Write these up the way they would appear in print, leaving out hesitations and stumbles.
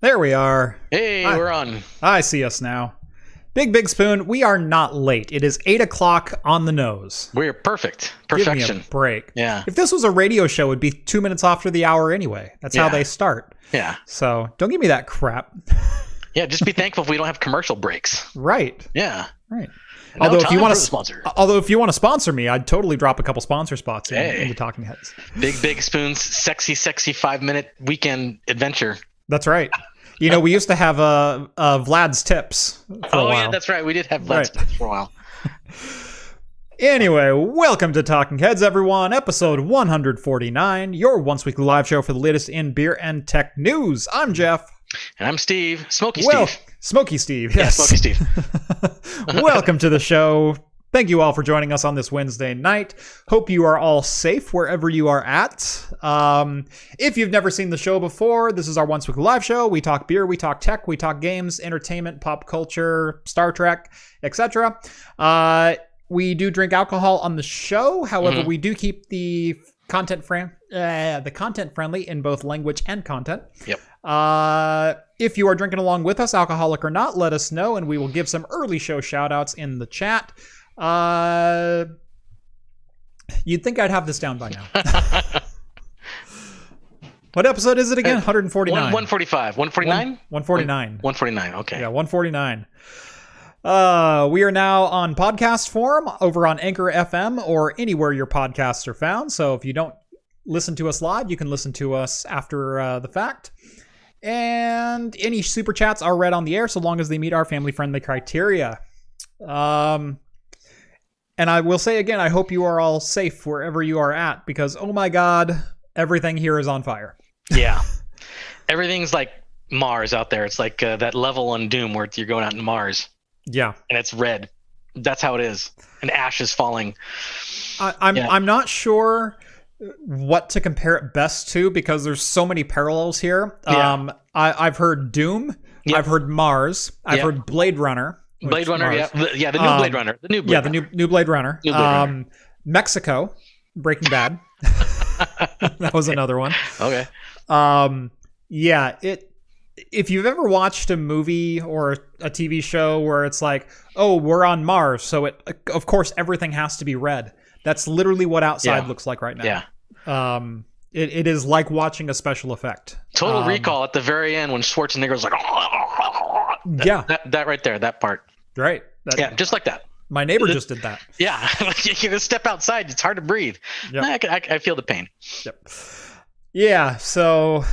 There we are. Hey, we're on. I see us now. Big Spoon, we are not late. It is 8 o'clock on the nose. We're perfect. Perfection. Give me a break. Yeah. If this was a radio show, it would be 2 minutes after the hour anyway. That's how they start. Yeah. So don't give me that crap. Yeah, just be thankful if we don't have commercial breaks. Right. Yeah. Right. No Although if you want to sponsor me, I'd totally drop a couple sponsor spots in the Talking Heads. Big Spoon's sexy 5-minute weekend adventure. That's right. You know, we used to have Vlad's Tips for a while. Yeah, that's right. We did have Vlad's Tips for a while. Anyway, welcome to Talking Heads, everyone. Episode 149, your once-weekly live show for the latest in beer and tech news. I'm Jeff. And I'm Steve. Smoky Steve, yes. Yeah, Smoky Steve. Welcome to the show. Thank you all for joining us on this Wednesday night. Hope you are all safe wherever you are at. If you've never seen the show before, this is our once weekly live show. We talk beer, we talk tech, we talk games, entertainment, pop culture, Star Trek, etc. We do drink alcohol on the show. However, we do keep the content friendly in both language and content. Yep. If you are drinking along with us, alcoholic or not, let us know, and we will give some early show shout-outs in the chat. You'd think I'd have this down by now. What episode is it again? 149. 145. 149? 149. 149, okay. Yeah, 149. We are now on podcast form over on Anchor FM or anywhere your podcasts are found. So if you don't listen to us live, you can listen to us after the fact. And any super chats are read on the air so long as they meet our family-friendly criteria. And I will say again, I hope you are all safe wherever you are at, because, oh my God, everything here is on fire. Yeah. Everything's like Mars out there. It's like that level on Doom where you're going out in Mars. Yeah. And it's red. That's how it is. And ash is falling. I'm not sure what to compare it best to, because there's so many parallels here. Yeah. I've heard Doom. Yep. I've heard Mars. I've heard Blade Runner. The new Blade Runner. The new Blade Runner. Mexico, Breaking Bad. That was another one. Okay. If you've ever watched a movie or a TV show where it's like, oh, we're on Mars, so of course everything has to be red. That's literally what outside looks like right now. Yeah. It is like watching a special effect. Total Recall at the very end when Schwarzenegger's like, that right there, that part. Right. Just like that. My neighbor just did that. Yeah. You can step outside. It's hard to breathe. Yep. I feel the pain. Yep. Yeah. So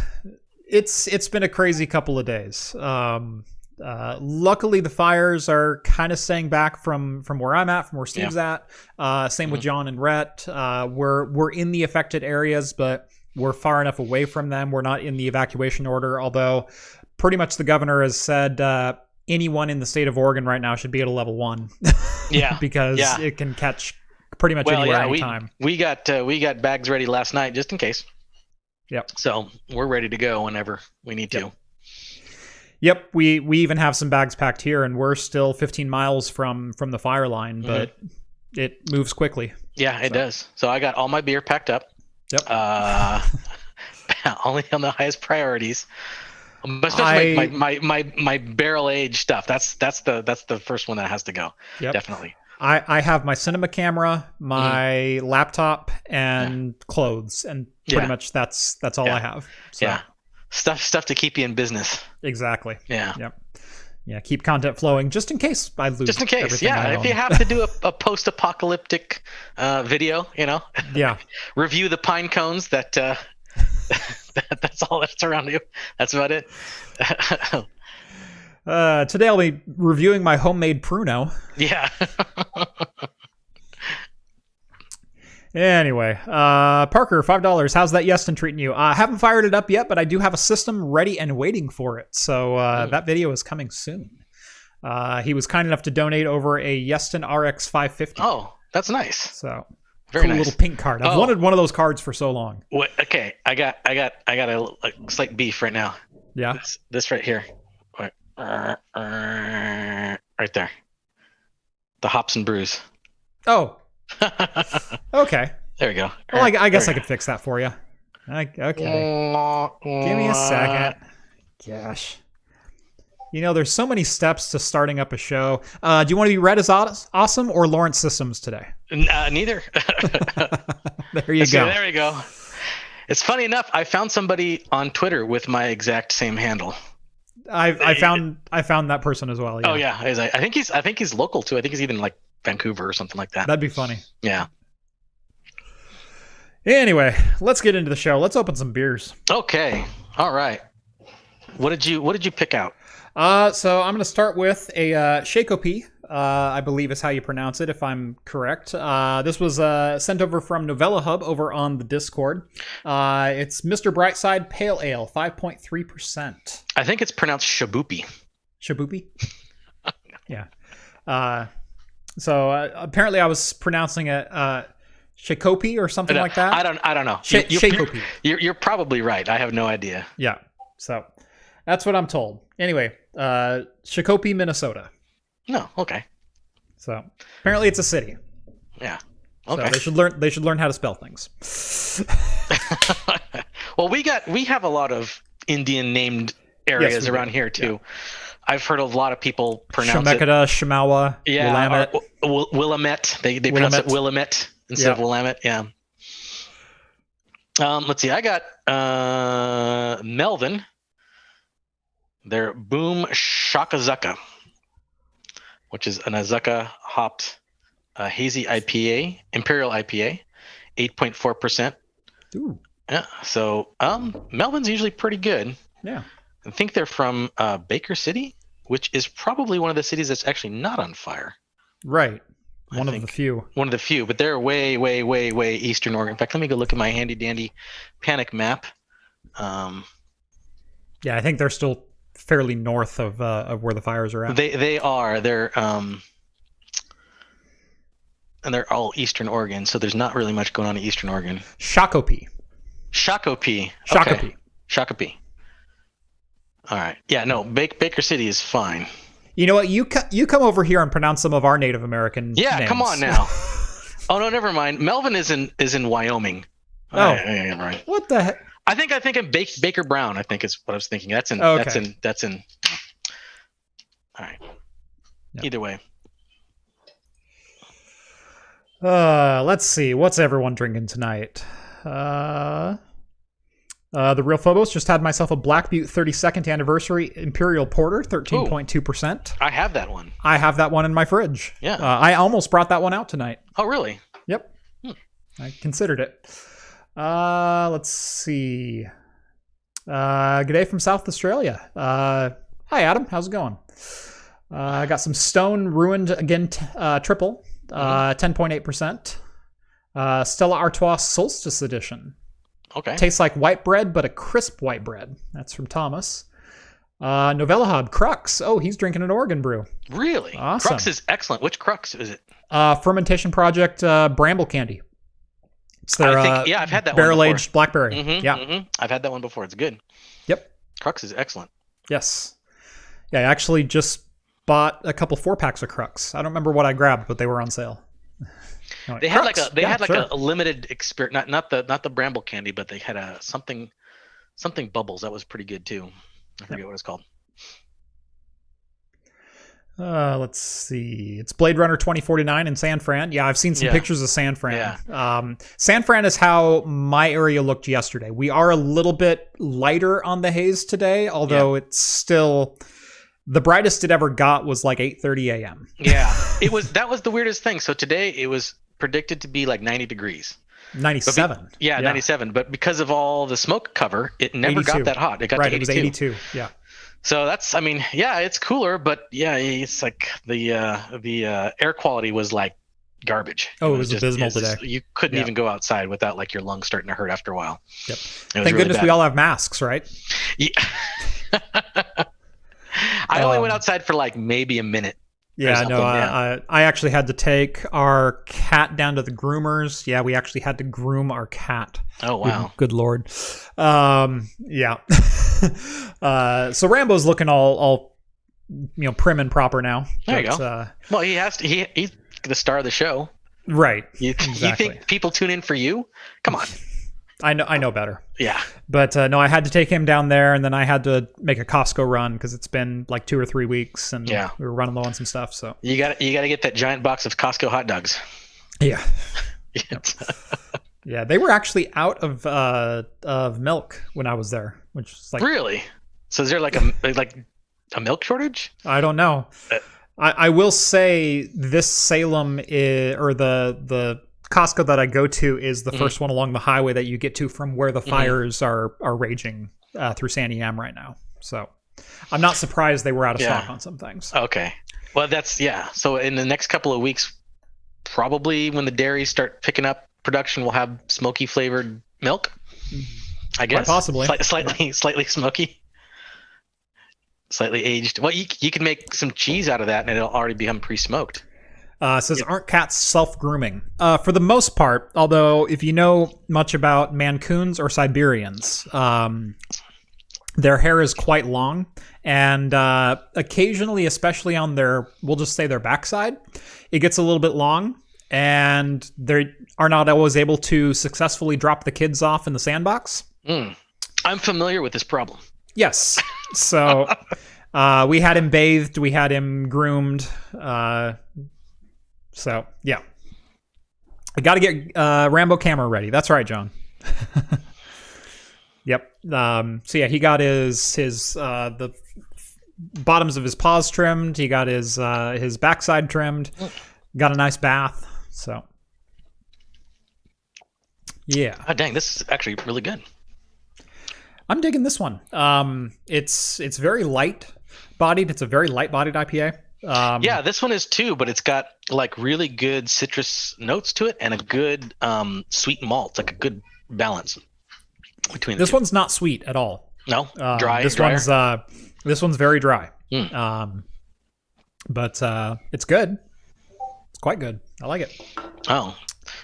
it's been a crazy couple of days. Luckily, the fires are kind of staying back from where I'm at, from where Steve's at. Same with John and Rhett. We're in the affected areas, but we're far enough away from them. We're not in the evacuation order, although pretty much the governor has said anyone in the state of Oregon right now should be at a level 1. Yeah. Because it can catch pretty much anywhere, anytime. We got bags ready last night just in case. Yep. So we're ready to go whenever we need to. Yep, we even have some bags packed here, and we're still 15 miles from the fire line, but it moves quickly. Yeah, it does. So I got all my beer packed up. Yep. Only on the highest priorities. Especially my barrel aged stuff. That's the first one that has to go. Yep. Definitely. I have my cinema camera, my laptop, and clothes, and pretty much that's all I have. So. Yeah. Stuff to keep you in business. Exactly. Yeah. Yep. Yeah. Keep content flowing just in case I lose. Just in case. Yeah. If you have to do a post-apocalyptic video, Yeah. Review the pine cones that. That's all that's around you. That's about it. Today I'll be reviewing my homemade Pruno. Yeah. Anyway, Parker, $5. How's that Yeston treating you? I haven't fired it up yet, but I do have a system ready and waiting for it. So that video is coming soon. He was kind enough to donate over a Yeston RX 550. Oh, that's nice. So very nice. Little pink card. I've wanted one of those cards for so long. Wait, okay, I got a slight beef right now. Yeah. This right here. Right there. The hops and brews. Oh. Okay. There we go. Well, I guess I could fix that for you. Okay. Give me a second. Gosh. There's so many steps to starting up a show. Do you want to be read as awesome or Lawrence Systems today? Neither. There you go. There we go. It's funny enough. I found somebody on Twitter with my exact same handle. I found that person as well. Yeah. Oh yeah, I think he's local too. I think he's even like Vancouver or something like that. That'd be funny. Yeah. Anyway, let's get into the show. Let's open some beers. Okay. All right. What did you pick out? So I'm going to start with a Shakopee, I believe is how you pronounce it, if I'm correct. This was sent over from Novella Hub over on the Discord. It's Mr. Brightside Pale Ale, 5.3%. I think it's pronounced Shaboopy. Shaboopy? Yeah. So apparently I was pronouncing it Shakopee or something like that. I don't know. Shakopee. You're probably right. I have no idea. Yeah. So that's what I'm told. Anyway, Shakopee, Minnesota. No, okay. So apparently it's a city. Yeah. Okay. So they should learn how to spell things. Well, we have a lot of Indian named areas around here too. Yeah. I've heard a lot of people pronounce Shemeketa, Shemawa, Willamette. Willamette. They pronounce it Willamette instead of Willamette. Yeah. Let's see. I got Melvin. They're Boom Shakazuka, which is an Azuka hopped hazy IPA, Imperial IPA, 8.4%. Ooh. Yeah. So Melvin's usually pretty good. Yeah. I think they're from Baker City, which is probably one of the cities that's actually not on fire. Right. One of the few, but they're way, way, way, way Eastern Oregon. In fact, let me go look at my handy dandy panic map. Yeah, I think they're still fairly north of where the fires are at. They are. They're and they're all Eastern Oregon, so there's not really much going on in Eastern Oregon. Shakopee. Okay. Shakopee. All right. Yeah. No. Baker City is fine. You know what? You come over here and pronounce some of our Native American names. Come on now. Oh no, never mind. Melvin is in Wyoming. Oh, right. What the heck? I think Baker Brown. I think is what I was thinking. That's in. All right. Yep. Either way. Let's see. What's everyone drinking tonight? The Real Phobos just had myself a Black Butte 32nd anniversary Imperial Porter, 13.2%. I have that one. I have that one in my fridge. Yeah. I almost brought that one out tonight. Oh, really? Yep. I considered it. Let's see. Good day from South Australia. Hi, Adam. How's it going? I got some Stone Ruined Again Triple, 10.8%. Stella Artois Solstice Edition. Okay. Tastes like white bread, but a crisp white bread. That's from Thomas. Novella Hub, Crux. Oh, he's drinking an Oregon brew. Really? Awesome. Crux is excellent. Which Crux is it? Fermentation Project Bramble Candy. It's their I've had that barrel-aged blackberry. I've had that one before. It's good. Yep. Crux is excellent. Yes. Yeah, I actually just bought a couple 4-packs of Crux. I don't remember what I grabbed, but they were on sale. They had a limited experience, not the bramble candy, but they had something bubbles that was pretty good too. I forget what it's called. Let's see. It's Blade Runner 2049 in San Fran. Yeah, I've seen some pictures of San Fran. Yeah. San Fran is how my area looked yesterday. We are a little bit lighter on the haze today, although it's still the brightest it ever got was like 8:30 a.m. Yeah, that was the weirdest thing. So today it was predicted to be like 90 degrees. 97. 97. But because of all the smoke cover, it never 82. Got that hot. It got to 82. It was 82. Yeah. So that's, it's cooler, but it's like the air quality was like garbage. Oh, it was abysmal today. You couldn't even go outside without like your lungs starting to hurt after a while. Yep. Thank goodness bad. We all have masks, right? Yeah. I only went outside for like maybe a minute. Yeah, no, I actually had to take our cat down to the groomers. Yeah, we actually had to groom our cat. Oh, wow. Good Lord. Yeah. So Rambo's looking all prim and proper now. There you go. Well, he has to. He's the star of the show. Right. You think people tune in for you? Come on. I know better. Yeah. But no, I had to take him down there, and then I had to make a Costco run because it's been like 2 or 3 weeks, and we were running low on some stuff. So you got to get that giant box of Costco hot dogs. Yeah. Yeah, they were actually out of milk when I was there, which is like really. So is there like a milk shortage? I don't know. I will say this Salem or the Costco that I go to is the first one along the highway that you get to from where the fires are raging through San Am right now. So I'm not surprised they were out of stock on some things. Okay. Well, so in the next couple of weeks, probably when the dairies start picking up production, we'll have smoky flavored milk. I guess. Quite possibly. Slightly smoky. Slightly aged. Well, you can make some cheese out of that, and it'll already become pre-smoked. Says, aren't cats self-grooming? For the most part, although if you know much about Mancoons or Siberians, their hair is quite long, and occasionally, especially on we'll just say their backside, it gets a little bit long, and they are not always able to successfully drop the kids off in the sandbox. I'm familiar with this problem. Yes. So we had him bathed, we had him groomed. So yeah, I got to get Rambo camera ready. That's right, John. Yep. So yeah, he got his the bottoms of his paws trimmed. He got his backside trimmed. Got a nice bath. So yeah. Oh, dang, this is actually really good. I'm digging this one. It's very light bodied. It's a very light bodied IPA. Yeah, this one is too, but it's got like really good citrus notes to it and a good sweet malt, like a good balance between the two. This one's not sweet at all. No, dry. This one's very dry. But it's good. It's quite good. I like it. Oh,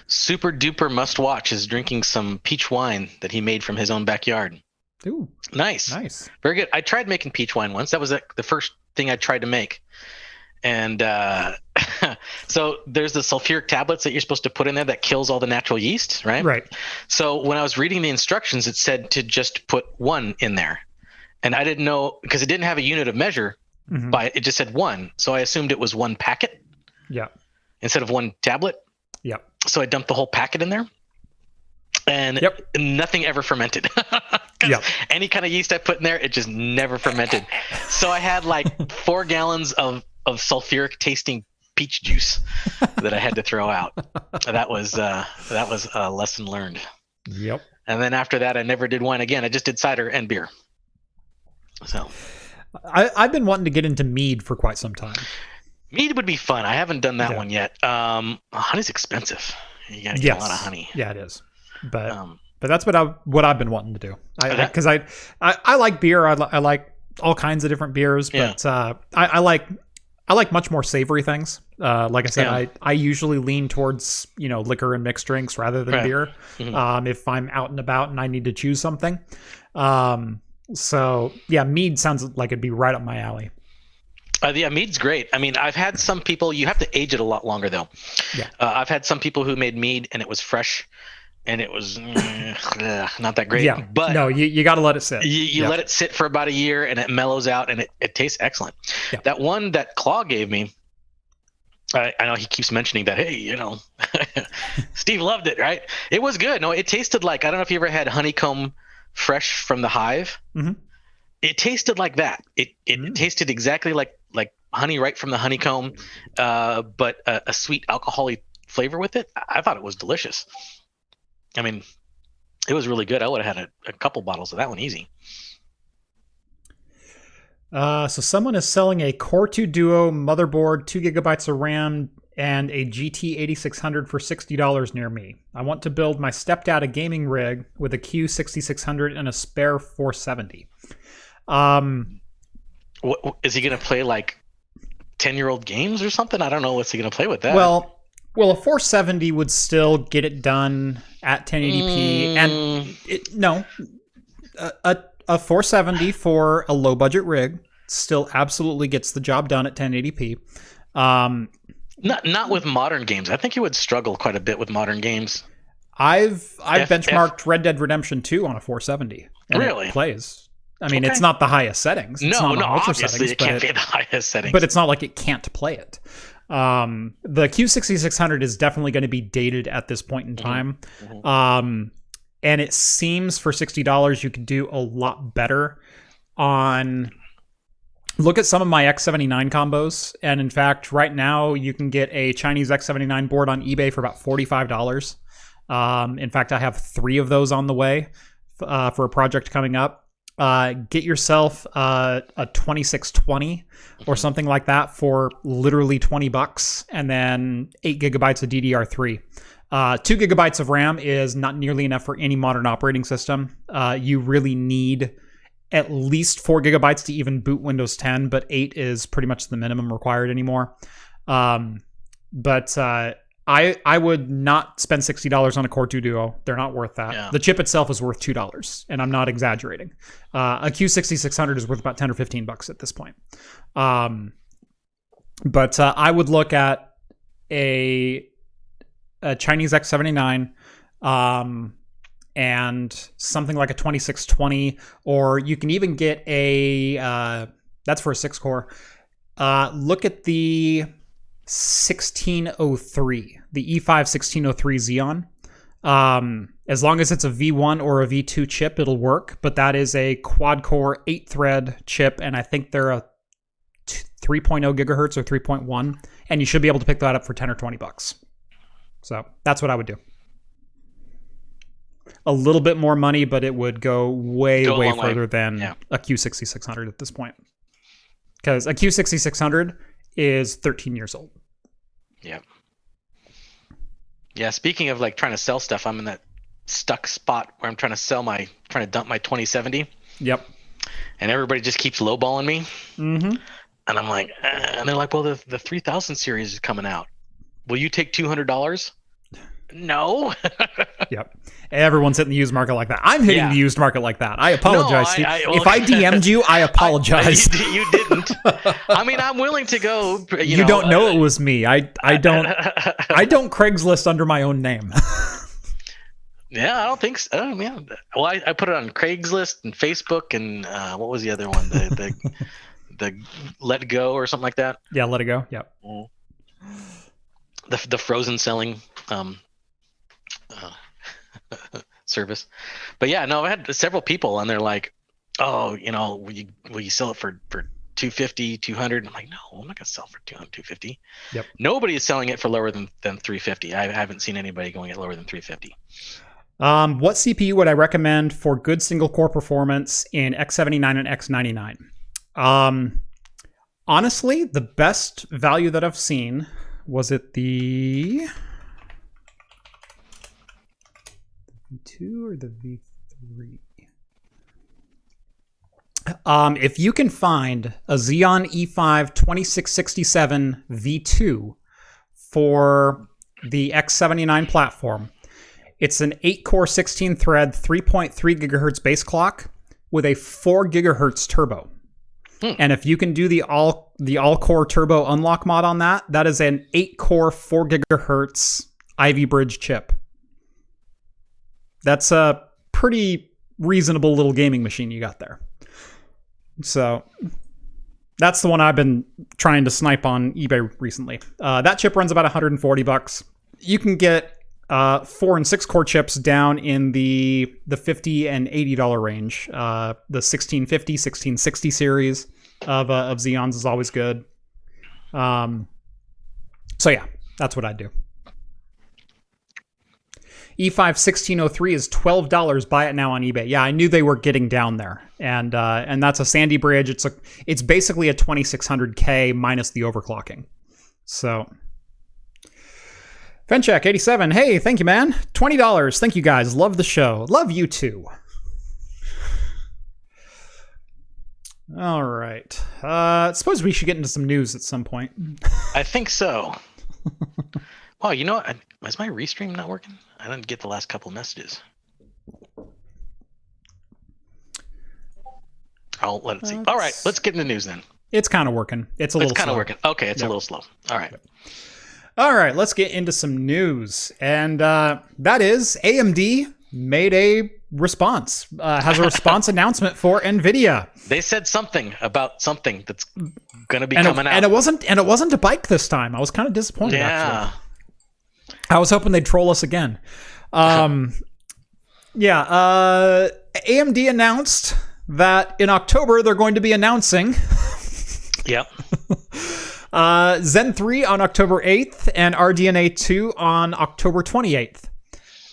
super duper must watch is drinking some peach wine that he made from his own backyard. Ooh, nice. Very good. I tried making peach wine once. That was the first thing I tried to make. And so there's the sulfuric tablets that you're supposed to put in there that kills all the natural yeast, right? Right. So when I was reading the instructions, it said to just put 1 in there. And I didn't know, because it didn't have a unit of measure by it. It just said 1. So I assumed it was 1 packet. Yeah. Instead of 1 tablet. Yeah. So I dumped the whole packet in there. And nothing ever fermented. Any kind of yeast I put in there, it just never fermented. So I had like 4 gallons of sulfuric tasting peach juice that I had to throw out. That was a lesson learned. Yep. And then after that, I never did wine again. I just did cider and beer. So I've been wanting to get into mead for quite some time. Mead would be fun. I haven't done that one yet. Honey's expensive. You gotta get a lot of honey. Yeah, it is. But that's what I've been wanting to do. Because I like beer. I like all kinds of different beers, but I like much more savory things. Like I said, I usually lean towards liquor and mixed drinks rather than beer. If I'm out and about and I need to choose something. So yeah, mead sounds like it'd be right up my alley. Yeah, mead's great. I mean, I've had some people. You have to age it a lot longer though. Yeah. I've had some people who made mead and it was fresh. And it was not that great. Yeah, but no, you got to let it sit. You let it sit for about a year, and it mellows out, and it tastes excellent. Yeah. That one that Claw gave me, I know he keeps mentioning that. Hey, Steve loved it, right? It was good. No, it tasted like, I don't know if you ever had honeycomb fresh from the hive. Mm-hmm. It tasted like that. It tasted exactly like honey right from the honeycomb, but a sweet alcoholic flavor with it. I thought it was delicious. I mean, it was really good. I would have had a couple bottles of that one easy. So someone is selling a Core 2 Duo motherboard, 2 gigabytes of RAM, and a GT 8600 for $60 near me. I want to build my stepdad a gaming rig with a Q6600 and a spare 470. What, is he going to play like 10-year-old games or something? I don't know. What's he going to play with that? Well, a 470 would still get it done at 1080p, and a 470 for a low budget rig still absolutely gets the job done at 1080p. Not with modern games. I think you would struggle quite a bit with modern games. I've benchmarked Red Dead Redemption 2 on a 470. And really? It plays. I mean, it's not the highest settings. It's no, ultra obviously settings, it can't be the highest settings. But it's not like it can't play it. The Q6600 is definitely going to be dated at this point in time. And it seems for $60 you can do a lot better on... Look at some of my X79 combos. And in fact, right now you can get a Chinese X79 board on eBay for about $45. In fact, I have 3 of those on the way for a project coming up. Get yourself a 2620 or something like that for literally $20, and then 8 gigabytes of DDR3. 2 gigabytes of RAM is not nearly enough for any modern operating system. You really need at least 4 gigabytes to even boot Windows 10, but 8 is pretty much the minimum required anymore. But I would not spend $60 on a Core 2 Duo. They're not worth that. Yeah. The chip itself is worth $2, and I'm not exaggerating. A Q6600 is worth about $10 or $15 at this point. But I would look at a Chinese X79 and something like a 2620, or you can even get that's for a 6-core. Look at the 1603, the E5 1603 Xeon. As long as it's a V1 or a V2 chip, it'll work, but that is a quad-core 8-thread chip, and I think they're a 3.0 gigahertz or 3.1, and you should be able to pick that up for $10 or $20. So that's what I would do. A little bit more money, but it would go way further than a Q6600 at this point. Because a Q6600 is 13 years old. Yeah. Yeah, speaking of like trying to sell stuff, I'm in that stuck spot where I'm trying to dump my 2070. Yep. And everybody just keeps lowballing me. Mm-hmm. And I'm like, and they're like, well, the 3000 series is coming out. Will you take $200? No. Yep. Everyone's hitting the used market like that. I'm hitting the used market like that. I apologize, Steve. If I DM'd you, I apologize. You didn't. I mean, I'm willing to go. You don't know it was me. I don't Craigslist under my own name. Yeah, I don't think so. Oh, yeah. Well, I put it on Craigslist and Facebook and what was the other one? The Let Go or something like that. Yeah, Let It Go. Yep. The frozen selling service. But yeah, no, I had several people and they're like, oh, will you sell it for 250, 200? I'm like, no, I'm not gonna sell for 200, 250. Yep. Nobody is selling it for lower than 350. I haven't seen anybody going at lower than 350. What CPU would I recommend for good single core performance in X79 and X99? Honestly, the best value that I've seen was it the V2 or the V3? If you can find a Xeon E5 2667 V2 for the X79 platform, it's an 8-core 16-thread 3.3 gigahertz base clock with a 4 gigahertz turbo. And if you can do the all-core turbo unlock mod on that, that is an 8-core 4 gigahertz Ivy Bridge chip. That's a pretty reasonable little gaming machine you got there. So that's the one I've been trying to snipe on eBay recently. That chip runs about $140. You can get 4 and 6-core chips down in the $50 and $80 range. The 1650, 1660 series of Xeons is always good. So yeah, that's what I'd do. E5 1603 is $12. Buy it now on eBay. Yeah, I knew they were getting down there, and that's a Sandy Bridge. It's basically a 2600K minus the overclocking. So. Fencheck 87. Hey, thank you, man. $20. Thank you, guys. Love the show. Love you too. All right. Suppose we should get into some news at some point. I think so. Wow, you know what? Is my restream not working? I didn't get the last couple of messages. I'll let it see. All right, let's get into news then. It's kind of working. It's kind of working. Okay, it's a little slow. All right. All right, let's get into some news. And that is AMD made a response, has a response announcement for NVIDIA. They said something about something that's going to be coming out. And it wasn't a bike this time. I was kind of disappointed, actually. I was hoping they'd troll us again. AMD announced that in October they're going to be announcing Yep. Zen 3 on October 8th and Rdna Ii on October 28th.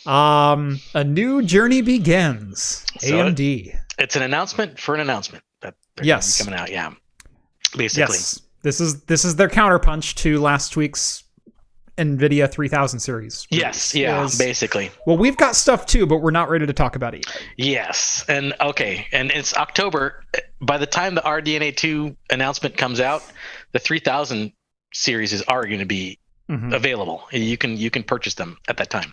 A new journey begins. So AMD. It's an announcement for an announcement that they're coming out. Yeah, basically. Yes. This is their counterpunch to last week's NVIDIA 3000 series. Yes. Yeah. Basically. Well, we've got stuff too, but we're not ready to talk about it yet. Yes. And okay. And it's October. By the time the Rdna Ii announcement comes out, the 3000 series is already going to be available. You can purchase them at that time.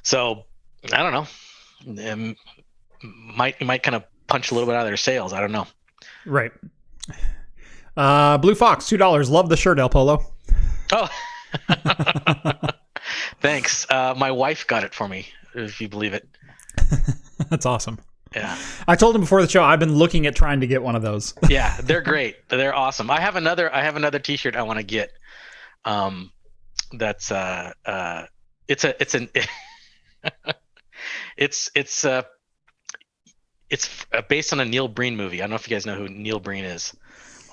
So I don't know. Might kind of punch a little bit out of their sales. I don't know. Right. Blue Fox, $2. Love the shirt, El Polo. Oh, thanks. My wife got it for me, if you believe it. That's awesome. Yeah. I told him before the show I've been looking at trying to get one of those. Yeah, they're great. They're awesome. I have another T-shirt I want to get. That's it's based on a Neil Breen movie. I don't know if you guys know who Neil Breen is,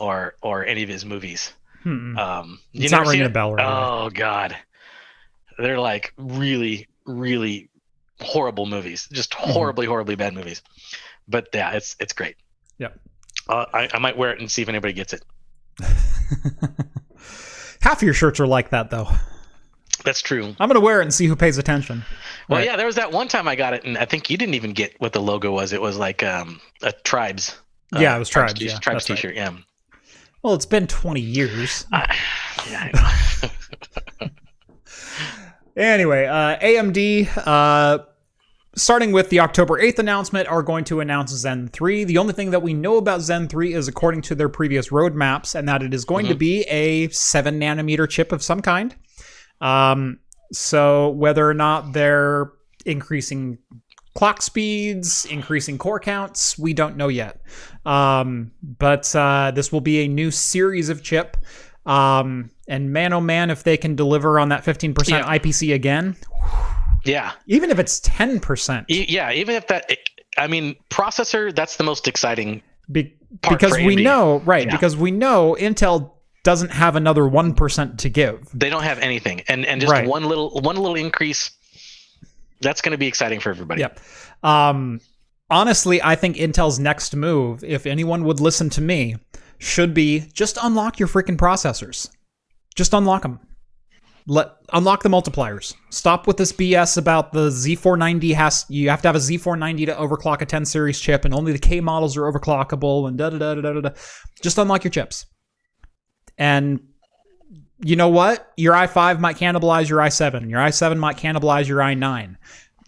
or any of his movies. It's not ringing a bell right now. Oh God, they're like really, really horrible movies. Just horribly bad movies. But yeah, it's great. Yep. I might wear it and see if anybody gets it. Half of your shirts are like that, though. That's true. I'm gonna wear it and see who pays attention. Well, yeah, there was that one time I got it, and I think you didn't even get what the logo was. It was like a Tribes. Yeah, it was Tribes. Tribes T-shirt. Right. Yeah. Well, it's been 20 years. Yeah, I know. Anyway, AMD, starting with the October 8th announcement, are going to announce Zen 3. The only thing that we know about Zen 3 is according to their previous roadmaps, and that it is going to be a 7 nanometer chip of some kind. So whether or not they're increasing clock speeds, increasing core counts, we don't know yet. But this will be a new series of chip. And man, oh man, if they can deliver on that 15% IPC again. Yeah. Even if it's 10%. Yeah, even if that, I mean, processor, that's the most exciting part because for we AMD. know, right, yeah. Because we know Intel doesn't have another 1% to give. They don't have anything. And just one little increase, that's going to be exciting for everybody. Yep. Honestly, I think Intel's next move, if anyone would listen to me, should be just unlock your freaking processors. Just unlock them. Unlock the multipliers. Stop with this BS about the Z490 you have to have a Z490 to overclock a 10 series chip, and only the K models are overclockable, and da-da-da-da-da-da. Just unlock your chips. And you know what? Your i5 might cannibalize your i7. Your i7 might cannibalize your i9.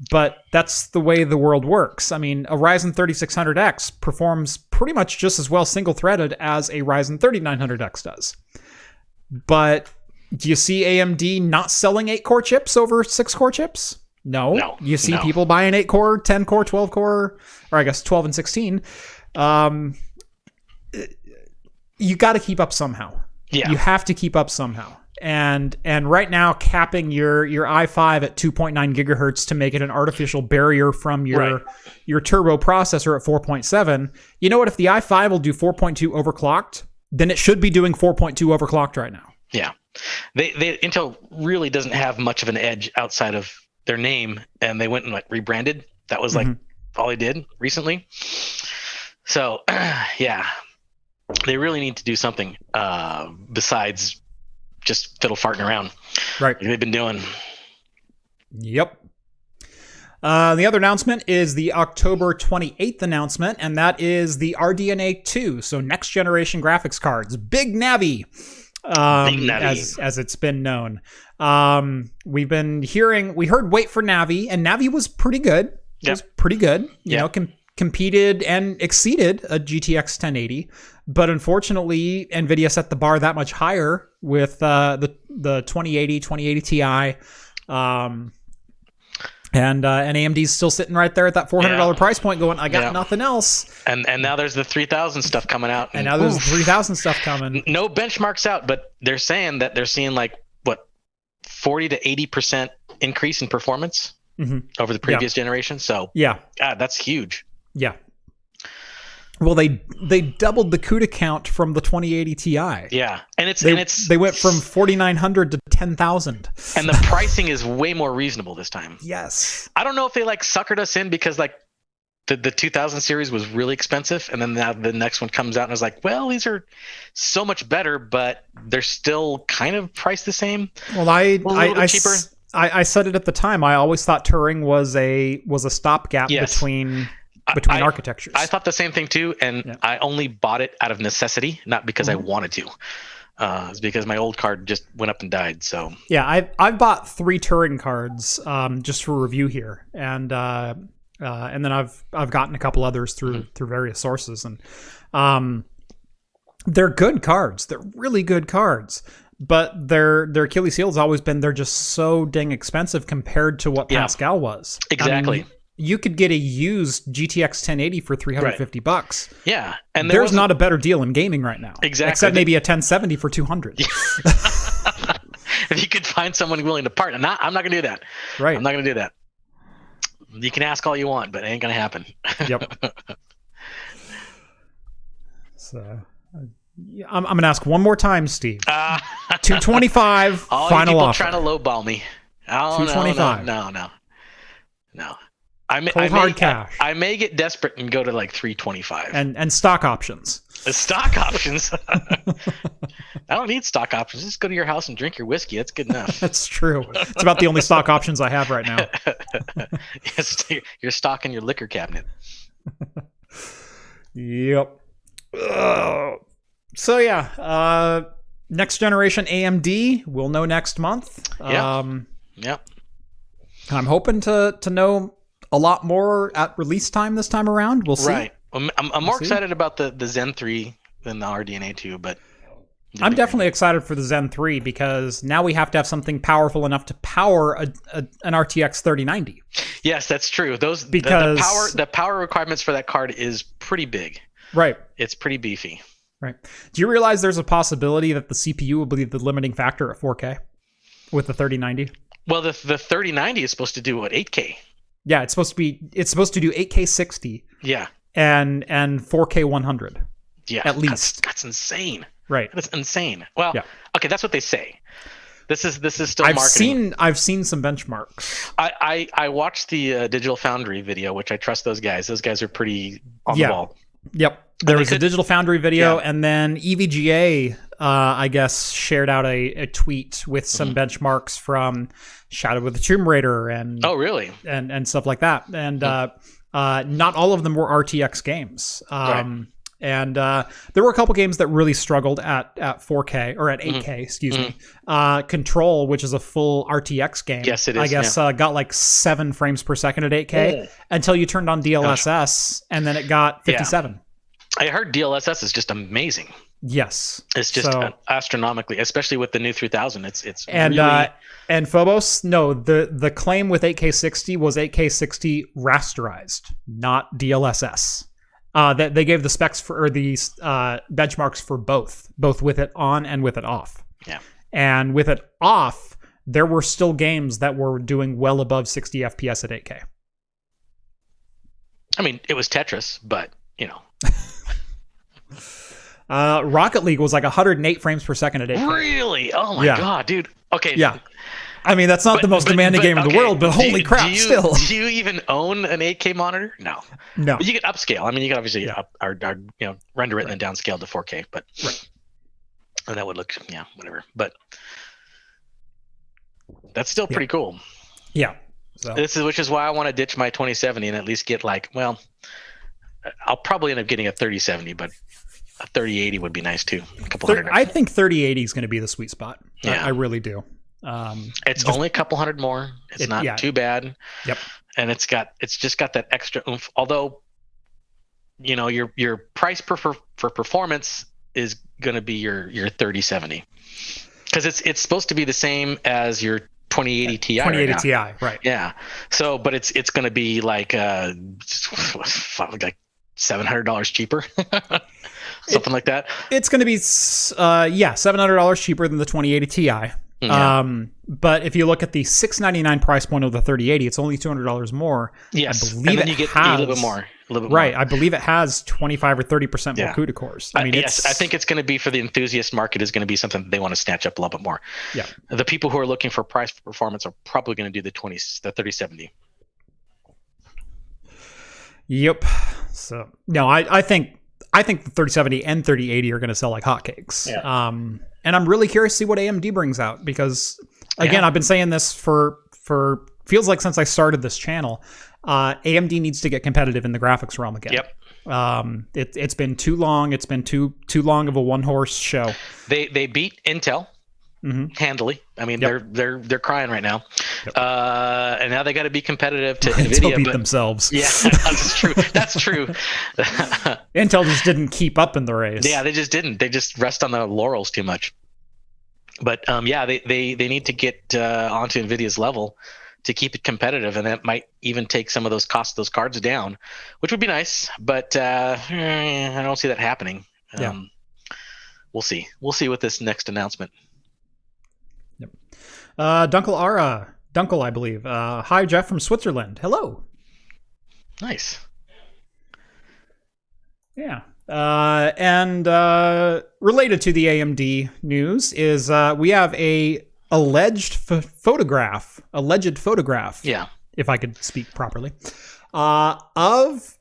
But that's the way the world works. I mean, a Ryzen 3600X performs pretty much just as well single-threaded as a Ryzen 3900X does. But do you see AMD not selling 8-core chips over 6-core chips? No. You see people buying 8-core, 10-core, 12-core, or I guess 12 and 16. You got to keep up somehow. Yeah. You have to keep up somehow. And right now, capping your i5 at 2.9 gigahertz to make it an artificial barrier from your turbo processor at 4.7. You know what? If the i5 will do 4.2 overclocked, then it should be doing 4.2 overclocked right now. Yeah. Intel really doesn't have much of an edge outside of their name, and they went and rebranded. That was all they did recently. So, yeah. They really need to do something besides just fiddle farting around. Right. Like they've been doing. Yep. The other announcement is the October 28th announcement, and that is the Rdna Ii, so next generation graphics cards. Big Navi. As it's been known. We heard Wait for Navi, and Navi was pretty good. It was pretty good. You know, competed and exceeded a GTX 1080, but unfortunately, NVIDIA set the bar that much higher with the 2080 Ti, and AMD's still sitting right there at that $400 price point, going, I got nothing else. And now there's the 3000 stuff coming out, and now there's the 3000 stuff coming. No benchmarks out, but they're saying that they're seeing like what 40 to 80% increase in performance over the previous generation. So God, that's huge. Yeah. Well, they doubled the CUDA count from the 2080 Ti. Yeah, and they went from 4,900 to 10,000. And the pricing is way more reasonable this time. Yes. I don't know if they like suckered us in because like the 2000 series was really expensive, and then now the next one comes out and is like, well, these are so much better, but they're still kind of priced the same. Well, I cheaper. I said it at the time. I always thought Turing was a stopgap between architectures. I thought the same thing too, and I only bought it out of necessity, not because I wanted to. It's because my old card just went up and died. So yeah, I've bought 3 Turing cards just for review here, and then I've gotten a couple others through various sources, and they're good cards. They're really good cards. But their Achilles heel has always been they're just so dang expensive compared to what Pascal was. Exactly. I mean, you could get a used GTX 1080 for $350. Yeah, and there's not a better deal in gaming right now. Exactly. Except maybe a 1070 for $200. If you could find someone willing to part, I'm not going to do that. Right. I'm not going to do that. You can ask all you want, but it ain't going to happen. Yep. So. I'm going to ask one more time, Steve. 225 all final people offer. Trying to lowball me. Oh, 225. No. Hard cash. I may get desperate and go to like 325. And stock options. Stock options. I don't need stock options. Just go to your house and drink your whiskey. That's good enough. That's true. It's about the only stock options I have right now. You're stocking your liquor cabinet. Yep. So yeah, next generation AMD we'll know next month. Yep. I'm hoping to know a lot more at release time this time around. We'll see. Right. I'm more excited about the Zen 3 than the Rdna 2, but I'm definitely excited for the Zen 3 because now we have to have something powerful enough to power an RTX 3090. Yes, that's true. The power requirements for that card is pretty big. Right. It's pretty beefy. Right. Do you realize there's a possibility that the CPU will be the limiting factor at 4K with the 3090? Well, the 3090 is supposed to do what, 8K? Yeah, it's supposed to do 8K 60. Yeah. And 4K 100. Yeah. At least. That's insane. Right. That's insane. Well, okay, that's what they say. This is still marketing. I've seen some benchmarks. I watched the Digital Foundry video, which I trust those guys. Those guys are pretty on the ball. Yep. There was a Digital Foundry video, and then EVGA, I guess, shared out a tweet with some benchmarks from Shadow of the Tomb Raider and and stuff like that. And not all of them were RTX games. And there were a couple games that really struggled at 4K or at 8K, excuse me. Control, which is a full RTX game, yes, it is, I guess got like 7 frames per second at 8K until you turned on DLSS, and then it got 57. I heard DLSS is just amazing. Yes, it's just astronomically, especially with the new 3000. It's and really... and Phobos. No, the claim with 8K 60 was 8K 60 rasterized, not DLSS. That they gave the specs for the benchmarks for both with it on and with it off. Yeah, and with it off, there were still games that were doing well above 60 FPS at 8K. I mean, it was Tetris, but you know. Rocket League was like 108 frames per second at 8K. Really? Oh my god, dude. Okay. Yeah. I mean, that's not the most demanding game in the world, but holy crap, still. Do you even own an 8K monitor? No. But you can upscale. I mean, you can obviously render it and then downscale to 4K, but and that would look, whatever. But that's still pretty cool. Yeah. So. Which is why I want to ditch my 2070 and at least get I'll probably end up getting a 3070, but a 3080 would be nice too. A couple hundred. I think 3080 is going to be the sweet spot. Yeah. I really do. It's only a couple hundred more. It's not too bad. Yep. And it's just got that extra oomph. Although your price for performance is going to be your 3070, because it's supposed to be the same as your 2080 Ti. 2080 Ti, right? Yeah. So, but it's going to be like $700 cheaper, something like that. It's going to be $700 cheaper than the 2080 Ti. Yeah. But if you look at the $699 price point of the 3080, it's only $200 more. Yes, I believe and then you get a little bit more. Right, I believe it has 25 or 30% more CUDA cores. I mean, yes, I think it's going to be, for the enthusiast market, is going to be something they want to snatch up a little bit more. Yeah, the people who are looking for price for performance are probably going to do the 3070. Yep. So no, I think the 3070 and 3080 are going to sell like hotcakes. Yeah. And I'm really curious to see what AMD brings out, because again, I've been saying this for feels like since I started this channel. AMD needs to get competitive in the graphics realm again. Yep. It's been too long. It's been too long of a one horse show. They beat Intel handily. I mean, they're crying right now. Yep. And now they got to be competitive to Nvidia. Beat themselves. Yeah, that's true. That's true. Intel just didn't keep up in the race. Yeah, they just didn't. They just rest on the laurels too much. But they need to get onto Nvidia's level to keep it competitive, and that might even take some of those cards down, which would be nice. But I don't see that happening. We'll see. We'll see with this next announcement. Yep. Dunkel, I believe. Hi, Jeff from Switzerland. Hello. Nice. Yeah. And related to the AMD news is we have a alleged photograph, yeah, if I could speak properly, of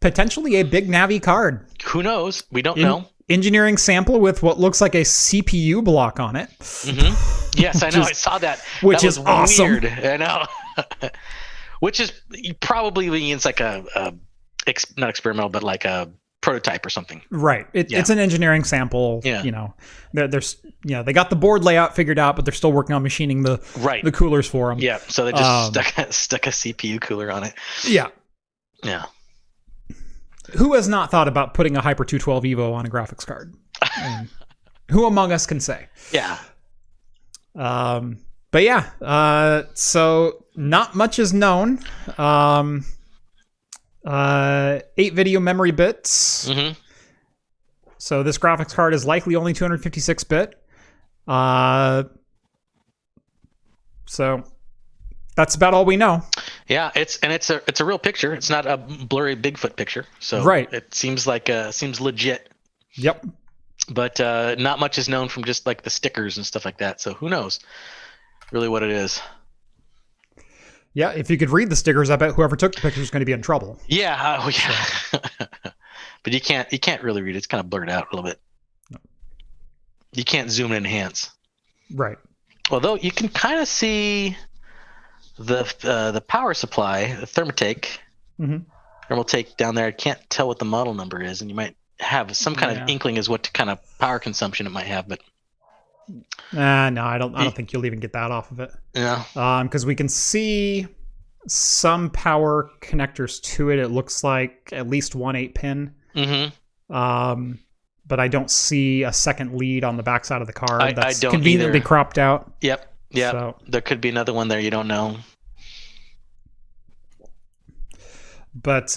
potentially a big Navi card. Who knows? We don't know. Engineering sample with what looks like a CPU block on it. Mm-hmm. Yes, I know. I saw that. Which that is awesome. Weird. I know. Which is probably means like a not experimental, but like a prototype or something. Right. It's an engineering sample. Yeah. There's they got the board layout figured out, but they're still working on machining the coolers for them. Yeah. So they just stuck a CPU cooler on it. Yeah. Yeah. Who has not thought about putting a Hyper 212 Evo on a graphics card? Who among us can say? Yeah. But yeah. So not much is known. 8 video memory bits. Mm-hmm. So this graphics card is likely only 256-bit. So that's about all we know. Yeah, it's a real picture. It's not a blurry Bigfoot picture. So it seems like seems legit. Yep. But not much is known from just like the stickers and stuff like that. So who knows really what it is. Yeah, if you could read the stickers, I bet whoever took the picture is going to be in trouble. Yeah, yeah. But you can't really read it. It's kind of blurred out a little bit. No. You can't zoom and enhance. Right. Although you can kind of see the power supply, the thermotake. Mm-hmm. Thermotake down there. I can't tell what the model number is, and you might have some kind of inkling as what kind of power consumption it might have, but no, I don't think you'll even get that off of it. Yeah. Because we can see some power connectors to it. It looks like at least one 8-pin. Mm-hmm. But I don't see a second lead on the backside of the card. That's I don't conveniently either. Cropped out. Yep. Yeah. So, there could be another one there you don't know. But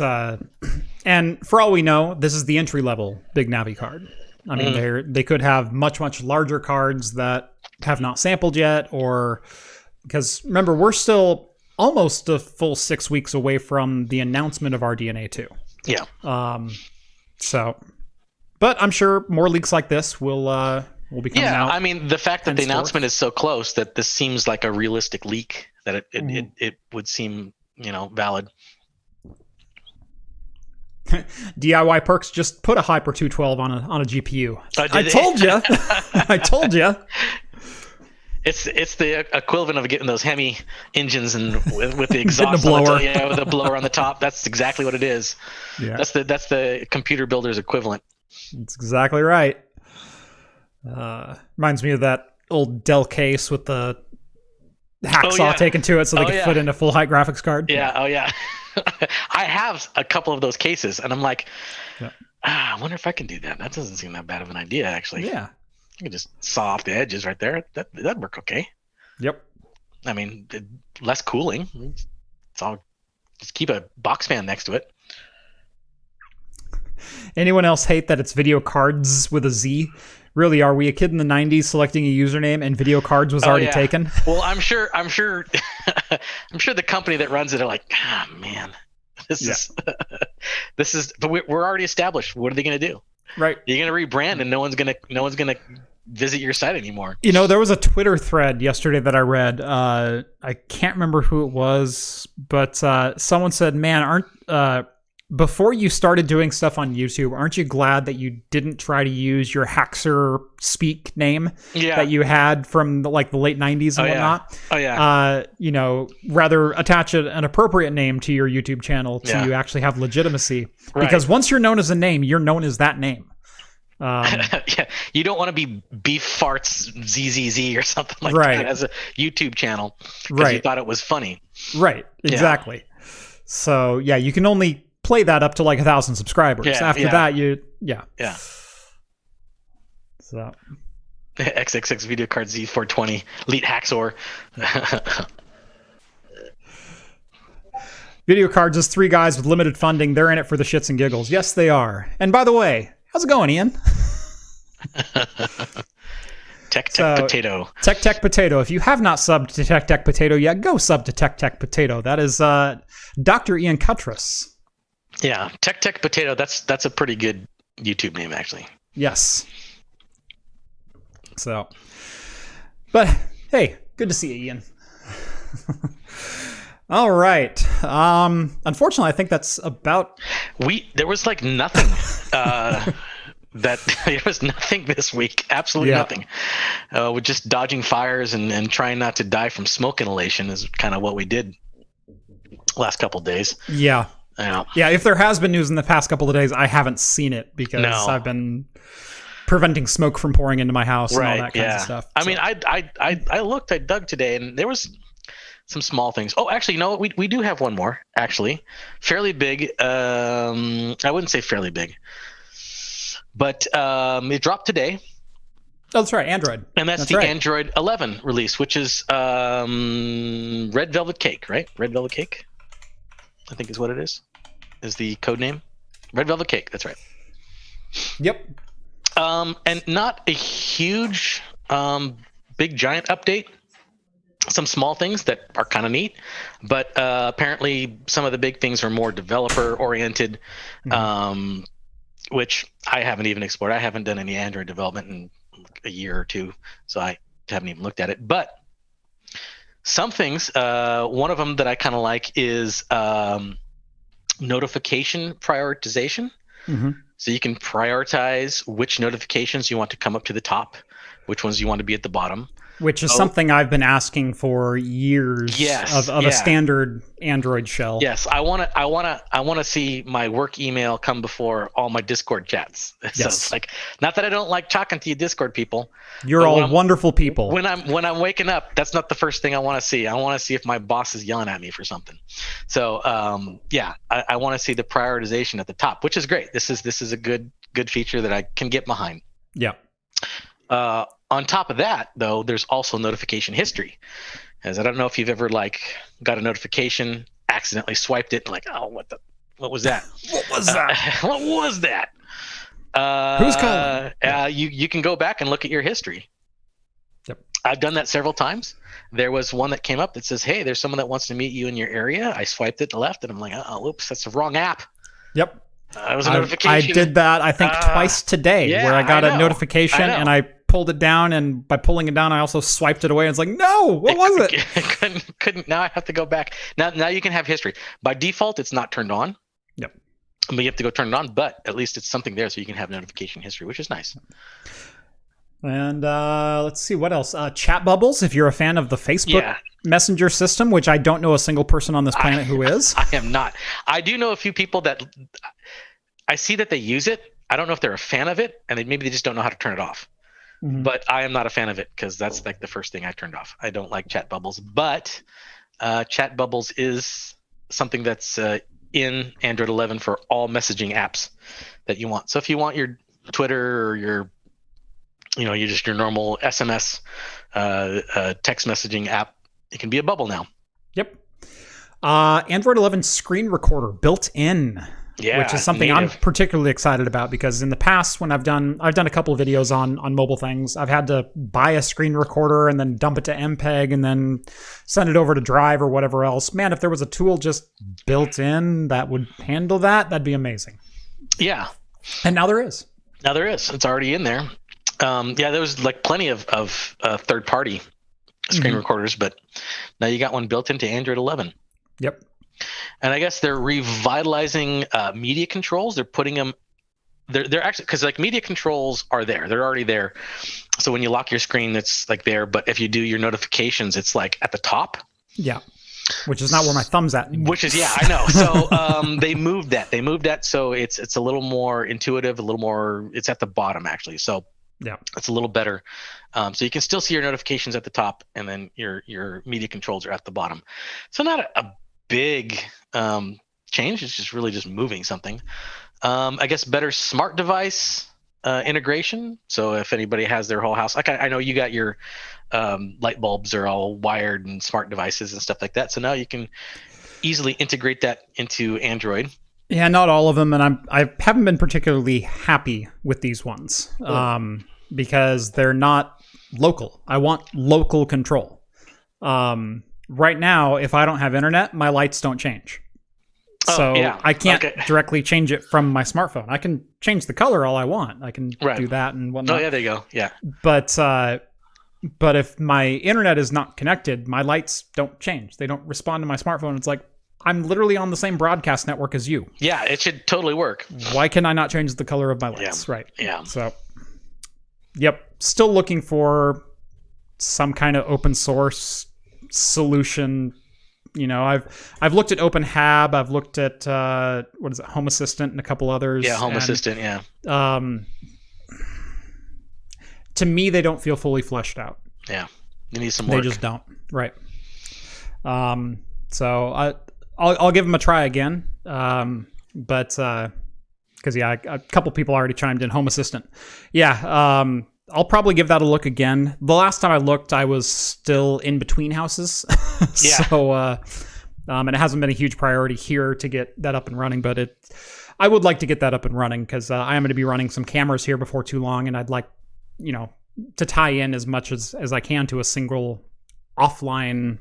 and for all we know, this is the entry level Big Navi card. I mean, they could have much, much larger cards that have not sampled yet, or because remember, we're still almost a full 6 weeks away from the announcement of Rdna Ii. Yeah. So, but I'm sure more leaks like this will be coming out. Yeah, I mean, the fact that the announcement is so close that this seems like a realistic leak, that it would seem, valid. DIY Perks just put a Hyper 212 on a GPU. I told you. I told you. It's the equivalent of getting those Hemi engines and with the exhaust blower. With a blower on the top. That's exactly what it is. Yeah. That's the computer builder's equivalent. That's exactly right. Reminds me of that old Dell case with the hacksaw taken to it so they could fit in a full height graphics card. Yeah. Oh yeah. I have a couple of those cases, and I'm like, I wonder if I can do that. That doesn't seem that bad of an idea, actually. Yeah. You can just saw off the edges right there. That'd work okay. Yep. I mean, less cooling. It's all. Just keep a box fan next to it. Anyone else hate that it's video cards with a Z? Really, are we a kid in the 90s selecting a username and video cards was already taken? Well, I'm sure I'm sure the company that runs it are like, man, this is but we're already established. What are they going to do? Right. You're going to rebrand and no one's going to visit your site anymore. You know, there was a Twitter thread yesterday that I read. I can't remember who it was, but someone said, man, before you started doing stuff on YouTube, aren't you glad that you didn't try to use your Haxer Speak name that you had from the late 90s and whatnot? Oh, yeah. You know, rather attach an appropriate name to your YouTube channel to you actually have legitimacy. Right. Because once you're known as a name, you're known as that name. You don't want to be Beef Farts ZZZ or something like that as a YouTube channel because you thought it was funny. Right, exactly. So, you can only play that up to 1,000 subscribers. After that, So XXX video card Z420 Elite Haxor. Video cards is 3 guys with limited funding. They're in it for the shits and giggles. Yes, they are. And by the way, how's it going, Ian? Tech Potato. Tech Potato. If you have not subbed to Tech Potato yet, go sub to Tech Potato. That is Dr. Ian Cuttress. Yeah, Tech Potato. That's a pretty good YouTube name, actually. Yes. So, but hey, good to see you, Ian. All right. Unfortunately, I think that's about. There was nothing. There was nothing this week. Absolutely nothing. We're just dodging fires and trying not to die from smoke inhalation is kind of what we did last couple of days. Yeah. Yeah, if there has been news in the past couple of days, I haven't seen it because I've been preventing smoke from pouring into my house and all that kind of stuff. I mean, I looked, I dug today, and there was some small things. Oh, actually, you know what? We do have one more, actually. Fairly big. I wouldn't say fairly big. But it dropped today. Oh, that's right, Android. And that's the Android 11 release, which is Red Velvet Cake, right? Red Velvet Cake, I think is what it is the code name. Red Velvet Cake, that's right. Yep. And not a huge, big giant update. Some small things that are kind of neat, but apparently some of the big things are more developer-oriented, which I haven't even explored. I haven't done any Android development in a year or two, so I haven't even looked at it. But some things, one of them that I kind of like is notification prioritization. So you can prioritize which notifications you want to come up to the top, which ones you want to be at the bottom. Which is something I've been asking for years of a standard Android shell. Yes, I want to see my work email come before all my Discord chats. So it's not that I don't like talking to you Discord people. You're all wonderful people. When I'm waking up, that's not the first thing I want to see. I want to see if my boss is yelling at me for something. So I want to see the prioritization at the top, which is great. This is a good feature that I can get behind. Yeah. On top of that, though, there's also notification history. As I don't know if you've ever got a notification, accidentally swiped it, and what was that? What was that? What was that? Who's calling? You can go back and look at your history. Yep. I've done that several times. There was one that came up that says, "Hey, there's someone that wants to meet you in your area." I swiped it to left, and I'm like, "Oh, oops, that's the wrong app." Yep. It was a notification. I did that, I think, twice today, where I got a notification and I pulled it down, and by pulling it down, I also swiped it away. And it's like, no, what was it? Couldn't. Now I have to go back. Now you can have history. By default, it's not turned on. Yep. But you have to go turn it on. But at least it's something there, so you can have notification history, which is nice. And let's see what else. Chat bubbles. If you're a fan of the Facebook Messenger system, which I don't know a single person on this planet who is. I am not. I do know a few people that I see that they use it. I don't know if they're a fan of it, and maybe they just don't know how to turn it off. but I am not a fan of it because that's like the first thing I turned off. I don't like chat bubbles, but chat bubbles is something that's in Android 11 for all messaging apps that you want. So if you want your Twitter or your normal SMS text messaging app, it can be a bubble now. Yep. Android 11 screen recorder built in. Yeah, which is something native. I'm particularly excited about because in the past when I've done a couple of videos on mobile things, I've had to buy a screen recorder and then dump it to MPEG and then send it over to Drive or whatever else. Man, if there was a tool just built in that would handle that, that'd be amazing. Yeah. And now there is. It's already in there. There was like plenty of third-party screen recorders, but now you got one built into Android 11. Yep. And I guess they're revitalizing media controls. They're putting them. They're actually, because like media controls are there. They're already there. So when you lock your screen, it's like there. But if you do your notifications, it's like at the top. Yeah. Which is not where my thumb's at anymore. Which is, yeah, I know. So they moved that. So it's a little more intuitive, a little more. It's at the bottom actually. So yeah, it's a little better. So you can still see your notifications at the top, and then your media controls are at the bottom. So not a big change. It's just really just moving something. I guess better smart device integration. So if anybody has their whole house, like I know you got your light bulbs are all wired and smart devices and stuff like that. So now you can easily integrate that into Android. Yeah, not all of them, and I haven't been particularly happy with these ones because they're not local. I want local control. Right now, if I don't have internet, my lights don't change. So I can't directly change it from my smartphone. I can change the color all I want. I can do that and whatnot. Oh, yeah, there you go. Yeah. But if my internet is not connected, my lights don't change. They don't respond to my smartphone. It's like, I'm literally on the same broadcast network as you. Yeah, it should totally work. Why can I not change the color of my lights? Yeah. Right. Yeah. So, yep. Still looking for some kind of open source solution. You know, I've looked at OpenHab. I've looked at Home Assistant and a couple others. Yeah, Home Assistant. Yeah. To me, they don't feel fully fleshed out. Yeah, they need some work. They just don't. Right. So I'll give them a try again. But because a couple people already chimed in. Home Assistant. Yeah. I'll probably give that a look again. The last time I looked, I was still in between houses. Yeah. So, and it hasn't been a huge priority here to get that up and running, but I would like to get that up and running because I am going to be running some cameras here before too long, and I'd like, to tie in as much as I can to a single offline,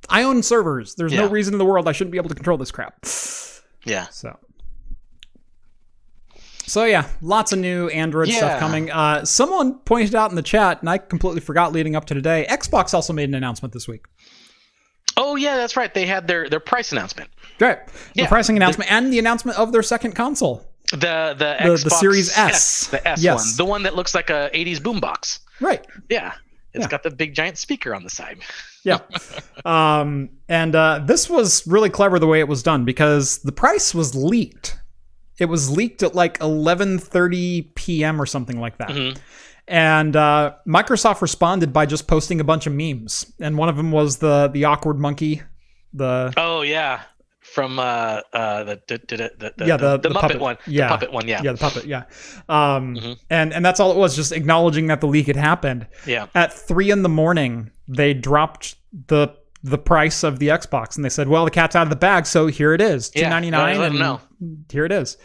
I own servers. There's no reason in the world I shouldn't be able to control this crap. Yeah. So yeah, lots of new Android stuff coming. Someone pointed out in the chat, and I completely forgot leading up to today, Xbox also made an announcement this week. Oh yeah, that's right. They had their price announcement. Right. Yeah. The pricing announcement and the announcement of their second console. The Xbox the Series S. The S one. The one that looks like a 80s boombox. Right. Yeah. It's got the big giant speaker on the side. Yeah. And this was really clever the way it was done because the price was leaked. It was leaked at like 11:30 p.m. or something like that. Mm-hmm. And Microsoft responded by just posting a bunch of memes. And one of them was the awkward monkey. Oh, yeah. From the Muppet one. Yeah. The puppet one, yeah. Yeah, the puppet, yeah. And that's all it was, just acknowledging that the leak had happened. Yeah. At 3 a.m, they dropped the price of the Xbox, and they said, well, the cat's out of the bag, so here it is, $299, and here it is.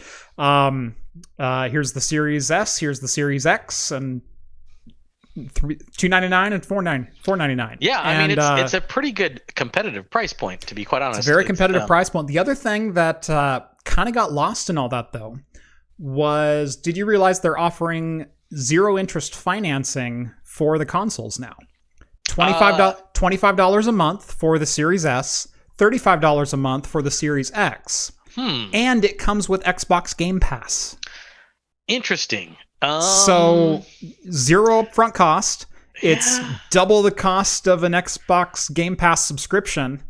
Here's the Series S, here's the Series X, and $299 and $499. Yeah, I mean, it's a pretty good competitive price point, to be quite honest. It's a very competitive price point. The other thing that kind of got lost in all that, though, was, did you realize they're offering zero interest financing for the consoles now? $25 a month for the Series S, $35 a month for the Series X. And it comes with Xbox Game Pass. Interesting. So zero upfront cost. It's double the cost of an Xbox Game Pass subscription.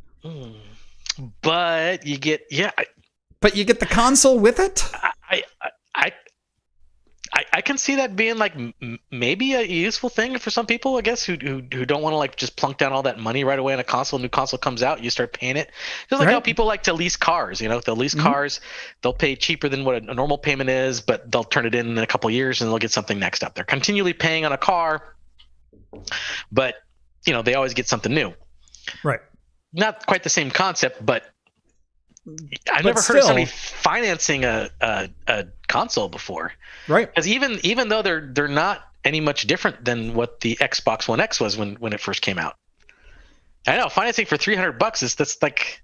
But you get But you get the console with it? I can see that being like maybe a useful thing for some people, I guess, who don't want to like just plunk down all that money right away on a console. New console comes out, you start paying it. Just like how people like to lease cars. They'll lease cars, they'll pay cheaper than what a normal payment is, but they'll turn it in a couple of years and they'll get something next up. They're continually paying on a car, but they always get something new. Right. Not quite the same concept, but I've never heard of somebody financing a console before. Right. Because even though they're not any much different than what the Xbox One X was when it first came out. I know financing for $300 that's like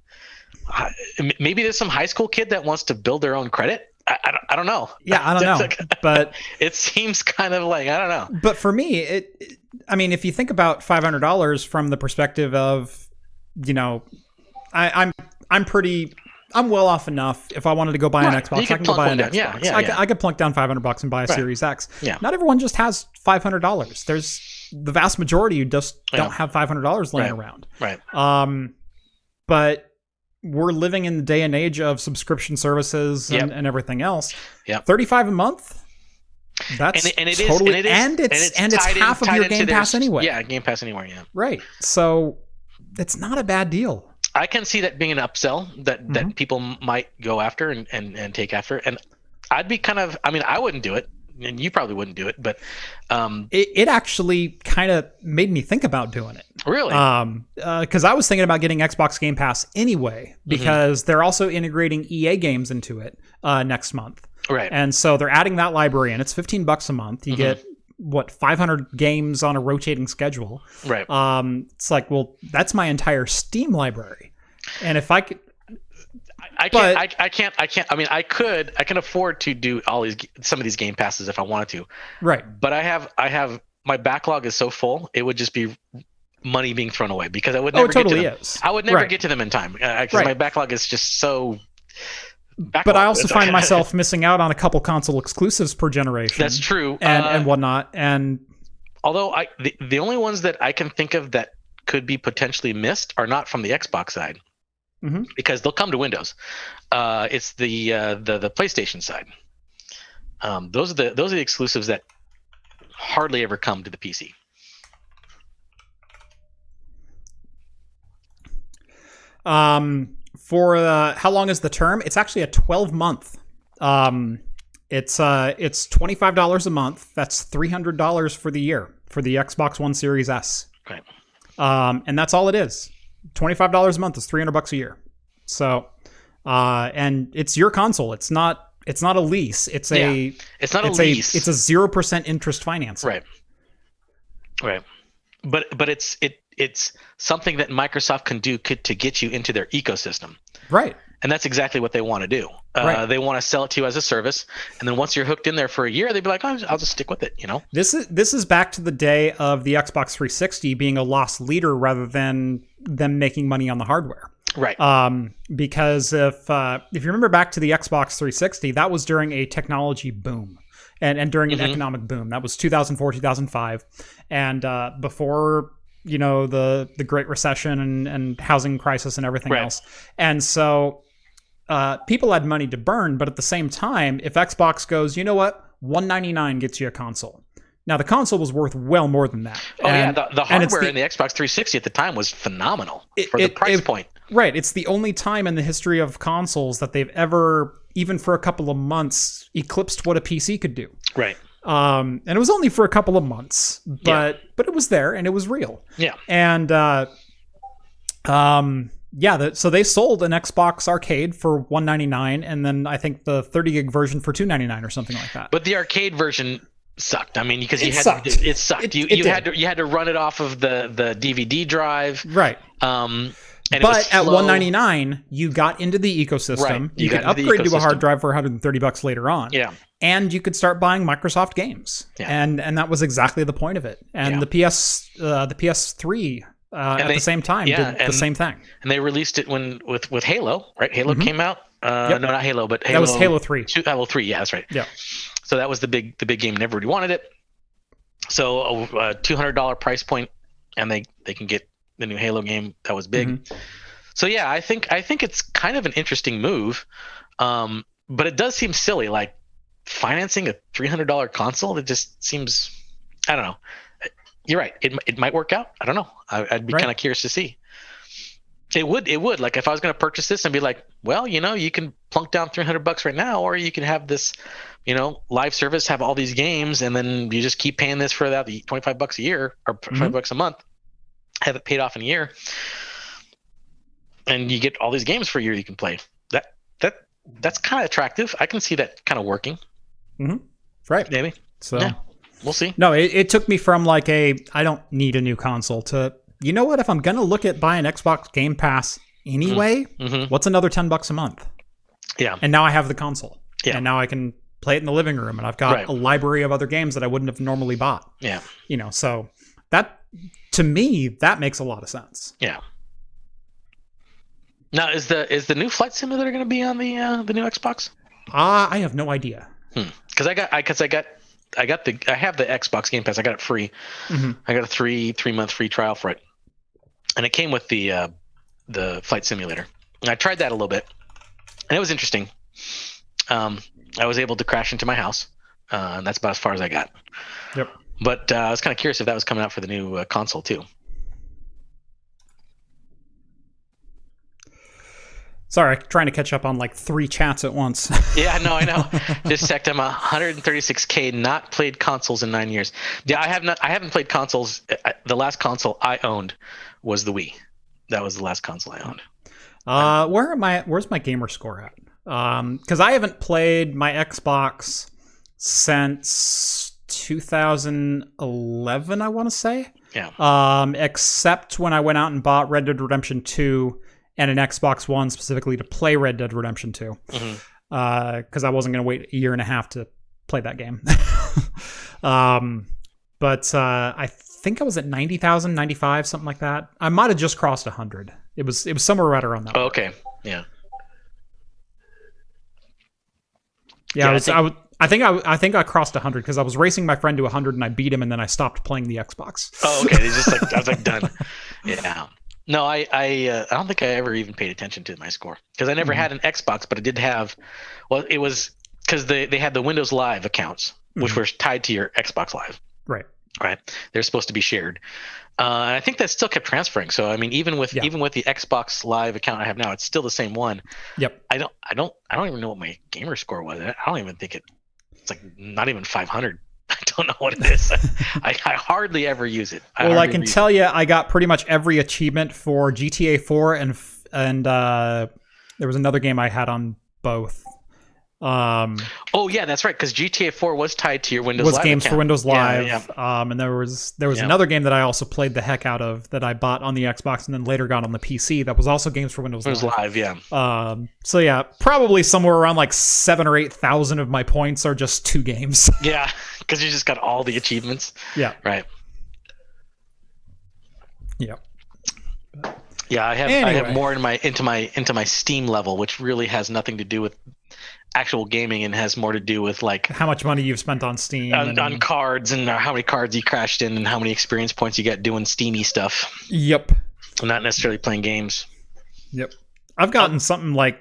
maybe there's some high school kid that wants to build their own credit. I don't know. Yeah, I don't know. But it seems kind of like I don't know. But for me, if you think about $500 from the perspective of, I'm well off enough. If I wanted to go buy an Xbox, I can go buy an Xbox. I could plunk down $500 and buy a Series X. Yeah. Not everyone just has $500. There's the vast majority who just don't have $500 laying around. Right. But we're living in the day and age of subscription services and everything else. Yep. $35 a month. That's it's half of your Game Pass anyway. Yeah, Game Pass anywhere. Yeah. Right. So it's not a bad deal. I can see that being an upsell that people might go after and take after. And I'd be I wouldn't do it, and you probably wouldn't do it, but it actually kind of made me think about doing it. Really? Because I was thinking about getting Xbox Game Pass anyway, because they're also integrating EA games into it next month. Right. And so they're adding that library in. It's $15 a month. You get 500 games on a rotating schedule. Right. It's like, well, that's my entire Steam library. And if I could, I can't. I can afford to do some of these Game Passes if I wanted to. Right. But I have my backlog is so full, it would just be money being thrown away because I would never get to them. I would never get to them in time because my backlog is just so. But I also find myself missing out on a couple console exclusives per generation. That's true, and whatnot. And although the only ones that I can think of that could be potentially missed are not from the Xbox side, because they'll come to Windows. It's the PlayStation side. Those are the exclusives that hardly ever come to the PC. For how long is the term? It's actually a 12-month. It's $25 a month. That's $300 for the year for the Xbox One Series S. Okay. And that's all it is. $25 a month is $300 a year. So, and it's your console. It's not a lease. It's a lease. It's a 0% interest financing. Right. Right. But it's something that Microsoft can do to get you into their ecosystem. Right. And that's exactly what they want to do. They want to sell it to you as a service, and then once you're hooked in there for a year, they'd be like, "Oh, I'll just stick with it." This is back to the day of the Xbox 360 being a loss leader rather than them making money on the hardware. Right. Because if you remember back to the Xbox 360, that was during a technology boom. And during an economic boom. That was 2004, 2005. And before, the Great Recession and housing crisis and everything else. And so people had money to burn, but at the same time, if Xbox goes, you know what, $199 gets you a console. Now, the console was worth well more than that. The hardware in the Xbox 360 at the time was phenomenal for the price point. Right. It's the only time in the history of consoles that they've ever, even for a couple of months, eclipsed what a PC could do. Right. And it was only for a couple of months, but it was there and it was real. Yeah. And so they sold an Xbox Arcade for $199, and then I think the 30 gig version for $299 or something like that. But the arcade version sucked. I mean, because it sucked. You had to run it off of the DVD drive. Right. But at $199, you got into the ecosystem. Right. You could upgrade to a hard drive for $130 later on. Yeah. And you could start buying Microsoft games. Yeah. And that was exactly the point of it. And the PS3 at the same time did the same thing. And they released it with Halo, right? Halo came out. No, not Halo, but Halo. That was Halo 3. Halo 3, yeah, that's right. Yeah. So that was the big game, and everybody wanted it. So a $200 price point, and they can get the new Halo game. That was big. So yeah, I think it's kind of an interesting move, but it does seem silly. Like financing a $300 console, it just seems, I don't know. You're right. It might work out. I don't know. I'd be kind of curious to see. It would. Like if I was going to purchase this and be like, well, you can plunk down $300 right now, or you can have this, live service, have all these games, and then you just keep paying this for that $25 a year or $5 a month, have it paid off in a year, and you get all these games for a year you can play. That's kind of attractive. I can see that kind of working. Mm-hmm. Right. Maybe. So yeah, we'll see. No, it took me from like I don't need a new console to, you know what, if I'm going to look at buying Xbox Game Pass anyway, what's another $10 a month? Yeah. And now I have the console. Yeah. And now I can play it in the living room, and I've got a library of other games that I wouldn't have normally bought. Yeah. So that, to me, that makes a lot of sense. Yeah. Now, is the new Flight Simulator going to be on the new Xbox? I have no idea. Because I have the Xbox Game Pass. I got it free. I got a 3-month free trial for it, and it came with the Flight Simulator. And I tried that a little bit, and it was interesting. I was able to crash into my house, and that's about as far as I got. Yep. But I was kind of curious if that was coming out for the new console too. Sorry, trying to catch up on like 3 chats at once. Yeah, no, I know. Just checked. I'm 136K not played consoles in 9 years. Yeah, I haven't played consoles. The last console I owned was the Wii. That was the last console I owned. Where's my gamer score at? Because I haven't played my Xbox since 2011, I want to say. Yeah. Except when I went out and bought Red Dead Redemption 2 and an Xbox One specifically to play Red Dead Redemption 2. Because I wasn't going to wait a year and a half to play that game. But I think I was at 90,000, 95, something like that. I might have just crossed 100. It was somewhere right around that. Oh, okay. Yeah. Yeah, I think I crossed 100 because I was racing my friend to 100 and I beat him, and then I stopped playing the Xbox. Oh, okay. It's just like I was like done. Yeah. No, I don't think I ever even paid attention to my score because I never had an Xbox, but I did have. Well, it was because they had the Windows Live accounts, which were tied to your Xbox Live. Right. They're supposed to be shared, and I think that still kept transferring. So I mean, even with the Xbox Live account I have now, it's still the same one. Yep. I don't even know what my gamer score was. I don't even think it's like not even 500. I don't know what it is. I hardly ever use it. I can tell you, I got pretty much every achievement for GTA 4 and there was another game I had on both. Oh yeah, that's right. Because GTA 4 was tied to your Windows Live games account. for Windows Live. Yeah. And there was another game that I also played the heck out of that I bought on the Xbox and then later got on the PC. That was also games for Windows Live. Yeah. So yeah, probably somewhere around like 7,000 or 8,000 of my points are just 2 games. Yeah, because you just got all the achievements. Yeah. Right. Yeah. Yeah, I have more into my Steam level, which really has nothing to do with actual gaming and has more to do with like how much money you've spent on Steam on cards and how many cards you crashed in and how many experience points you got doing Steamy stuff. Yep. Not necessarily playing games. Yep. I've gotten something like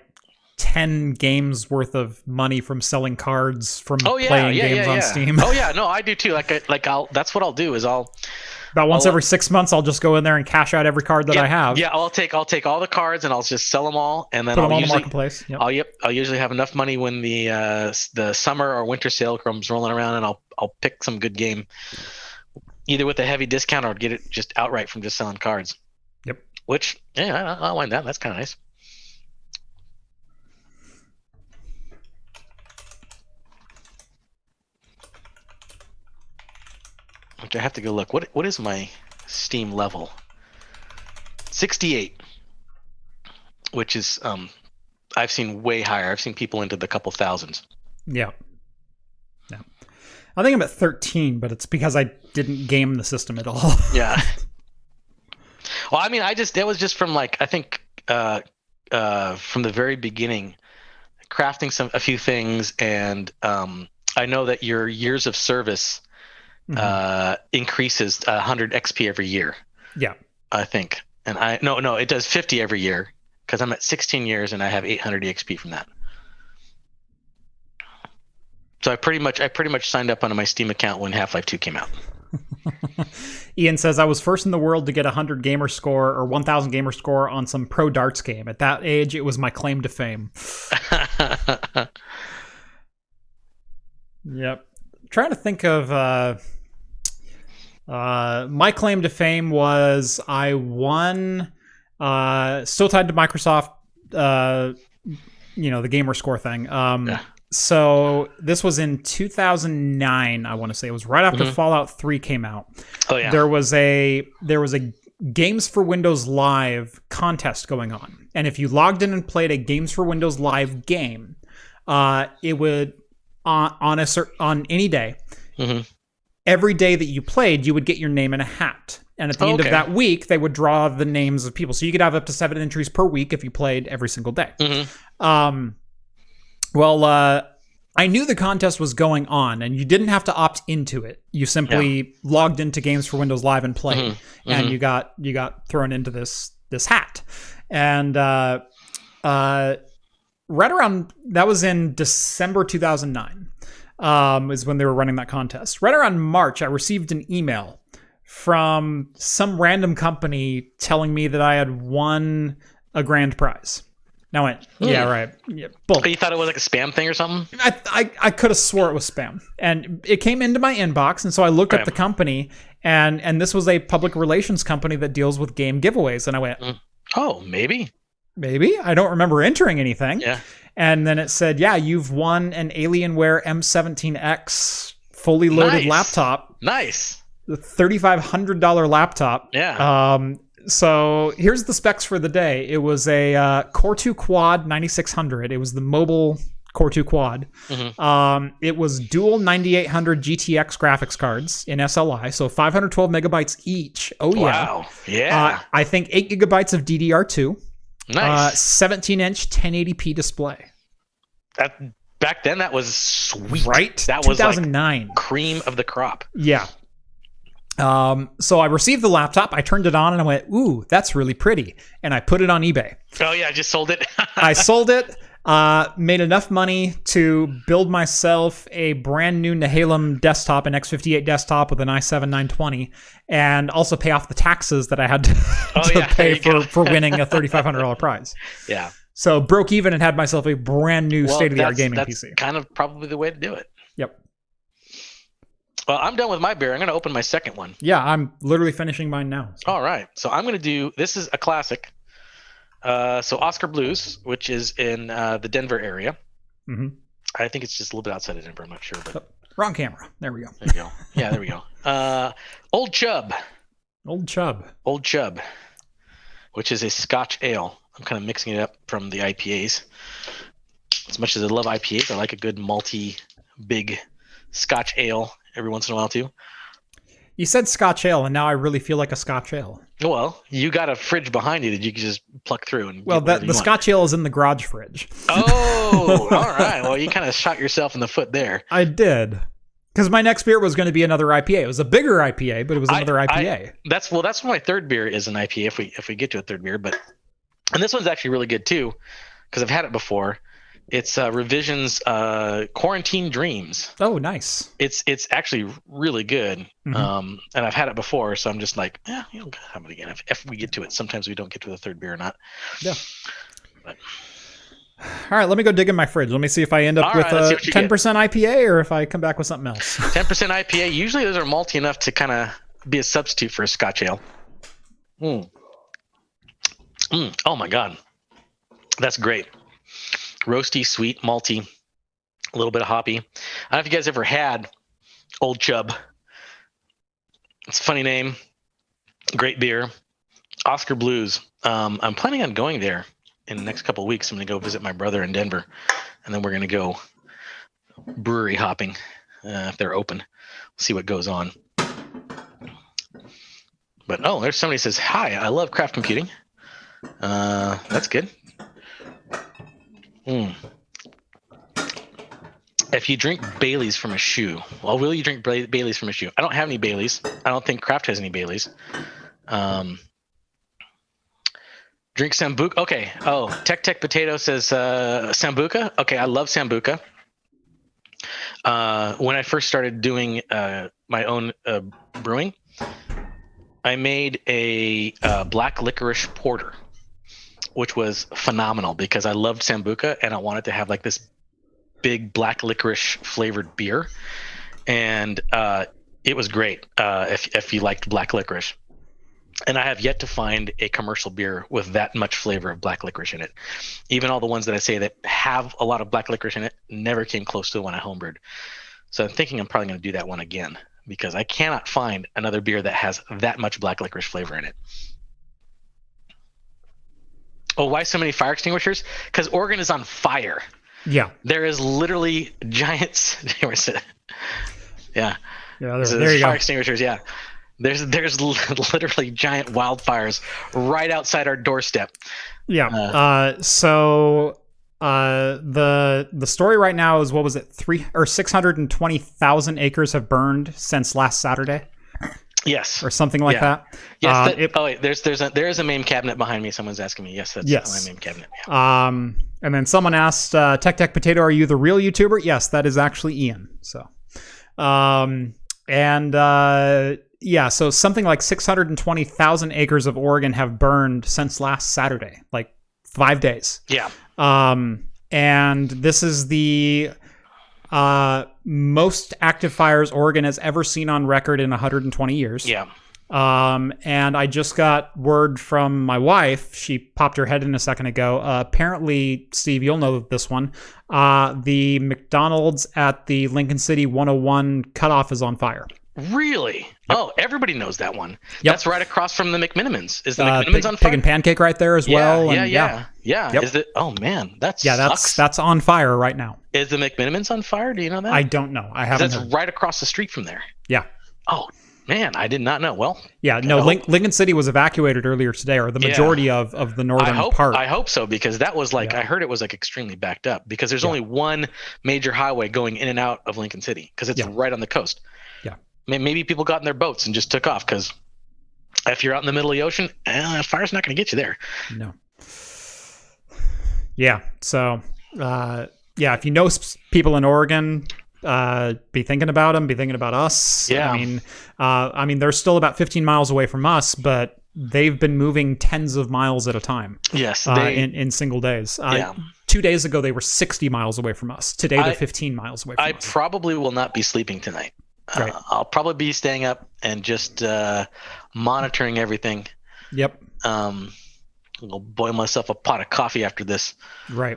10 games worth of money from selling cards from playing games on Steam. Oh yeah, no, I do too. That's what I'll do is about once every 6 months, I'll just go in there and cash out every card that I have. Yeah, I'll take all the cards and I'll just sell them all, and then put them on the marketplace. Yep. I'll usually have enough money when the summer or winter sale comes rolling around, and I'll pick some good game, either with a heavy discount or get it just outright from just selling cards. Yep. Which I don't mind that. That's kind of nice. I have to go look. What is my Steam level? 68, which is I've seen way higher. I've seen people into the couple thousands. Yeah. Yeah. I think I'm at 13, but it's because I didn't game the system at all. Yeah. Well, I mean, that was just from like I think from the very beginning, crafting a few things, and I know that your years of service increases 100 XP every year. Yeah, I think, and it does 50 every year because I'm at 16 years and I have 800 EXP from that. So I pretty much signed up on my Steam account when Half-Life 2 came out. Ian says, I was first in the world to get 100 gamer score or 1000 gamer score on some pro darts game. At that age, it was my claim to fame. Yep. Trying to think of my claim to fame was I won still tied to Microsoft, the gamer score thing. Yeah. So this was in 2009, I want to say. It was right after Fallout 3 came out. Oh yeah. There was a Games for Windows Live contest going on. And if you logged in and played a Games for Windows Live game, it would on any day. Every day that you played, you would get your name in a hat. And at the end of that week, they would draw the names of people. So you could have up to 7 entries per week if you played every single day. I knew the contest was going on, and you didn't have to opt into it. You simply logged into Games for Windows Live and played, and you got thrown into this hat. And right around, that was in December 2009, is when they were running that contest. Right around March, I received an email from some random company telling me that I had won a grand prize. And I went, yeah, right. Yeah, but you thought it was like a spam thing or something? I could have swore it was spam. And it came into my inbox, and so I looked up the company, and this was a public relations company that deals with game giveaways. And I went, oh, maybe. I don't remember entering anything. Yeah. And then it said, yeah, you've won an Alienware M17X fully loaded laptop. Nice. The $3,500 laptop. Yeah. So here's the specs for the day. It was a Core 2 Quad 9600. It was the mobile Core 2 Quad. It was dual 9800 GTX graphics cards in SLI, so 512 megabytes each. Oh, yeah. Wow. Yeah. I think 8 gigabytes of DDR2. Nice. 17-inch 1080p display. Back then, that was sweet. Right? That 2009. was like cream of the crop. Yeah. So I received the laptop, I turned it on, and I went, ooh, that's really pretty. And I put it on eBay. Oh, yeah, I just sold it. I sold it, made enough money to build myself a brand new Nehalem desktop, an X58 desktop with an i7-920, and also pay off the taxes that I had to pay for winning a $3,500 prize. Yeah. So broke even and had myself a brand new state-of-the-art gaming PC. That's kind of probably the way to do it. Yep. Well, I'm done with my beer. I'm going to open my second one. Yeah, I'm literally finishing mine now. So. All right. So I'm going to do, this is a classic. So Oscar Blues, which is in the Denver area. I think it's just a little bit outside of Denver. I'm not sure. But wrong camera. There we go. There you go. Yeah, there we go. Old Chub. Old Chub. Which is a Scotch ale. I'm kind of mixing it up from the IPAs. As much as I love IPAs, I like a good malty, big Scotch ale every once in a while too. You said Scotch ale, and now I really feel like a Scotch ale. Well, you got a fridge behind you that you can just pluck through. And the Scotch ale is in the garage fridge. Oh, all right. Well, you kind of shot yourself in the foot there. I did. Because my next beer was going to be another IPA. It was a bigger IPA, but it was another IPA. That's what my third beer is, an IPA if we get to a third beer. And this one's actually really good too, because I've had it before. It's Revision's Quarantine Dreams. Oh, nice. It's actually really good. And I've had it before, so I'm just like, you'll have it again. If we get to it, sometimes we don't get to the third beer or not. Yeah. But. All right, let me go dig in my fridge. Let me see if I end up with a 10% IPA or if I come back with something else. 10% IPA. Usually those are malty enough to kind of be a substitute for a Scotch ale. Oh, my God. That's great. Roasty, sweet, malty, a little bit of hoppy. I don't know if you guys ever had Old Chub. It's a funny name. Great beer. Oscar Blues. I'm planning on going there in the next couple of weeks. I'm going to go visit my brother in Denver, and then we're going to go brewery hopping if they're open. See what goes on. But, there's somebody who says, hi, I love craft computing. That's good. If you drink Baileys from a shoe, will you drink Baileys from a shoe? I don't have any Baileys. I don't think Kraft has any Baileys. Drink Sambuca. Okay. Oh, Tech Potato says Sambuca. Okay, I love Sambuca. when I first started doing my own brewing, I made a black licorice porter, which was phenomenal because I loved Sambuca and I wanted to have like this big black licorice flavored beer, and it was great if you liked black licorice. And I have yet to find a commercial beer with that much flavor of black licorice in it. Even all the ones that I say that have a lot of black licorice in it never came close to the one I homebrewed. So I'm thinking I'm probably going to do that one again because I cannot find another beer that has that much black licorice flavor in it. Oh, why so many fire extinguishers? Because Oregon is on fire. Yeah. There is literally giants. Yeah. Yeah. So there you fire go. extinguishers. Yeah. There's literally giant wildfires right outside our doorstep. Yeah. So the story right now is, what was it? 620,000 acres have burned since last Saturday. Yes. Or something like that. Yes. There is a MAME cabinet behind me. Someone's asking me. Yes, that's my MAME cabinet. Yeah. And then someone asked, Tech Potato, are you the real YouTuber? Yes, that is actually Ian. So, yeah, so something like 620,000 acres of Oregon have burned since last Saturday, like 5 days. Yeah. And this is the most active fires Oregon has ever seen on record in 120 years. Yeah. And I just got word from my wife. She popped her head in a second ago. Apparently, Steve, you'll know this one. The McDonald's at the Lincoln City 101 cutoff is on fire. Really? Yep. Oh, everybody knows that one. Yep. That's right across from the McMinimans. Is the McMinimans on fire? Pig and Pancake right there as well. Yeah. Yep. Is it? Oh man, that's that's on fire right now. Is the McMinimans on fire? Do you know that? I don't know. I haven't. That's right across the street from there. Yeah. Oh man, I did not know. Well. Yeah. No. Lincoln City was evacuated earlier today, or the majority of the northern part. I hope so, because that was like I heard it was like extremely backed up because there's only one major highway going in and out of Lincoln City because it's right on the coast. Yeah. Maybe people got in their boats and just took off because if you're out in the middle of the ocean, fire's not going to get you there. No. Yeah. So, if you know people in Oregon, be thinking about them, be thinking about us. Yeah. I mean, they're still about 15 miles away from us, but they've been moving tens of miles at a time. Yes. In single days. 2 days ago, they were 60 miles away from us. Today, they're 15 miles away from us. I probably will not be sleeping tonight. Right. I'll probably be staying up and just monitoring everything. Yep. I'll boil myself a pot of coffee after this. Right.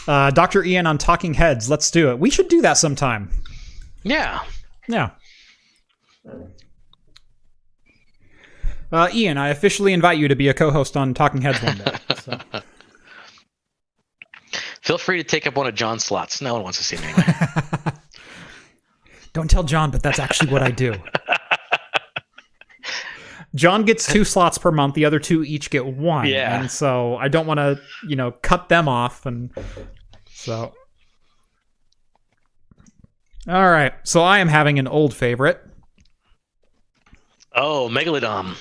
Dr. Ian on Talking Heads. Let's do it. We should do that sometime. Yeah. Yeah. Ian, I officially invite you to be a co-host on Talking Heads one day. So. Feel free to take up one of John's slots. No one wants to see me anyway. Don't tell John, but that's actually what I do. John gets 2 slots per month. The other 2 each get 1. Yeah. And so I don't want to, cut them off. And so. All right. So I am having an old favorite. Oh, Megalodon.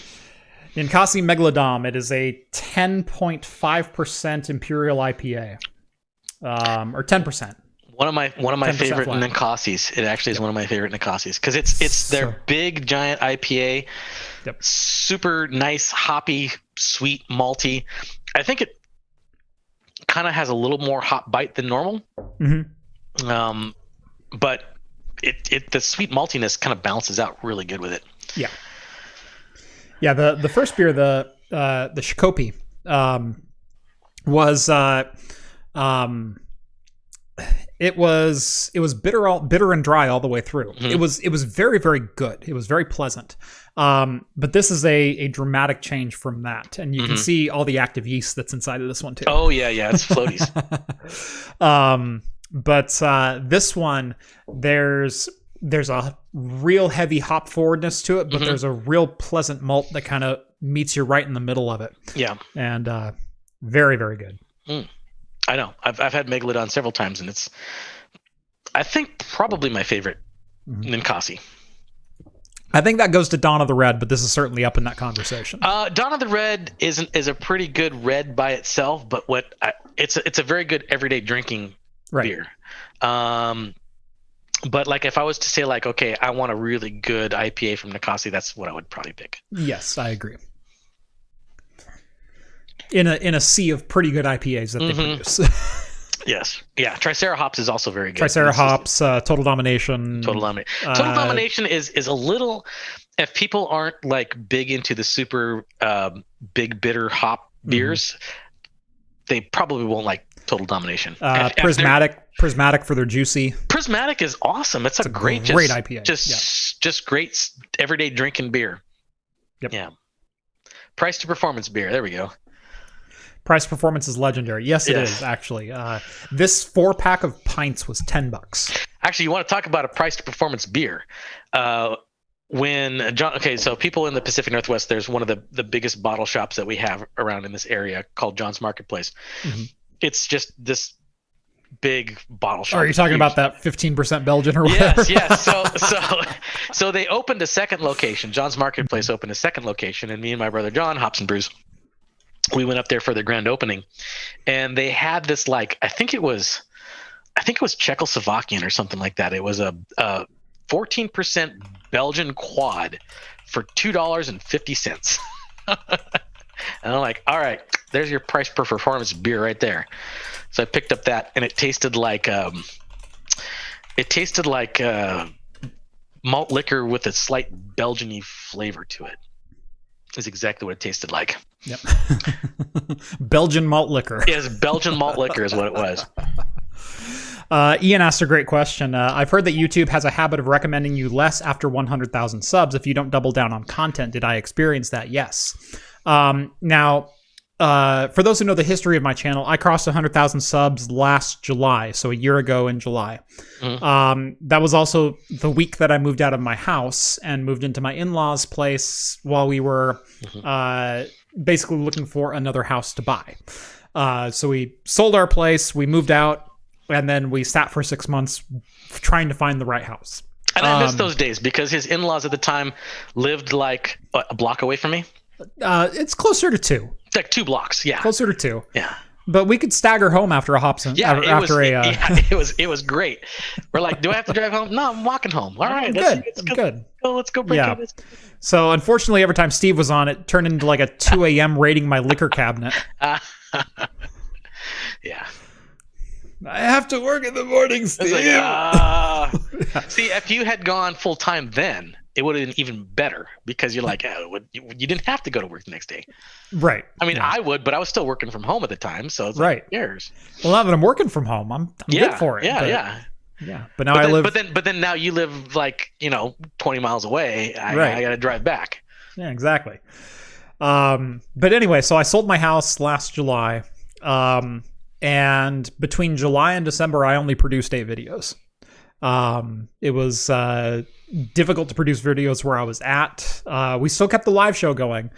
Ninkasi Megalodon. It is a 10.5% Imperial IPA. Or 10%. One of my favorite Ninkasis. It actually is one of my favorite Ninkasis because it's their big giant IPA. Yep. Super nice, hoppy, sweet, malty. I think it kind of has a little more hop bite than normal. Mm-hmm. But the sweet maltiness kind of balances out really good with it. Yeah. Yeah. The first beer, the Shikopi, was. It was bitter and dry all the way through. Mm-hmm. It was very, very good. It was very pleasant. But this is a dramatic change from that, and you can see all the active yeast that's inside of this one too. Oh yeah, it's floaties. But this one, there's a real heavy hop forwardness to it, but there's a real pleasant malt that kind of meets you right in the middle of it. Yeah, and very, very good. I know. I've had Megalodon several times, and it's, I think, probably my favorite Ninkasi. I think that goes to Dawn of the Red, but this is certainly up in that conversation. Dawn of the Red is a pretty good red by itself, but it's a very good everyday drinking beer. But like if I was to say like, okay, I want a really good IPA from Nicosia, that's what I would probably pick. Yes, I agree. In a sea of pretty good IPAs that they produce. Yes. Yeah. Tricera hops is also very good. Tricera hops, Total Domination. Total Domination is a little, if people aren't like big into the super big bitter hop beers, they probably won't like Total Domination. Prismatic for their juicy. Prismatic is awesome. It's a great IPA. Just great everyday drinking beer. Yep. Yeah. Price to performance beer. There we go. Price performance is legendary. Yes, it is actually. This 4-pack of pints was $10. Actually, you want to talk about a price to performance beer? So people in the Pacific Northwest, there's one of the biggest bottle shops that we have around in this area called John's Marketplace. It's just this big bottle shop. Are you talking about that 15% Belgian or whatever? Yes. So they opened a second location. John's Marketplace opened a second location, and me and my brother John, Hops and Brews, we went up there for the grand opening, and they had this like I think it was Czechoslovakian or something like that. It was a 14% Belgian quad for $2.50. And I'm like, all right, there's your price per performance beer right there. So I picked up that, and it tasted like malt liquor with a slight Belgian-y flavor to it. Is exactly what it tasted like. Yep. Belgian malt liquor. Yes, Belgian malt liquor is what it was. Ian asked a great question. I've heard that YouTube has a habit of recommending you less after 100,000 subs if you don't double down on content. Did I experience that? Yes. Now, for those who know the history of my channel, I crossed 100,000 subs last July, so a year ago in July. That was also the week that I moved out of my house and moved into my in-laws' place while we were basically looking for another house to buy. So we sold our place, we moved out, and then we sat for 6 months trying to find the right house. And I miss those days because his in-laws at the time lived like a block away from me. It's closer to 2. Like 2 blocks, yeah. Closer to 2. Yeah. But we could stagger home after a hops and it was great. We're like, do I have to drive home? No, I'm walking home. All right, let's go break it. So unfortunately, every time Steve was on, it turned into like a 2 a.m. raiding my liquor cabinet. Yeah. I have to work in the morning, Steve. See, if you had gone full time then, it would have been even better because you're like, you didn't have to go to work the next day. Right. I mean, I would, but I was still working from home at the time. So it's like, who cares? Well, now that I'm working from home, I'm good for it. Yeah. But now I live. But then now you live like, 20 miles away. I got to drive back. Yeah, exactly. But anyway, so I sold my house last July. And between July and December, I only produced 8 videos. It was difficult to produce videos where I was at. We still kept the live show going,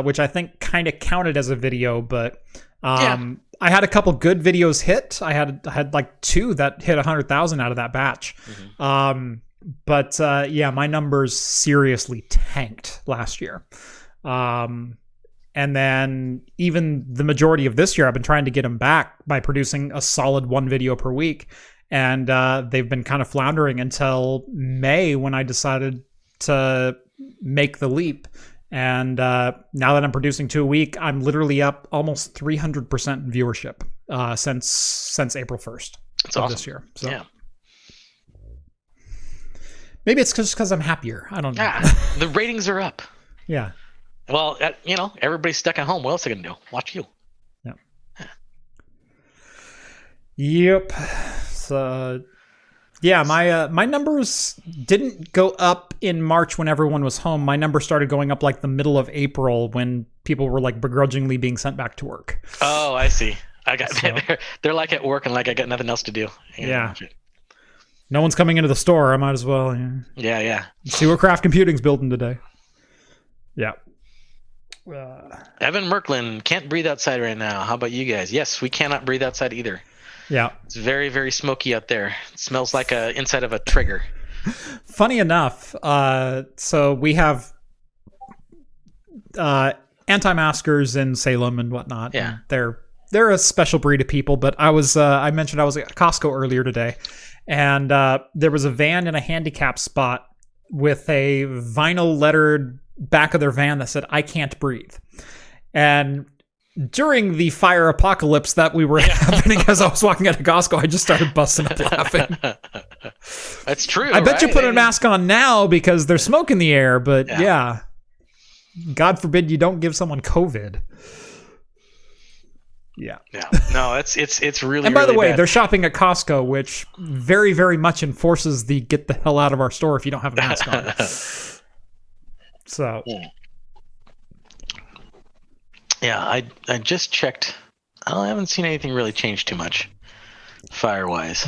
which I think kind of counted as a video, but I had a couple good videos hit. I had like 2 that hit 100,000 out of that batch. But my numbers seriously tanked last year. And then even the majority of this year, I've been trying to get them back by producing a solid 1 video per week. And they've been kind of floundering until May when I decided to make the leap. And now that I'm producing 2 a week, I'm literally up almost 300% in viewership since April 1st of this year. So yeah. Maybe it's just because I'm happier. I don't know. Yeah, the ratings are up. Yeah. Well, everybody's stuck at home. What else are they going to do? Watch you. Yep. So, yeah, my numbers didn't go up in March when everyone was home. My numbers started going up like the middle of April when people were like begrudgingly being sent back to work. Oh, I see. They're like at work and like I got nothing else to do. Yeah. No one's coming into the store. I might as well. Yeah. See what Craft Computing's building today. Yeah. Evan Merklin can't breathe outside right now. How about you guys? Yes, we cannot breathe outside either. Yeah. It's very, very smoky out there. It smells like inside of a trigger. Funny enough, so we have anti-maskers in Salem and whatnot. Yeah. And they're a special breed of people, but I mentioned I was at Costco earlier today, and there was a van in a handicap spot with a vinyl lettered back of their van that said, "I can't breathe." And during the fire apocalypse that we were happening as I was walking out of Costco, I just started busting up laughing. That's true. I bet right? you put a mask on now because there's smoke in the air, but yeah. God forbid you don't give someone COVID. Yeah. Yeah. No, it's really. And by the way, bad. they're shopping at Costco, which very, very much enforces the get the hell out of our store if you don't have a mask on. So. Yeah, I just checked. I haven't seen anything really change too much, fire-wise.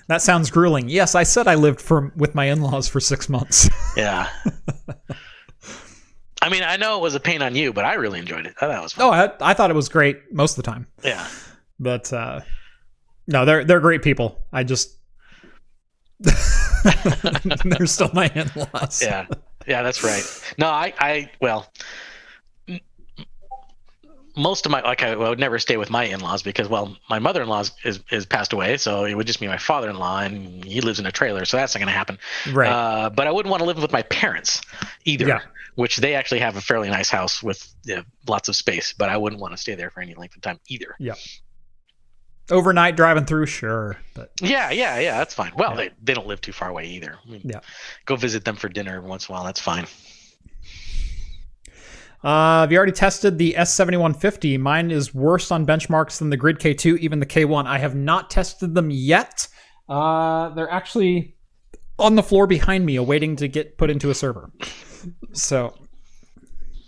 That sounds grueling. Yes, I said I lived with my in-laws for 6 months. Yeah. I mean, I know it was a pain on you, but I really enjoyed it. I thought it was fun. Oh, I thought it was great most of the time. Yeah. But no, they're great people. I just they're still my in-laws. Yeah. Yeah, that's right. No, well, most of my I would never stay with my in-laws because, well, my mother-in-law is passed away, so it would just be my father-in-law, and he lives in a trailer, so that's not going to happen. Right. But I wouldn't want to live with my parents either, which they actually have a fairly nice house with lots of space, but I wouldn't want to stay there for any length of time either. Yeah. Overnight driving through, sure, but yeah, that's fine. Well, they don't live too far away either. I mean, go visit them for dinner every once in a while. That's fine. Have you already tested the S7150? Mine is worse on benchmarks than the Grid K2, even the K1. I have not tested them yet. They're actually on the floor behind me, awaiting to get put into a server. So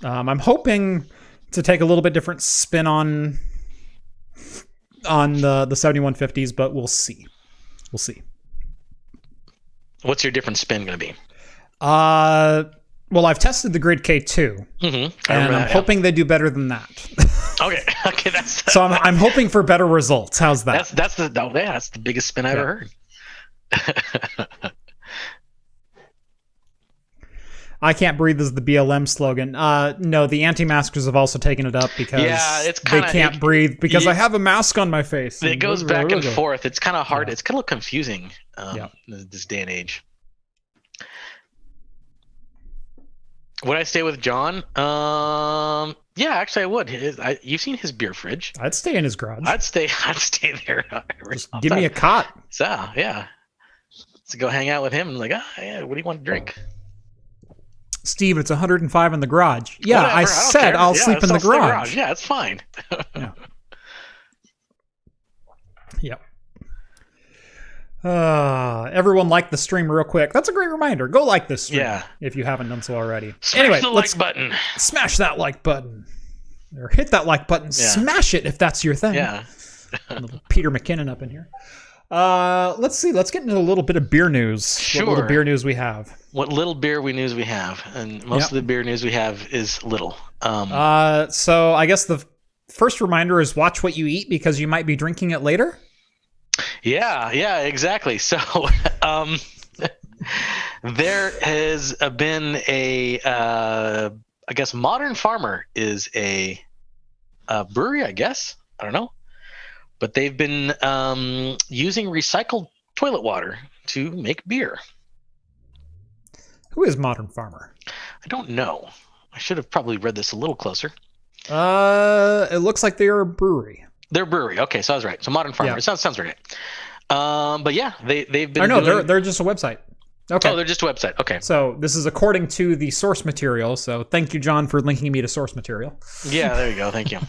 I'm hoping to take a little bit different spin on the 7150s, but we'll see. We'll see. What's your different spin going to be? Well, I've tested the Grid K2, and I'm hoping they do better than that. Okay, that's so I'm hoping for better results. How's that? That's the biggest spin I ever heard. I can't breathe is the BLM slogan. No, the anti-maskers have also taken it up because they can't breathe because I have a mask on my face. It goes back and forth. It's kind of hard. It's kind of confusing this day and age. Would I stay with John? Yeah, actually I would. You've seen his beer fridge. I'd stay in his garage. I'd stay there. Just give me a cot. So yeah. So go hang out with him and what do you want to drink? Steve, it's 105 in the garage. Yeah, Whatever, I said I'll sleep in the garage. Yeah, it's fine. Yep. Everyone like the stream real quick. That's a great reminder. Go like this stream if you haven't done so already. Smash the like button. Smash that like button. Or hit that like button. Yeah. Smash it if that's your thing. Yeah. Little Peter McKinnon up in here. Let's see. Let's get into a little bit of beer news. Sure. What little beer news we have. What little beer news we have. And most of the beer news we have is little. So I guess the first reminder is watch what you eat because you might be drinking it later. Yeah, exactly. So there has been I guess Modern Farmer is a brewery, I guess. I don't know. But they've been using recycled toilet water to make beer. Who is Modern Farmer? I don't know. I should have probably read this a little closer. It looks like they are a brewery. They're a brewery. Okay, so I was right. So Modern Farmer. Yeah. It sounds right. But yeah, they've been. I know they're just a website. Okay. Oh, they're just a website. Okay. So this is according to the source material. So thank you, John, for linking me to source material. Yeah, there you go. Thank you.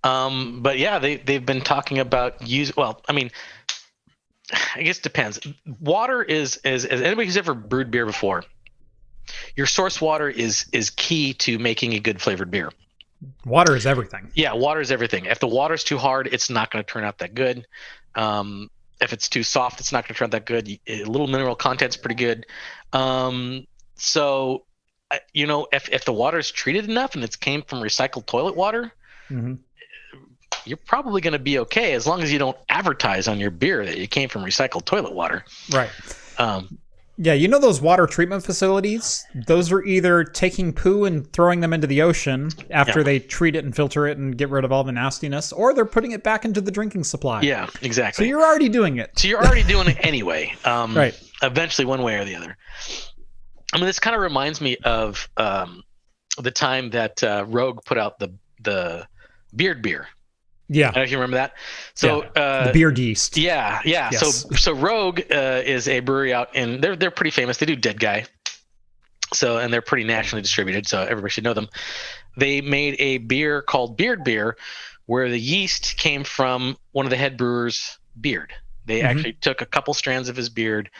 But yeah, they've been talking about Well, I mean, I guess it depends. Water is as anybody who's ever brewed beer before, your source water is key to making a good flavored beer. Water is everything. Yeah, water is everything. If the water's too hard, it's not going to turn out that good. If it's too soft, it's not going to turn out that good. A little mineral content's pretty good. So, if the water is treated enough and it's came from recycled toilet water, you're probably going to be okay as long as you don't advertise on your beer that you came from recycled toilet water. Right. Yeah, you know those water treatment facilities? Those are either taking poo and throwing them into the ocean after they treat it and filter it and get rid of all the nastiness, or they're putting it back into the drinking supply. Yeah, exactly. So you're already doing it. So you're already doing it anyway. Right. Eventually, one way or the other. I mean, this kind of reminds me of the time that Rogue put out the beard beer. Yeah. I don't know if you remember that. So the beard yeast. Yeah. Yes. So Rogue is a brewery out in they're pretty famous. They do Dead Guy. And they're pretty nationally distributed, so everybody should know them. They made a beer called Beard Beer, where the yeast came from one of the head brewers' beard. They actually took a couple strands of his beard,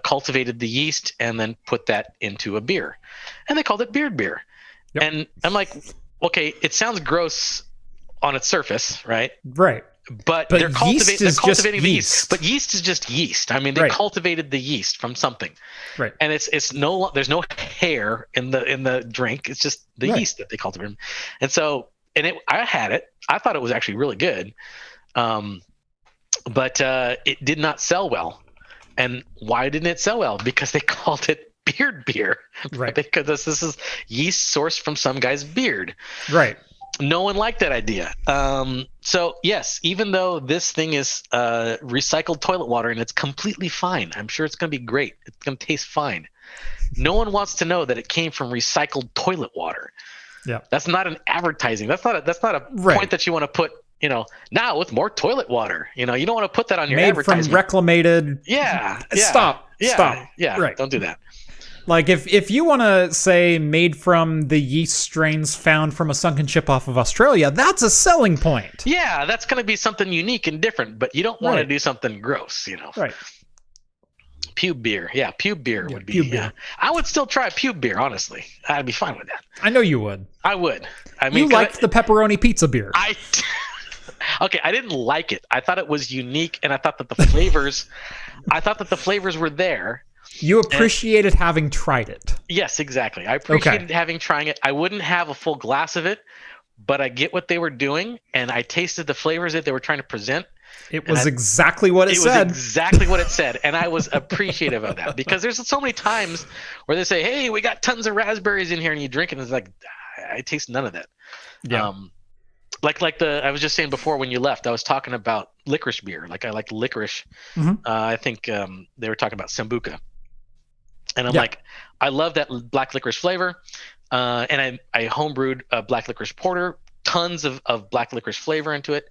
cultivated the yeast, and then put that into a beer, and they called it Beard Beer. Yep. And I'm like, okay, it sounds gross on its surface, right? Right. But they're cultivating the yeast. But yeast is just yeast. I mean, they cultivated the yeast from something. Right. And there's no hair in the drink. It's just the yeast that they cultivated. And so, I had it. I thought it was actually really good. But it did not sell well. And why didn't it sell well? Because they called it Beard Beer. Right. Because this is yeast sourced from some guy's beard. Right. No one liked that idea. So yes, even though this thing is recycled toilet water and it's completely fine, I'm sure it's going to be great. It's going to taste fine. No one wants to know that it came from recycled toilet water. Yeah, that's not an advertising. That's not a point that you want to put. Now with more toilet water. You don't want to put that on your advertisement. Made from reclamated. Yeah. Stop. Yeah. Right. Don't do that. Like if you want to say made from the yeast strains found from a sunken ship off of Australia, that's a selling point. Yeah, that's going to be something unique and different, but you don't want to do something gross, Right. Pube beer. Yeah, pube beer would be. Beer. I would still try pube beer, honestly. I'd be fine with that. I know you would. I would. I mean, you liked the pepperoni pizza beer. Okay, I didn't like it. I thought it was unique, and I thought that the flavors were there. You appreciated having tried it. Yes, exactly. I appreciated having trying it. I wouldn't have a full glass of it, but I get what they were doing, and I tasted the flavors that they were trying to present. It was exactly what it said. It was exactly what it said, and I was appreciative of that because there's so many times where they say, "Hey, we got tons of raspberries in here," and you drink it, and it's like, I taste none of that. Yeah. I was just saying before when you left, I was talking about licorice beer. Like I like licorice. I think they were talking about Sambuca. And I'm like, I love that black licorice flavor. And I homebrewed a black licorice porter, tons of black licorice flavor into it.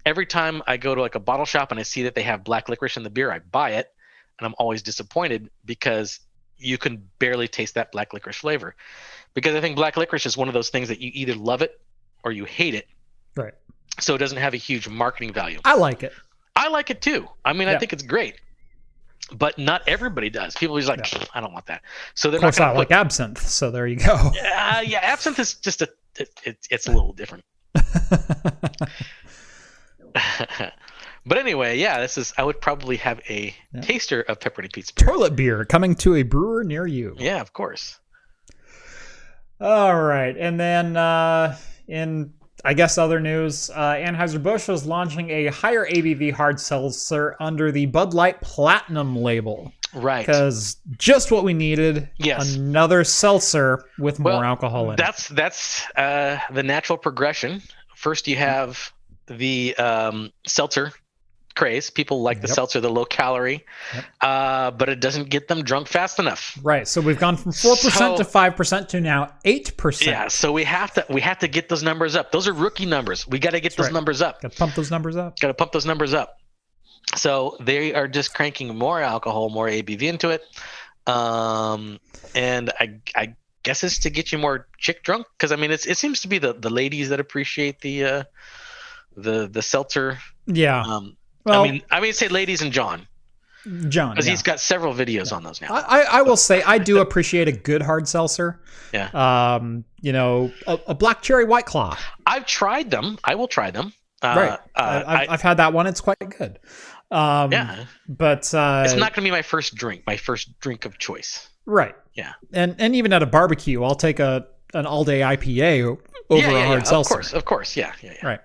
Every time I go to like a bottle shop and I see that they have black licorice in the beer, I buy it. And I'm always disappointed because you can barely taste that black licorice flavor. Because I think black licorice is one of those things that you either love it or you hate it. Right. So it doesn't have a huge marketing value. I like it. I like it too. I mean, I think it's great. But not everybody does. People are just like, I don't want that. So they're not going to like absinthe. So there you go. Yeah, absinthe is just it's a little different. But anyway, I would probably have a taster of pepperoni pizza beer. Toilet beer coming to a brewer near you. Yeah, of course. All right, and then in I guess other news, Anheuser-Busch is launching a higher ABV hard seltzer under the Bud Light Platinum label. Right. Because just what we needed. Yes. Another seltzer with more alcohol in it. That's the natural progression. First you have the seltzer craze. People like the seltzer, the low calorie, but it doesn't get them drunk fast enough. Right. So we've gone from 4% to 5% to now 8%. Yeah. So we have to get those numbers up. Those are rookie numbers. We got to get those numbers up. Got to pump those numbers up. Got to pump those numbers up. So they are just cranking more alcohol, more ABV into it, and I guess it's to get you more chick drunk because I mean it seems to be the ladies that appreciate the seltzer. Yeah. Well, I mean, say ladies and John, because he's got several videos on those now. I will say I do appreciate a good hard seltzer. Yeah. A black cherry White Claw. I've tried them. I will try them. Right. I've had that one. It's quite good. Yeah. But it's not going to be my first drink of choice. Right. Yeah. And even at a barbecue, I'll take an all day IPA over a hard seltzer. Of course. Yeah. Right.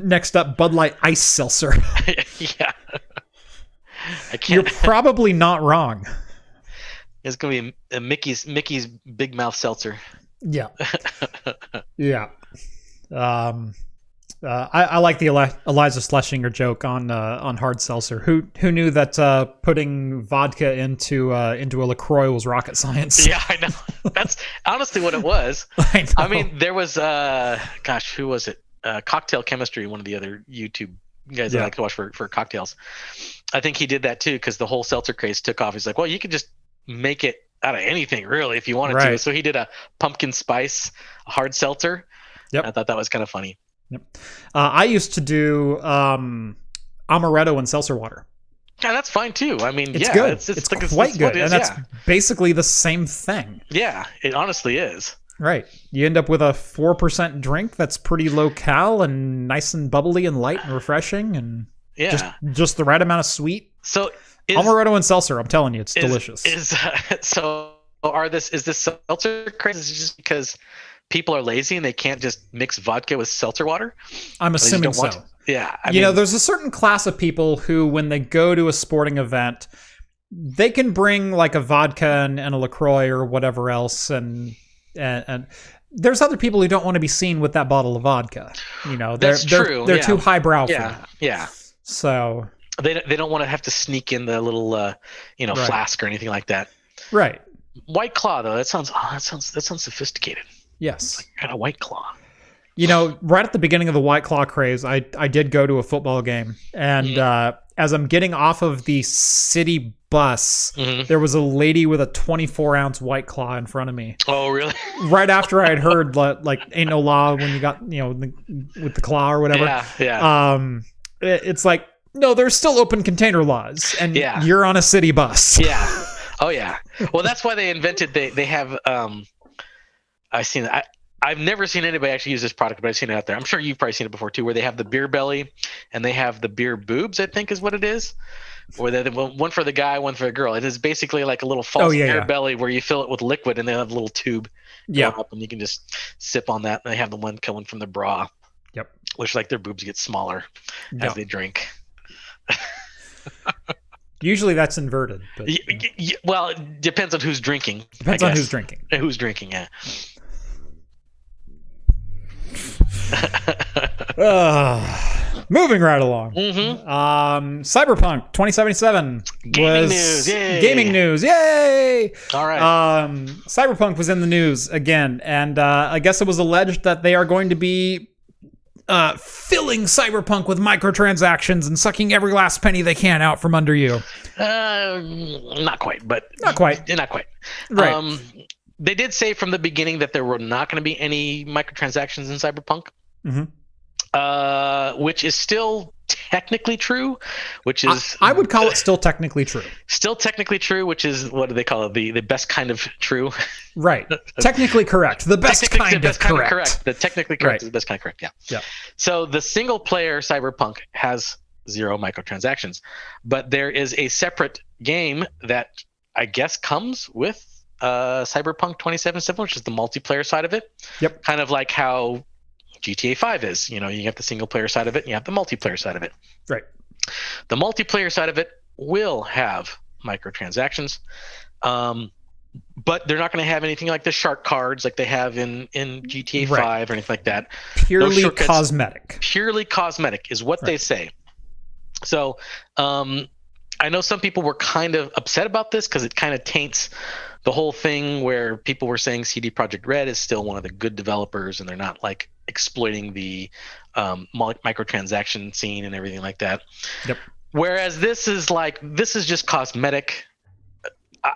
Next up, Bud Light Ice Seltzer. Yeah. You're probably not wrong. It's gonna be a Mickey's Big Mouth Seltzer. Yeah. Yeah. I like the Eliza Schlesinger joke on hard seltzer. Who knew that putting vodka into a LaCroix was rocket science? Yeah, I know. That's honestly what it was. I mean, there was who was it? Cocktail Chemistry, one of the other YouTube guys that I like to watch for cocktails. I think he did that too because the whole seltzer craze took off. He's like, well, you could just make it out of anything really if you wanted to. So he did a pumpkin spice hard seltzer. Yep. I thought that was kind of funny. Yep. I used to do amaretto and seltzer water. Yeah, that's fine too. I mean, it's good. It's quite good, and that's basically the same thing. Yeah, it honestly is. Right. You end up with a 4% drink that's pretty low cal and nice and bubbly and light and refreshing and just the right amount of sweet. So amaretto and seltzer, I'm telling you, it's delicious. Is this seltzer craze? Is it just because people are lazy and they can't just mix vodka with seltzer water? I'm assuming so. Yeah. I mean, there's a certain class of people who, when they go to a sporting event, they can bring like a vodka and a LaCroix or whatever else, and there's other people who don't want to be seen with that bottle of vodka. They're too highbrow for that. Yeah. So they don't want to have to sneak in the little flask or anything like that. Right. White Claw though, that sounds sophisticated. Yes. Like, got a White Claw. Right at the beginning of the White Claw craze, I did go to a football game, and as I'm getting off of the city bus, there was a lady with a 24-ounce White Claw in front of me. Oh, really? Right after I had heard like "Ain't No Law" when you got with the claw or whatever. Yeah. It's like, no, there's still open container laws, and you're on a city bus. Yeah. Oh yeah. Well, that's why they invented. They have. I've seen that. I've never seen anybody actually use this product, but I've seen it out there. I'm sure you've probably seen it before too, where they have the beer belly and they have the beer boobs, I think is what it is. Or they one for the guy, one for the girl. It is basically like a little false beer belly where you fill it with liquid and they have a little tube up and you can just sip on that. And they have the one coming from the bra. Yep. Which like their boobs get smaller as they drink. Usually that's inverted. But, well, it depends on who's drinking. Depends on who's drinking. Who's drinking, yeah. Moving right along. Cyberpunk 2077 gaming news. Yay! All right. Cyberpunk was in the news again, and I guess it was alleged that they are going to be filling Cyberpunk with microtransactions and sucking every last penny they can out from under you. Not quite, but not quite. Right. They did say from the beginning that there were not going to be any microtransactions in Cyberpunk, which is still technically true. Which is I would call it still technically true. Still technically true, which is what do they call it? The best kind of true. Right. Technically correct. The best kind of correct. The technically correct is the best kind of correct. Yeah. Yeah. So the single player Cyberpunk has 0 microtransactions, but there is a separate game that I guess comes with Cyberpunk 2077, which is the multiplayer side of it. Yep. Kind of like how GTA 5 is. You have the single player side of it and you have the multiplayer side of it. Right. The multiplayer side of it will have microtransactions, but they're not going to have anything like the shark cards like they have in GTA 5 or anything like that. Purely cosmetic. Purely cosmetic is what they say. So I know some people were kind of upset about this because it kind of taints the whole thing where people were saying CD Projekt Red is still one of the good developers and they're not like exploiting the microtransaction scene and everything like that. Yep. Whereas this is just cosmetic.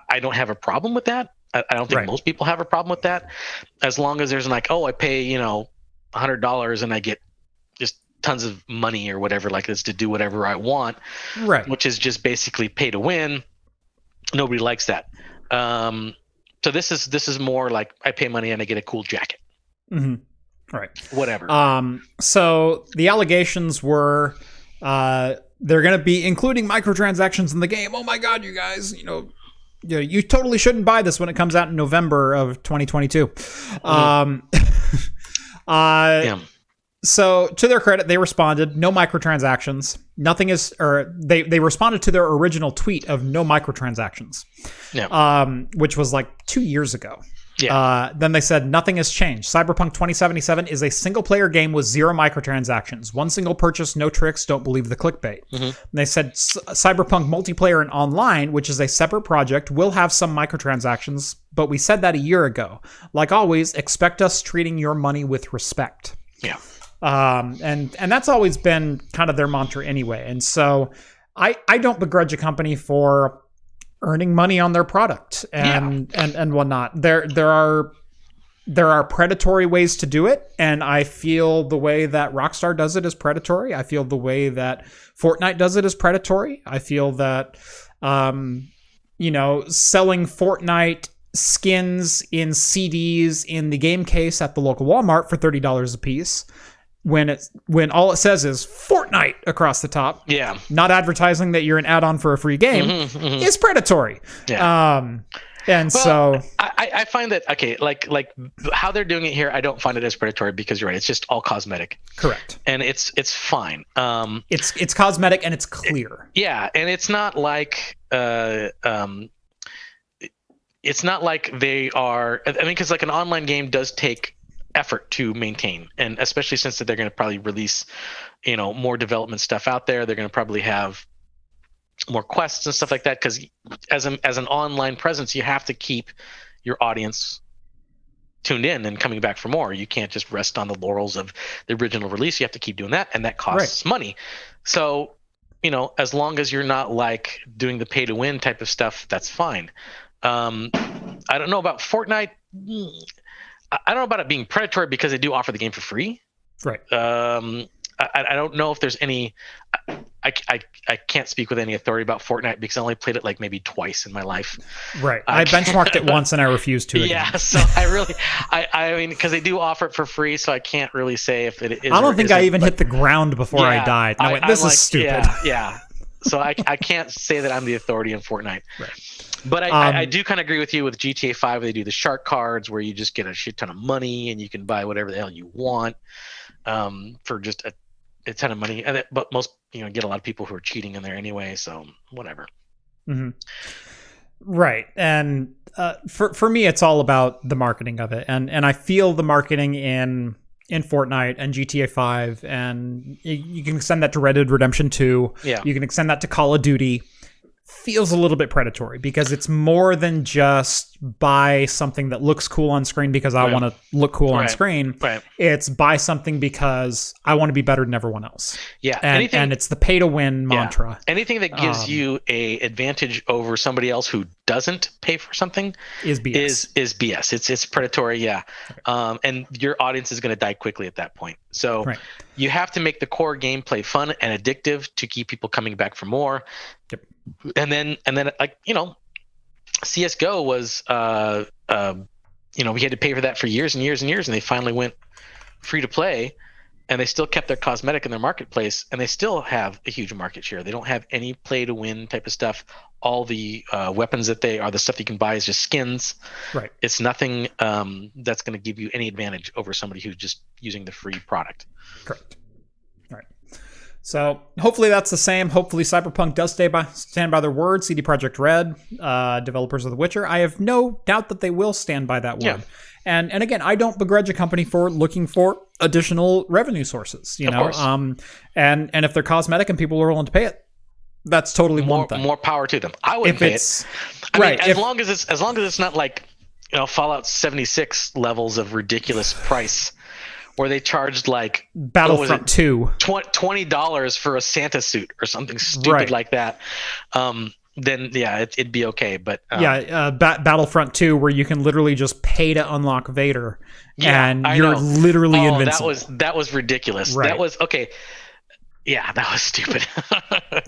I don't have a problem with that. I don't think most people have a problem with that, as long as there's like, I pay $100 and I get just tons of money or whatever like this to do whatever I want. Right. Which is just basically pay to win. Nobody likes that. So this is more like I pay money and I get a cool jacket. Right. Whatever. So the allegations were they're going to be including microtransactions in the game. Oh my God, you guys, you totally shouldn't buy this when it comes out in November of 2022. So to their credit, they responded, no microtransactions. Nothing is, or they responded to their original tweet of no microtransactions, which was like 2 years ago. Yeah. Then they said nothing has changed. Cyberpunk 2077 is a single-player game with 0 microtransactions. One single purchase, no tricks. Don't believe the clickbait. And they said Cyberpunk multiplayer and online, which is a separate project, will have some microtransactions, but we said that a year ago. Like always, expect us treating your money with respect. Yeah. And that's always been kind of their mantra anyway. And so I don't begrudge a company for earning money on their product and whatnot. There are predatory ways to do it, and I feel the way that Rockstar does it is predatory. I feel the way that Fortnite does it is predatory. I feel that selling Fortnite skins in CDs in the game case at the local Walmart for $30 a piece, when all it says is Fortnite across the top, not advertising that you're an add-on for a free game, is predatory. So I find that like how they're doing it here, I don't find it as predatory because you're right, it's just all cosmetic. Correct. And it's fine. It's cosmetic and it's clear. And it's not like it's not like they are. I mean, because like an online game does take effort to maintain, and especially since that they're going to probably release more development stuff out there. They're going to probably have more quests and stuff like that, because as an online presence, you have to keep your audience tuned in and coming back for more. You can't just rest on the laurels of the original release. You have to keep doing that, and that costs money. So as long as you're not like doing the pay to win type of stuff, that's fine. I don't know about Fortnite. I don't know about it being predatory because they do offer the game for free. Right. I don't know if there's any. I can't speak with any authority about Fortnite because I only played it like maybe twice in my life. Right. I benchmarked it once and I refused to. Yeah. So I mean, because they do offer it for free, so I can't really say if it is. I don't think I even hit the ground before I died. And I went, this is stupid. Yeah. So I can't say that I'm the authority in Fortnite. Right. But I do kind of agree with you with GTA 5. They do the shark cards where you just get a shit ton of money and you can buy whatever the hell you want for just a ton of money. But most get a lot of people who are cheating in there anyway. So whatever. Mm-hmm. Right. And for me, it's all about the marketing of it. And I feel the marketing in Fortnite and GTA 5, and you can extend that to Red Dead Redemption 2. Yeah. You can extend that to Call of Duty. Feels a little bit predatory because it's more than just buy something that looks cool on screen because I want to look cool on screen. Right. It's buy something because I want to be better than everyone else. Yeah. And it's the pay to win mantra. Anything that gives you a advantage over somebody else who doesn't pay for something is BS. Is BS. It's predatory. Yeah. Right. And your audience is going to die quickly at that point. So you have to make the core gameplay fun and addictive to keep people coming back for more. Yep. And then like CS:GO was we had to pay for that for years and years and years, and they finally went free to play, and they still kept their cosmetic in their marketplace, and they still have a huge market share. They don't have any play to win type of stuff. All the weapons that they are, the stuff you can buy is just skins. Right. It's nothing that's going to give you any advantage over somebody who's just using the free product. Correct. Right. So hopefully that's the same. Hopefully Cyberpunk does stand by their word. CD Projekt Red, developers of The Witcher, I have no doubt that they will stand by that word. Yeah. And again, I don't begrudge a company for looking for additional revenue sources, you know. And if they're cosmetic and people are willing to pay it, that's totally one thing. More power to them. I wouldn't pay it. I mean, as long as it's not like Fallout 76 levels of ridiculous price, where they charged like Battlefront 2 $20 for a Santa suit or something stupid like that. Then it'd be okay. But Battlefront 2, where you can literally just pay to unlock Vader, and you're literally invincible. That was ridiculous. Right. That was okay. Yeah, that was stupid.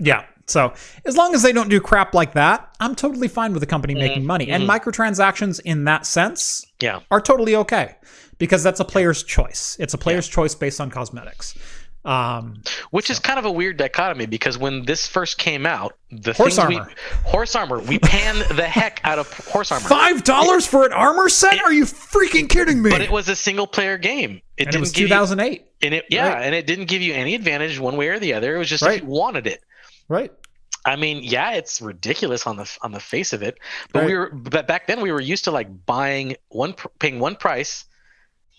Yeah. So as long as they don't do crap like that, I'm totally fine with the company making money. And microtransactions in that sense are totally okay, because that's a player's choice. It's a player's choice based on cosmetics. Which is kind of a weird dichotomy, because when this first came out, horse armor, we panned the heck out of horse armor. $5 for an armor set? Are you freaking kidding me? But it was a single player game. It was 2008. And it didn't give you any advantage one way or the other. It was just if you wanted it. Right. I mean, it's ridiculous on the face of it, but back then we were used to like paying one price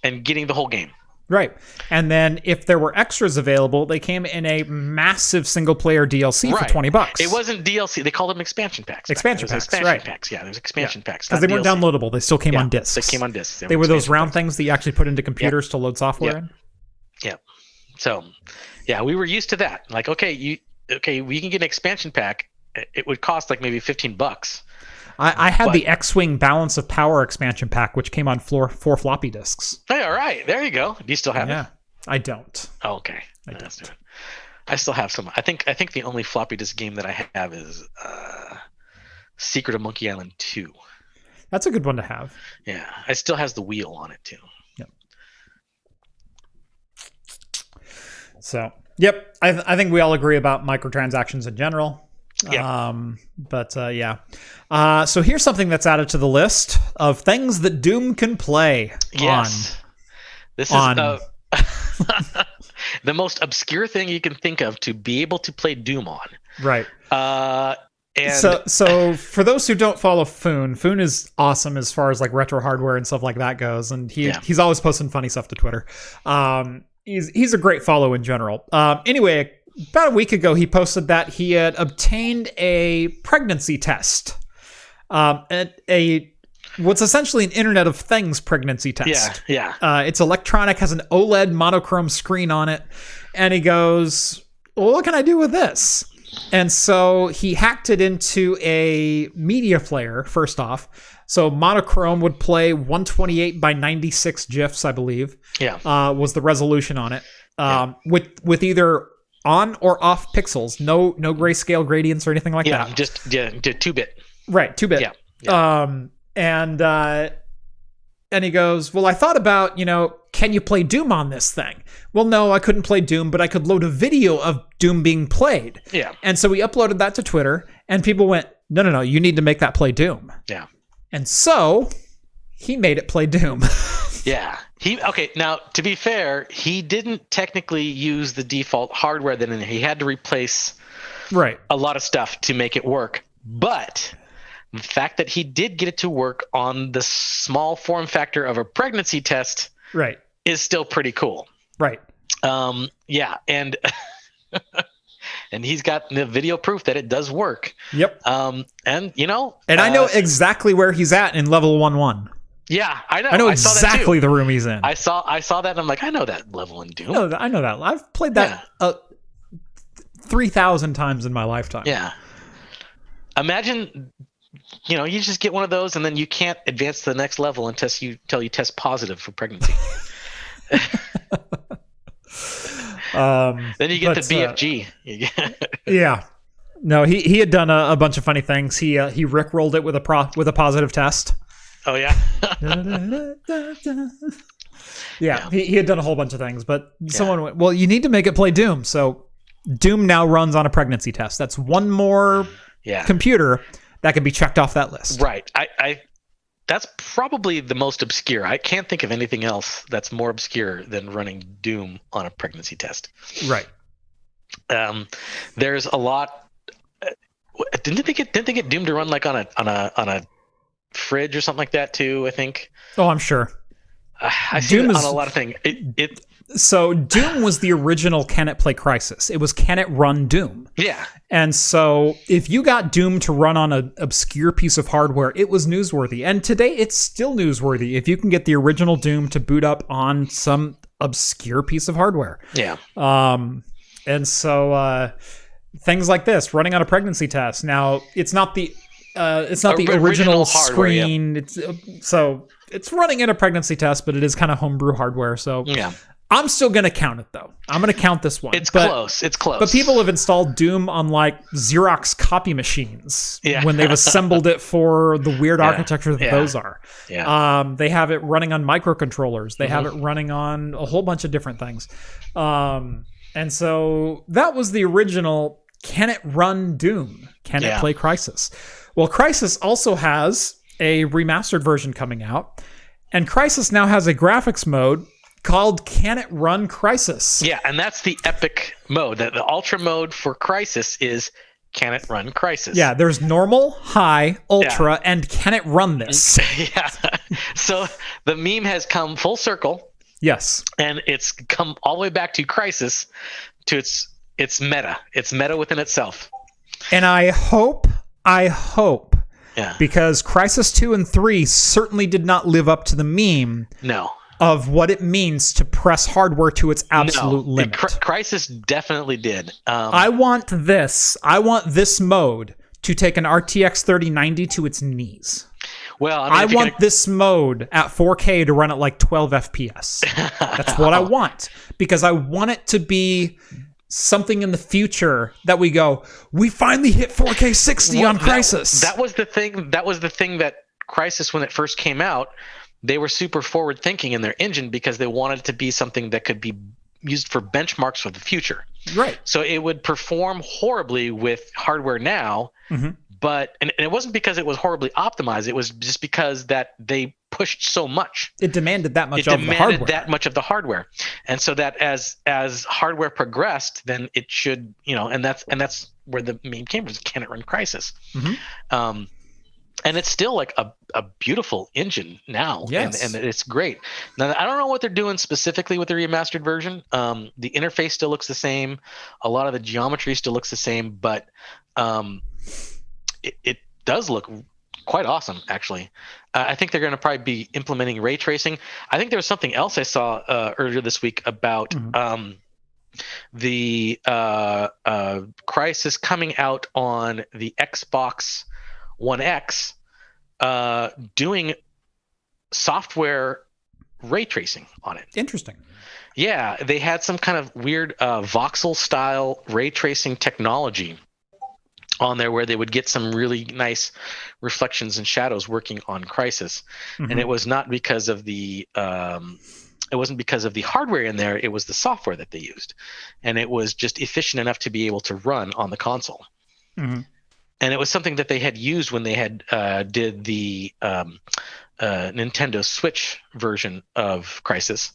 and getting the whole game. Right. And then if there were extras available, they came in a massive single-player DLC for $20. It wasn't DLC. They called them expansion packs. Expansion packs. Yeah, there's expansion packs. Because they weren't downloadable. They still came on discs. They came on discs. They were those round things that you actually put into computers to load software in. Yeah. So, we were used to that. Like, we can get an expansion pack. It would cost like maybe $15. I had the X-Wing Balance of Power expansion pack, which came on 4 floppy disks. Hey, all right. There you go. Do you still have it? Yeah, I don't. Oh, okay. I still have some. I think the only floppy disk game that I have is Secret of Monkey Island 2. That's a good one to have. Yeah. It still has the wheel on it, too. Yep. So, I think we all agree about microtransactions in general. So here's something that's added to the list of things that Doom can play on. This is the most obscure thing you can think of to be able to play Doom on. Right. And so for those who don't follow Foon is awesome as far as like retro hardware and stuff like that goes, and he's always posting funny stuff to Twitter. He's a great follow in general. Anyway, about a week ago, he posted that he had obtained a pregnancy test. What's essentially an Internet of Things pregnancy test. Yeah. It's electronic, has an OLED monochrome screen on it. And he goes, well, what can I do with this? And so he hacked it into a media player, first off. So monochrome would play 128 by 96 GIFs, I believe. Yeah. Was the resolution on it. With either on or off pixels, no grayscale gradients or anything like that. Just 2-bit. Right, 2-bit. Yeah. And he goes, well, I thought about, can you play Doom on this thing? Well, no, I couldn't play Doom, but I could load a video of Doom being played. Yeah. And so we uploaded that to Twitter, and people went, no, you need to make that play Doom. Yeah. And so he made it play Doom. Yeah. Now, to be fair, he didn't technically use the default hardware then. He had to replace a lot of stuff to make it work. But the fact that he did get it to work on the small form factor of a pregnancy test is still pretty cool. Right. Yeah. And and he's got the video proof that it does work. Yep. And I know exactly where he's at in level 1-1. Yeah, I know. I know exactly the room he's in. I saw that, and I'm like, I know that level in Doom. I know that. I've played that 3,000 times in my lifetime. Yeah. Imagine, you just get one of those, and then you can't advance to the next level until you test positive for pregnancy. Then you get the BFG. Yeah. No, he had done a bunch of funny things. He rickrolled it with a positive test. Oh yeah. Yeah, he had done a whole bunch of things, but someone went, well, you need to make it play Doom. So Doom now runs on a pregnancy test. That's one more computer that can be checked off that list. Right. I that's probably the most obscure. I can't think of anything else that's more obscure than running Doom on a pregnancy test. Right. There's a lot. Didn't they get Doom to run like on a fridge or something like that too? I think. Oh, I'm sure. I see it on a lot of things. So Doom was the original Can It Play Crysis. It was Can It Run Doom? Yeah. And so if you got Doom to run on an obscure piece of hardware, it was newsworthy. And today it's still newsworthy if you can get the original Doom to boot up on some obscure piece of hardware. Yeah. And so things like this, running on a pregnancy test. Now, it's not the original screen. Hardware, so it's running in a pregnancy test, but it is kind of homebrew hardware. So I'm still going to count it, though. I'm going to count this one. It's close. It's close. But people have installed Doom on like Xerox copy machines when they've assembled it for the weird architecture that those are. Yeah. They have it running on microcontrollers. They have it running on a whole bunch of different things. And so that was the original, can it run Doom? Can it play Crysis? Well, Crysis also has a remastered version coming out. And Crysis now has a graphics mode called Can It Run Crysis? Yeah, and that's the epic mode. The ultra mode for Crysis is Can It Run Crysis? Yeah, there's normal, high, ultra, and Can It Run this? Yeah. So the meme has come full circle. Yes. And it's come all the way back to Crysis, to its meta. It's meta within itself. And I hope, because Crysis 2 and 3 certainly did not live up to the meme. No. Of what it means to press hardware to its absolute limit. Crysis definitely did. I want this mode to take an RTX 3090 to its knees. Well, I want this mode at 4K to run at like 12 FPS. That's what I want. Because I want it to be something in the future that we go, we finally hit 4K 60 on Crysis. That was the thing that Crysis, when it first came out, they were super forward thinking in their engine because they wanted it to be something that could be used for benchmarks for the future. Right. So it would perform horribly with hardware now, but and it wasn't because it was horribly optimized. It was just because that they pushed so much. It demanded that much of the hardware. And so that as hardware progressed, then it should, and that's where the meme came from. Can it run Crysis? And it's still like a beautiful engine now. Yes. And it's great. Now, I don't know what they're doing specifically with the remastered version. The interface still looks the same. A lot of the geometry still looks the same, but it does look quite awesome, actually. I think they're going to probably be implementing ray tracing. I think there was something else I saw earlier this week about the Crysis coming out on the Xbox One X, doing software ray tracing on it. Interesting. Yeah, they had some kind of weird voxel style ray tracing technology on there where they would get some really nice reflections and shadows working on Crysis. And it was not because of the it wasn't because of the hardware in there, it was the software that they used. And it was just efficient enough to be able to run on the console. And it was something that they had used when they had did the Nintendo Switch version of Crysis,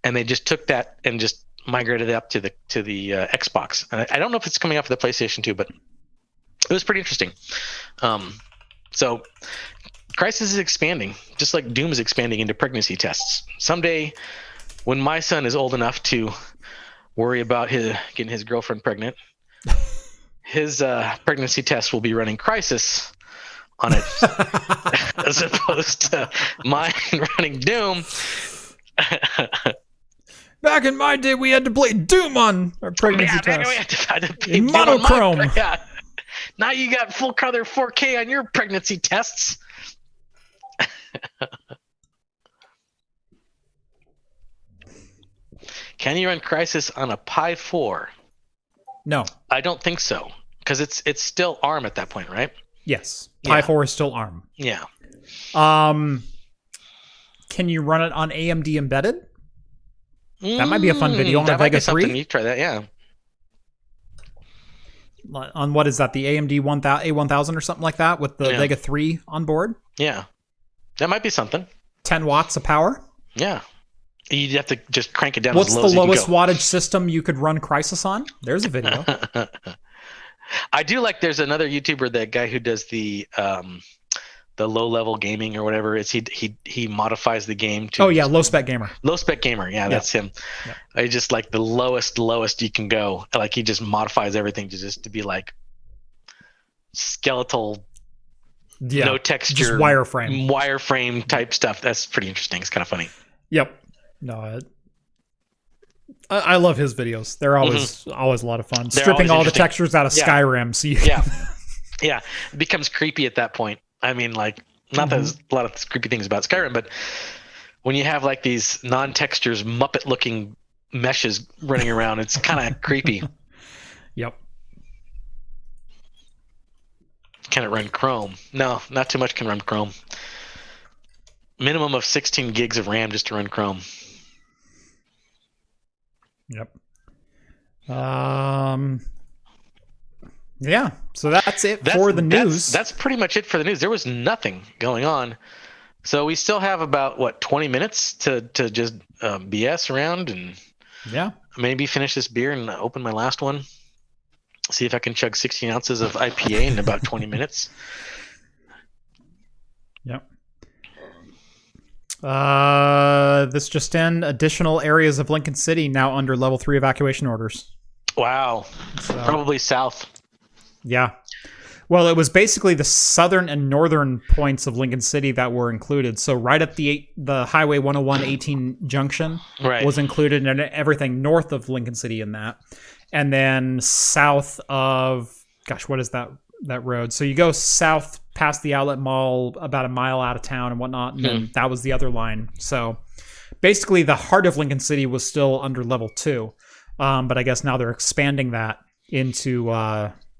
and they just took that and just migrated it up to the Xbox. And I don't know if it's coming out for the PlayStation 2, but it was pretty interesting. So Crysis is expanding, just like Doom is expanding into pregnancy tests. Someday, when my son is old enough to worry about getting his girlfriend pregnant, his pregnancy test will be running Crysis on it, as opposed to mine running Doom. Back in my day, we had to play Doom on our pregnancy test. We had to play in Doom monochrome. Yeah. Now you got full color 4K on your pregnancy tests. Can you run Crysis on a Pi 4? No, I don't think so, because it's still ARM at that point, right? Yes, Pi 4 is still ARM. Yeah. Can you run it on AMD embedded? That might be a fun video on a Vega 3. You try that, yeah. On what is that? The AMD A1000 or something like that with the Vega 3 on board? Yeah. That might be something. 10 watts of power? Yeah. You'd have to just crank it down What's as low the as you can lowest go. wattage system you could run Crysis on? There's a video. I do like, there's another YouTuber, that guy who does the low level gaming or whatever. It's he modifies the game to Low Spec Gamer. Low Spec Gamer, that's him. Yeah. I just like the lowest you can go. Like he just modifies everything to be like skeletal, no texture, just wireframe type stuff. That's pretty interesting. It's kind of funny. Yep. No, I love his videos. They're always a lot of fun. They're stripping all the textures out of Skyrim. So yeah, it becomes creepy at that point. I mean, like, not that there's a lot of creepy things about Skyrim, but when you have like these non-textures, Muppet-looking meshes running around. It's kind of creepy. Yep. Can it run Chrome? No, not too much can run Chrome. Minimum of 16 gigs of RAM just to run Chrome. Yep. Yeah, so that's it for the news. That's pretty much it for the news. There was nothing going on. So we still have about, 20 minutes to just BS around and maybe finish this beer and open my last one. See if I can chug 16 ounces of IPA in about 20 minutes. Yep. This just in, additional areas of Lincoln City now under level 3 evacuation orders. Wow. So, probably south. Yeah. Well, it was basically the southern and northern points of Lincoln City that were included. So right at the Highway 101 18 junction was included, and everything north of Lincoln City in that. And then south of, what is that road? So you go south past the outlet mall about a mile out of town and whatnot, and then that was the other line. So basically the heart of Lincoln City was still under level 2. But I guess now they're expanding that into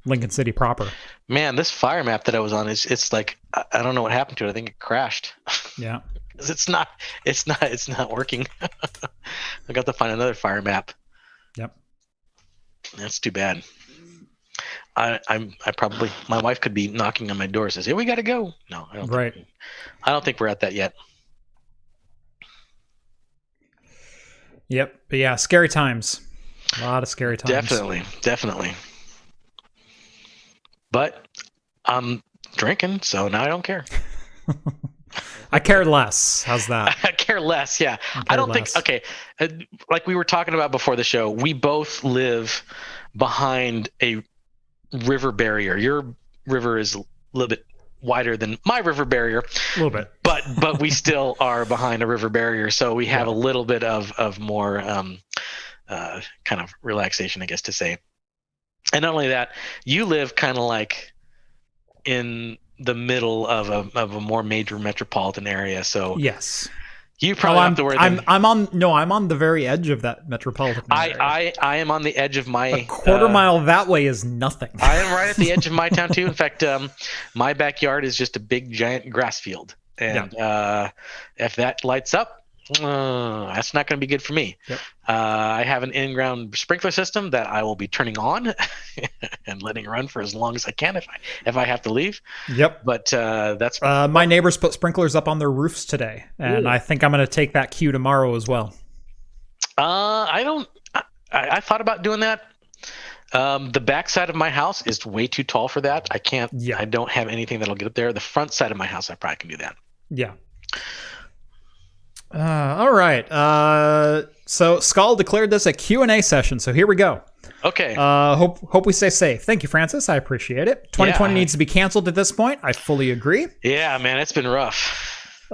Lincoln City proper. Man, this fire map that I was on it's like, I don't know what happened to it. I think it crashed. Yeah. It's not working. I got to find another fire map. Yep. That's too bad. I probably, my wife could be knocking on my door, says, "Hey, we got to go." No, I don't. Right. I don't think we're at that yet. Yep. But yeah, scary times. A lot of scary times. Definitely. But I'm drinking, so now I don't care. I care less. How's that? I care less, yeah. I don't think, okay, like we were talking about before the show, we both live behind a river barrier. Your river is a little bit wider than my river barrier. A little bit. But we still are behind a river barrier, so we have a little bit of more kind of relaxation, I guess, to say. And not only that, you live kind of like in the middle of a more major metropolitan area, so yes, you probably have to worry. I'm on the very edge of that metropolitan area. I am on the edge of my a quarter mile that way is nothing. I am right at the edge of my town too. In fact, my backyard is just a big giant grass field, and if that lights up, that's not going to be good for me. Yep. I have an in-ground sprinkler system that I will be turning on and letting run for as long as I can if I have to leave. Yep. But that's my neighbors put sprinklers up on their roofs today, and I think I'm going to take that cue tomorrow as well. I thought about doing that. The back side of my house is way too tall for that. I can't. Yeah. I don't have anything that'll get up there. The front side of my house, I probably can do that. Yeah. All right. So Skull declared this a Q&A session, so here we go. Okay. Hope we stay safe. Thank you, Francis. I appreciate it. 2020 needs to be canceled at this point. I fully agree. Yeah, man, it's been rough.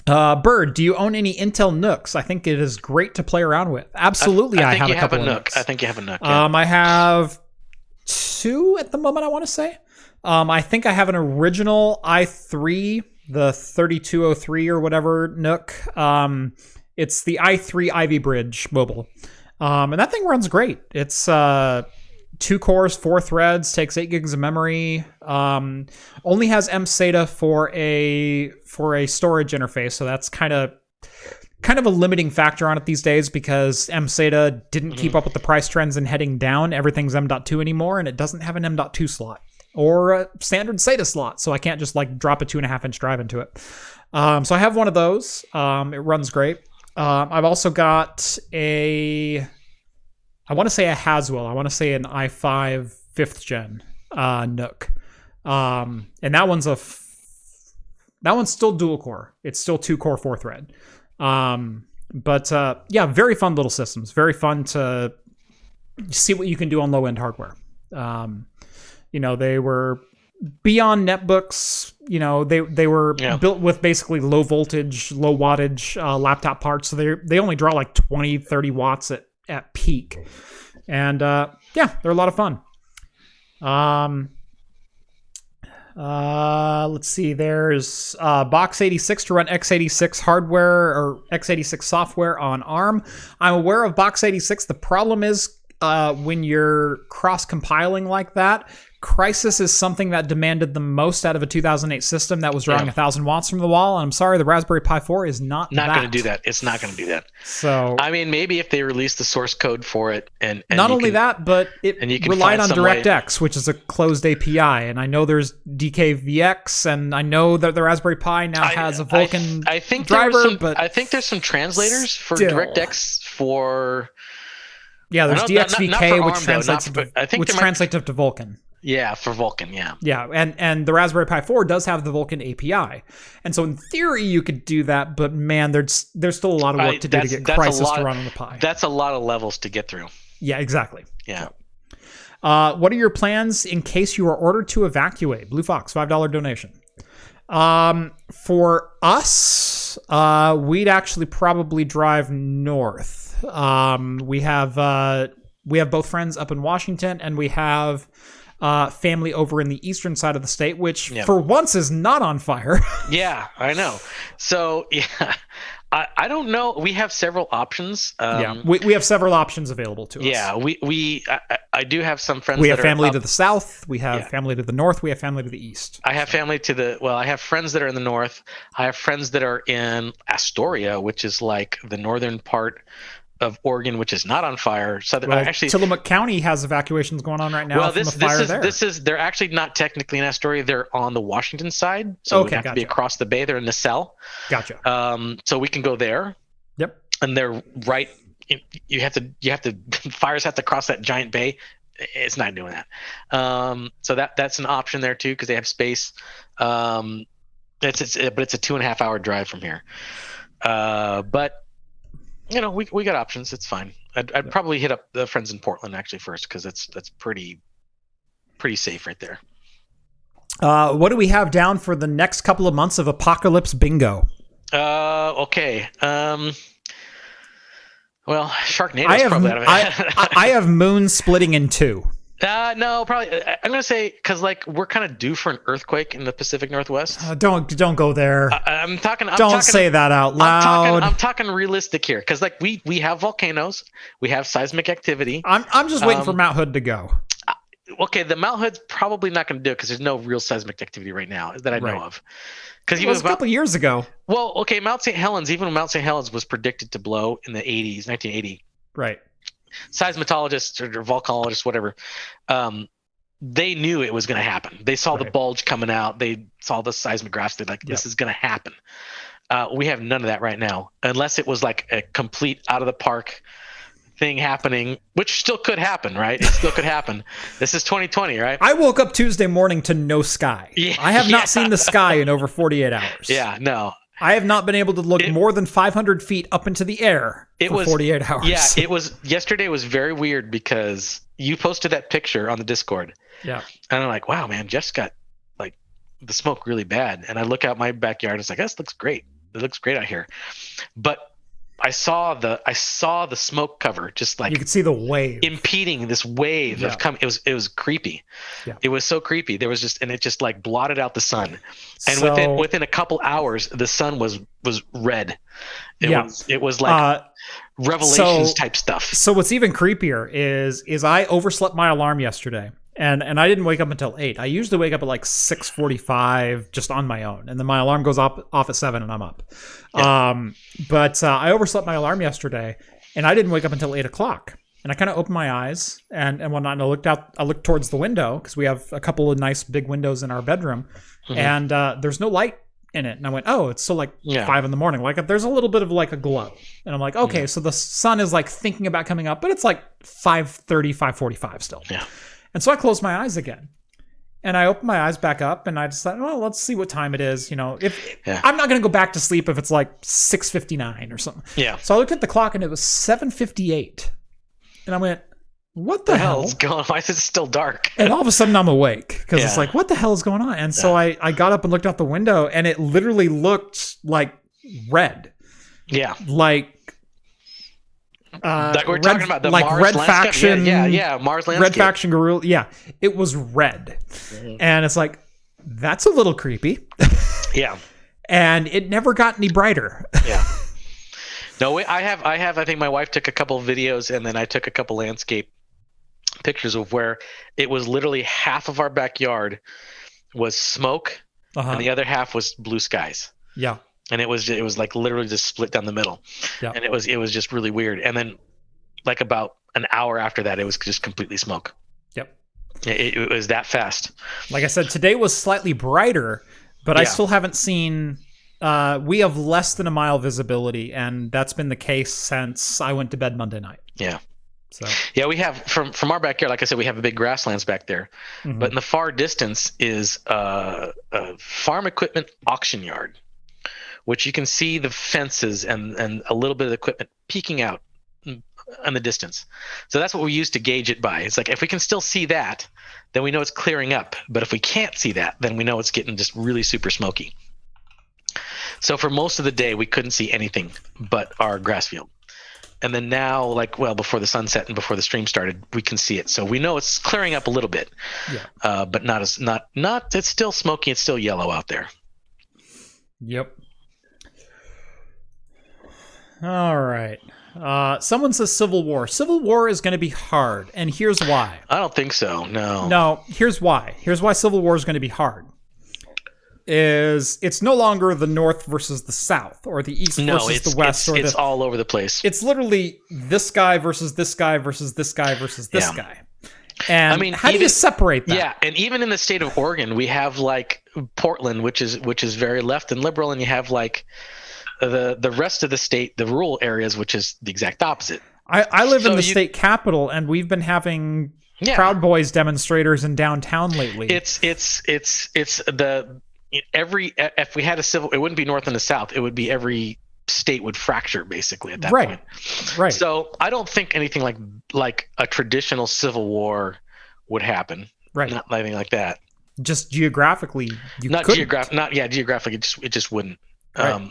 Bird, do you own any Intel Nooks? I think it is great to play around with. Absolutely, I have a couple of Nooks. I think you have a Nook. Yeah. I have 2 at the moment, I want to say. I think I have an original i3, the 3203 or whatever Nook. It's the i3 Ivy Bridge mobile. And that thing runs great. It's 2 cores, 4 threads, takes 8 gigs of memory. Only has mSATA for a storage interface, so that's kind of a limiting factor on it these days because mSATA didn't keep up with the price trends and heading down. Everything's M.2 anymore, and it doesn't have an M.2 slot or a standard SATA slot, so I can't just like drop a 2.5-inch drive into it. So I have one of those. It runs great. I've also got I want to say a Haswell. I want to say an i5 5th gen Nook. And that one's still dual core. It's still 2 core, 4 thread. But very fun little systems. Very fun to see what you can do on low end hardware. They were beyond netbooks. They were built with basically low voltage, low wattage laptop parts. So they only draw like 20, 30 watts at peak. And they're a lot of fun. Let's see. There's Box 86 to run x86 hardware or x86 software on ARM. I'm aware of Box 86. The problem is when you're cross-compiling like that, Crysis is something that demanded the most out of a 2008 system that was drawing 1,000 watts from the wall. And I'm sorry, the Raspberry Pi 4 is not going to do that. It's not going to do that. So I mean, maybe if they release the source code for it, and not only that, but it relied on DirectX, which is a closed API. And I know there's DKVX, and I know that the Raspberry Pi now has a Vulkan driver. But I think there's some translators for DirectX for. Yeah, there's DXVK, which translates to Vulkan. Yeah, for Vulkan, yeah. Yeah, and the Raspberry Pi 4 does have the Vulkan API. And so in theory you could do that, but man, there's still a lot of work to do to get Crysis to run on the Pi. That's a lot of levels to get through. Yeah, exactly. Yeah. What are your plans in case you are ordered to evacuate? Blue Fox, $5 donation. For us, we'd actually probably drive north. We have both friends up in Washington, and we have family over in the eastern side of the state, which for once is not on fire. Yeah, I know. So yeah, I don't know. We have several options. We have several options available to us. Yeah, I do have some friends. We have family to the south. We have family to the north. We have family to the east. I have family I have friends that are in the north. I have friends that are in Astoria, which is like the northern part of Oregon, which is not on fire. Actually, Tillamook County has evacuations going on right now from the fire there. They're actually not technically in Astoria. They're on the Washington side, so they have to be across the bay. They're in Nacelle. Gotcha. So we can go there. Yep. And they're right. You have to fires have to cross that giant bay. It's not doing that. So that's an option there too, because they have space. But it's a 2.5 hour drive from here. But you know, we got options. It's fine. I'd probably hit up the friends in Portland actually first, because that's pretty safe right there. What do we have down for the next couple of months of Apocalypse Bingo? Okay. Well, Sharknado is probably out of it. I have Moon splitting in two. No, probably. I'm gonna say because we're kind of due for an earthquake in the Pacific Northwest. Don't go there. I'm talking. Say that out loud. I'm talking realistic here, because we have volcanoes, we have seismic activity. I'm just waiting for Mount Hood to go. Okay, the Mount Hood's probably not going to do it because there's no real seismic activity right now that I know of. Because it was a couple years ago. Well, okay, Mount St. Helens was predicted to blow in the 80s, 1980. Right. Seismologists or volcanologists, whatever, they knew it was going to happen. They saw the bulge coming out. They saw the seismographs. They're like, this is going to happen. We have none of that right now, unless it was like a complete out of the park thing happening, which still could happen, right? It still could happen. This is 2020, right? I woke up Tuesday morning to no sky. Yeah, I have not seen the sky in over 48 hours. Yeah, no. I have not been able to look more than 500 feet up into the air for 48 hours. Yeah, yesterday was very weird because you posted that picture on the Discord. Yeah. And I'm like, wow, man, Jeff's got like the smoke really bad. And I look out my backyard, it's like, this looks great. It looks great out here. But I saw the smoke cover, just like you could see the wave impeding this wave of coming. It was creepy. Yeah. It was so creepy. There was and it just like blotted out the sun. And within a couple hours, the sun was red. It was like Revelations type stuff. So what's even creepier is I overslept my alarm yesterday. And I didn't wake up until 8. I usually wake up at like 6:45 just on my own. And then my alarm goes off at 7 and I'm up. Yeah. But I overslept my alarm yesterday and I didn't wake up until 8 o'clock. And I kind of opened my eyes and whatnot. And I looked towards the window because we have a couple of nice big windows in our bedroom. Mm-hmm. And there's no light in it. And I went, it's still like 5 in the morning. Like there's a little bit of like a glow. And I'm like, okay, so the sun is like thinking about coming up, but it's like 5:30, 5:45 still. Yeah. And so I closed my eyes again, and I opened my eyes back up, and I decided, well, let's see what time it is. You know, I'm not going to go back to sleep if it's like 6:59 or something. Yeah. So I looked at the clock, and it was 7:58, and I went, "What the hell is going on? Why is it still dark?" And all of a sudden, I'm awake because it's like, "What the hell is going on?" And so I got up and looked out the window, and it literally looked like red. Yeah. Like we're talking about the like Mars Red landscape. Faction, yeah, Mars landscape. Red Faction Gorilla, it was red, and it's like, That's a little creepy. Yeah. And it never got any brighter. Yeah. No, I think my wife took a couple of videos, and then I took a couple landscape pictures of where it was literally half of our backyard was smoke, and the other half was blue skies. Yeah. And it was like literally just split down the middle. Yeah. And it was just really weird. And then like about an hour after that, it was just completely smoke. Yep. It was that fast. Like I said, today was slightly brighter, but I still haven't seen. We have less than a mile visibility, and that's been the case since I went to bed Monday night. Yeah. So yeah, we have from our backyard. Like I said, we have a big grasslands back there, but in the far distance is a farm equipment auction yard, which you can see the fences and a little bit of the equipment peeking out in the distance. So that's what we use to gauge it by. It's like if we can still see that, then we know it's clearing up. But if we can't see that, then we know it's getting just really super smoky. So for most of the day, we couldn't see anything but our grass field. And then now, before the sunset and before the stream started, we can see it. So we know it's clearing up a little bit, but not. It's still smoky. It's still yellow out there. Yep. All right. Someone says Civil War. Civil War is going to be hard, and here's why. I don't think so. No. No. Here's why. Here's why Civil War is going to be hard. It's no longer the North versus the South, or the East versus the West. It's all over the place. It's literally this guy versus this guy versus this guy versus this guy. And I mean, how do you separate that? Yeah, and even in the state of Oregon, we have like Portland, which is very left and liberal, and you have like the rest of the state, the rural areas, which is the exact opposite. I live in the state capital, and we've been having Proud Boys demonstrators in downtown lately. If we had a civil, it wouldn't be North and the South. It would be every state would fracture basically at that point. Right. So I don't think anything like a traditional civil war would happen. Right. Not anything like that. Just geographically, geographically, it just wouldn't. Right.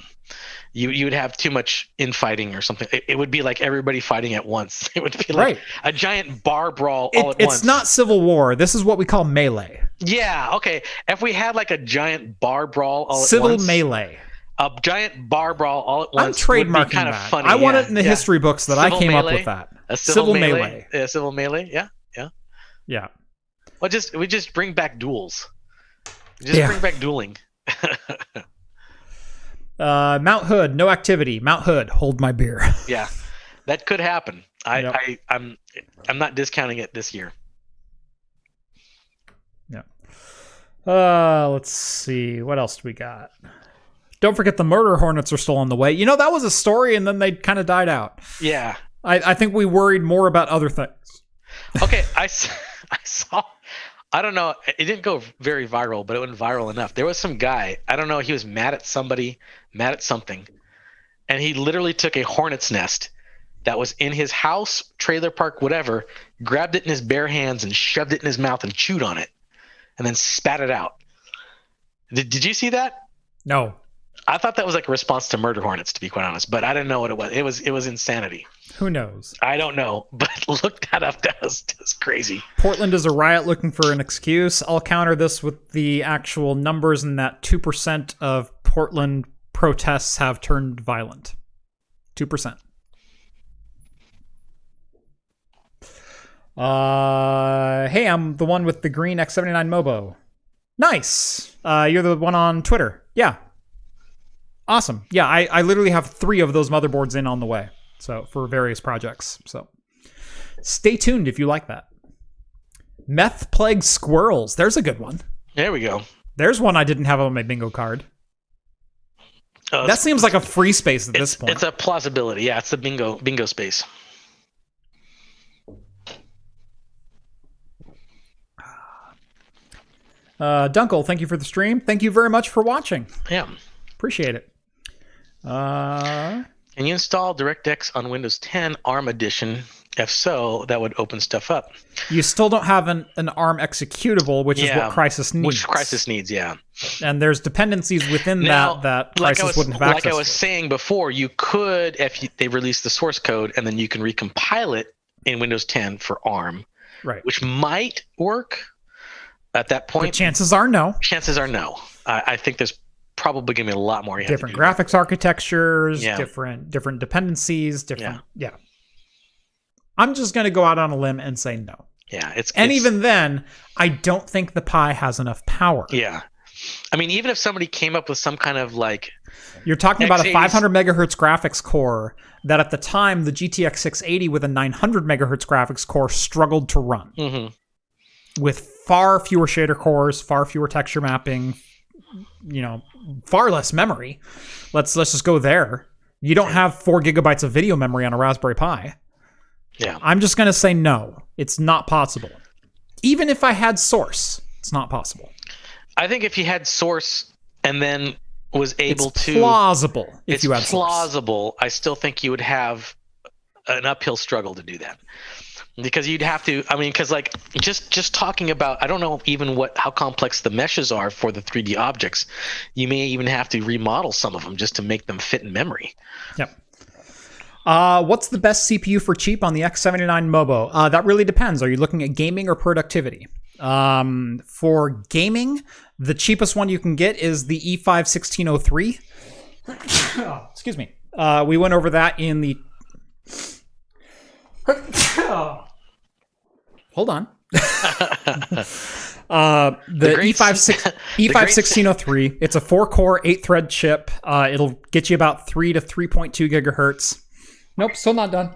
You would have too much infighting or something. It would be like everybody fighting at once. It would be like a giant bar brawl all at once. It's not Civil War. This is what we call melee. Yeah, okay. If we had like a giant bar brawl all at once. Civil melee. A giant bar brawl all at once. I'm trademarking kind of funny. I want it in the history books that I came up with that. A civil melee. Yeah, civil melee. Yeah. Well, we just bring back duels. Bring back dueling. Mount Hood, no activity. Mount Hood, hold my beer. Yeah, that could happen. I'm not discounting it this year. Yeah. Let's see. What else do we got? Don't forget the murder hornets are still on the way. You know, that was a story, and then they kind of died out. Yeah. I think we worried more about other things. Okay, I saw. I don't know. It didn't go very viral, but it went viral enough. There was some guy. I don't know. He was mad at somebody, mad at something, and he literally took a hornet's nest that was in his house, trailer park, whatever, grabbed it in his bare hands and shoved it in his mouth and chewed on it, and then spat it out. Did you see that? No. I thought that was like a response to murder hornets, to be quite honest, but I didn't know what it was. It was insanity. Who knows? I don't know, but look that up. That was crazy. Portland is a riot looking for an excuse. I'll counter this with the actual numbers, and that 2% of Portland protests have turned violent. 2%. Hey, I'm the one with the green X79 Mobo. Nice. You're the one on Twitter. Yeah. Awesome. Yeah, I literally have 3 of those motherboards in on the way. So for various projects. So stay tuned if you like that. Meth plague squirrels. There's a good one. There we go. There's one I didn't have on my bingo card. That seems like a free space at this point. It's a plausibility. Yeah, it's the bingo space. Dunkel, thank you for the stream. Thank you very much for watching. Yeah. Appreciate it. Can you install DirectX on Windows 10 ARM Edition? If so, that would open stuff up. You still don't have an ARM executable, which is what Crysis needs. Which Crysis needs, yeah. And there's dependencies within that Crysis wouldn't have access to. Like I was saying before, you could, they release the source code, and then you can recompile it in Windows 10 for ARM, right? Which might work. at that point. But chances are no. Chances are no. I think there's probably going to be a lot more. Different graphics architectures, Yeah. different dependencies, different. Yeah. I'm just going to go out on a limb and say no. Yeah, even then, I don't think the Pi has enough power. Yeah. I mean, even if somebody came up with some kind of like... You're talking about a X80s 500 megahertz graphics core that at the time, the GTX 680 with a 900 megahertz graphics core struggled to run. With far fewer shader cores, far fewer texture mapping, far less memory. Let's just go there. You don't have 4 gigabytes of video memory on a Raspberry Pi. Yeah. I'm just going to say no. It's not possible. Even if I had Source, it's not possible. I think if you had Source and then was able it's to... plausible if you had It's Source. plausible. I still think you would have an uphill struggle to do that. Because you'd have to... I mean, because like just talking about... I don't know even how complex the meshes are for the 3D objects. You may even have to remodel some of them just to make them fit in memory. Yep. What's the best CPU for cheap on the X79 Mobo? That really depends. Are you looking at gaming or productivity? For gaming, the cheapest one you can get is the E5-1603. Excuse me. We went over that in the... Hold on. The E5-1603. It's a 4-core, 8-thread chip. It'll get you about 3 to 3.2 gigahertz. Nope, still not done.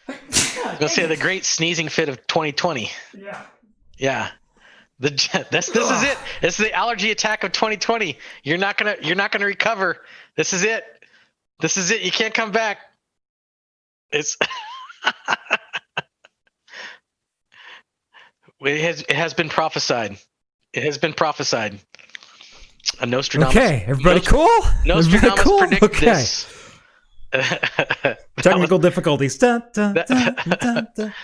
I was gonna say the great sneezing fit of 2020. Yeah. This is it. This is the allergy attack of 2020. You're not gonna recover. This is it. You can't come back. It has been prophesied. It has been prophesied. A Nostradamus. Okay, everybody cool? Nostradamus cool? predicted this. Technical difficulties. Dun, dun, dun, dun, dun, dun.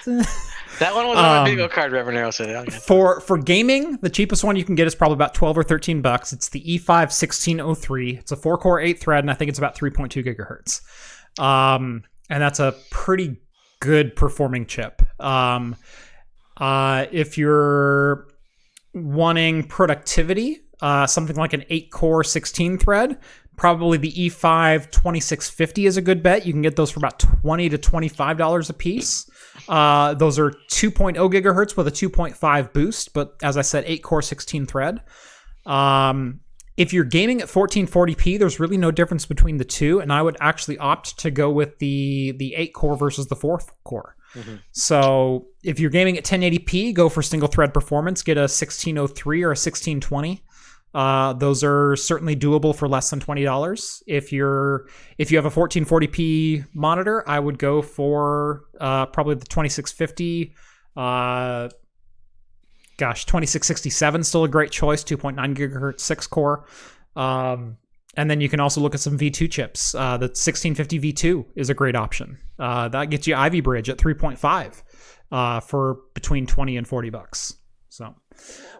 That one was on my bingo card, Reverend Arrow said. For gaming, the cheapest one you can get is probably about $12 or $13. It's the E5-1603. It's a 4-core, 8-thread, and I think it's about 3.2 gigahertz. And that's a pretty good performing chip. If you're wanting productivity, something like an 8-core, 16-thread, probably the E5-2650 is a good bet. You can get those for about $20 to $25 a piece. Those are 2.0 gigahertz with a 2.5 boost, but as I said, 8-core, 16-thread. If you're gaming at 1440p, there's really no difference between the two, and I would actually opt to go with the 8-core versus the 4-core. So if you're gaming at 1080p, go for single-thread performance. Get a 1603 or a 1620. Those are certainly doable for less than $20. If you have a 1440p monitor, I would go for probably the 2650. 2667 still a great choice. 2.9 gigahertz 6-core. And then you can also look at some V2 chips. The 1650 V2 is a great option. That gets you Ivy Bridge at 3.5 for between $20 and $40. So,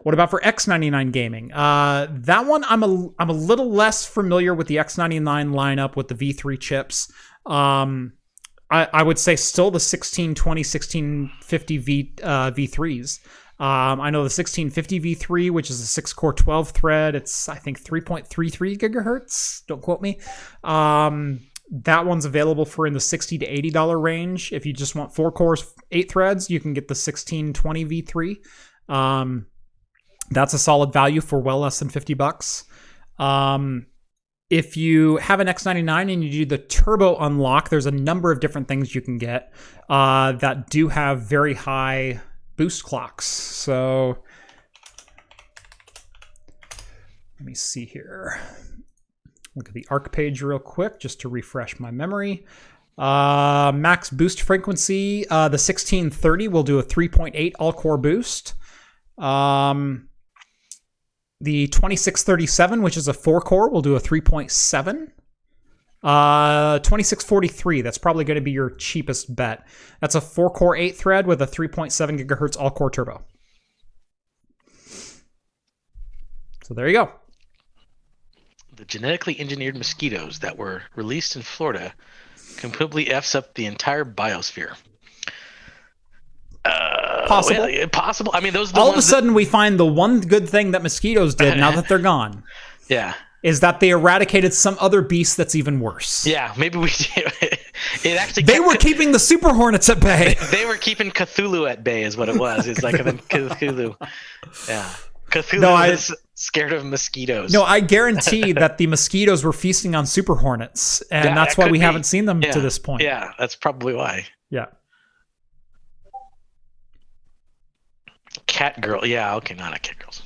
what about for X99 gaming? That one I'm a little less familiar with the X99 lineup with the V3 chips. I would say still the 1620, 1650 V3s. I know the 1650 V3, which is a 6-core 12-thread. It's, I think, 3.33 gigahertz. Don't quote me. That one's available for in the $60 to $80 range. If you just want 4 cores, 8 threads, you can get the 1620 V3. That's a solid value for well less than $50. If you have an X99 and you do the turbo unlock, there's a number of different things you can get that do have very high boost clocks. So let me see here. Look at the ARC page real quick just to refresh my memory. Max boost frequency, the 1630 will do a 3.8 all-core boost. The 2637, which is a 4-core, will do a 3.7. 2643, that's probably going to be your cheapest bet. That's a 4-core 8-thread with a 3.7 gigahertz all-core turbo. So there you go. The genetically engineered mosquitoes that were released in Florida completely F's up the entire biosphere. possible. Yeah, possible. I mean, those are the all of a ones sudden we find the one good thing that mosquitoes did now that they're gone. Yeah. Is that they eradicated some other beast that's even worse. Yeah, maybe we did. It actually they were keeping the super hornets at bay. They were keeping Cthulhu at bay is what it was. It's like Cthulhu. Yeah. Cthulhu was scared of mosquitoes. No, I guarantee that the mosquitoes were feasting on super hornets, and that's why we haven't seen them to this point. Yeah, that's probably why. Yeah. Cat girl. Yeah, okay, not cat girls.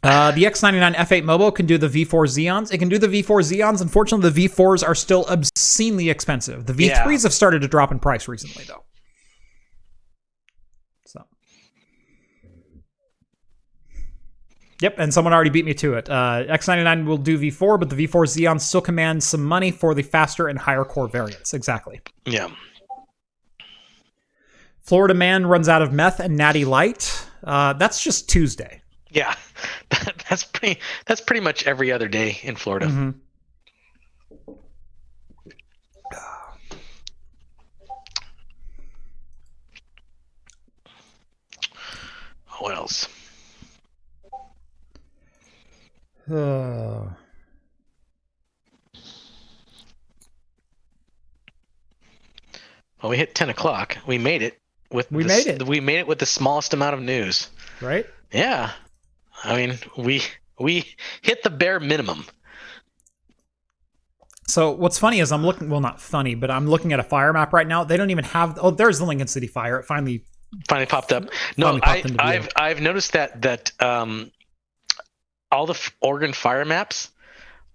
The X99 F8 Mobo can do the V4 Xeons. It can do the V4 Xeons. Unfortunately, the V4s are still obscenely expensive. The V3s have started to drop in price recently, though. So. Yep, and someone already beat me to it. X99 will do V4, but the V4 Xeons still command some money for the faster and higher core variants. Exactly. Yeah. Florida Man runs out of meth and Natty Light. That's just Tuesday. Yeah, that's pretty much every other day in Florida. Mm-hmm. What else? Well, we hit 10 o'clock. We made it We made it with the smallest amount of news. Right? Yeah. I mean, we hit the bare minimum. So what's funny is I'm looking, well, not funny, but I'm looking at a fire map right now. They don't even have, oh, there's the Lincoln City fire. It finally popped up. No, I've noticed that all the Oregon fire maps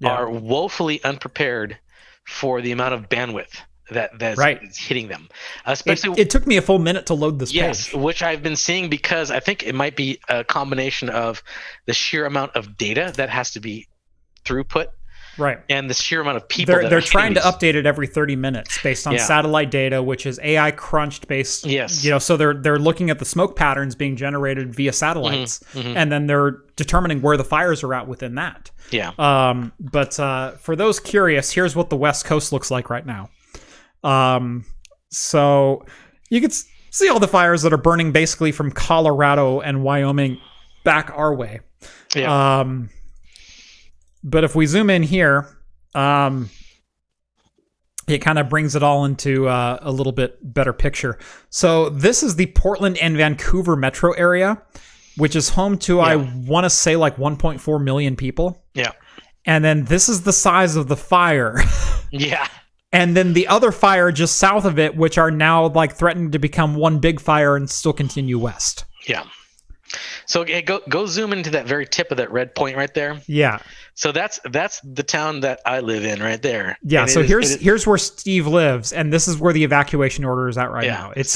are woefully unprepared for the amount of bandwidth that's hitting them. Especially, it took me a full minute to load this page. Which I've been seeing because I think it might be a combination of the sheer amount of data that has to be throughput. Right. And the sheer amount of people they're trying to update it every 30 minutes based on satellite data, which is AI crunched based. Yes. So they're looking at the smoke patterns being generated via satellites, and then they're determining where the fires are at within that. Yeah. But for those curious, here's what the West Coast looks like right now. So you can see all the fires that are burning basically from Colorado and Wyoming back our way. Yeah. But if we zoom in here, it kind of brings it all into a little bit better picture. So this is the Portland and Vancouver metro area, which is home to, I want to say, like 1.4 million people. Yeah. And then this is the size of the fire. Yeah. And then the other fire just south of it, which are now like threatening to become one big fire and still continue west. Yeah. So go zoom into that very tip of that red point right there. Yeah. So that's the town that I live in right there. Yeah. And so here's where Steve lives, and this is where the evacuation order is at right now. It's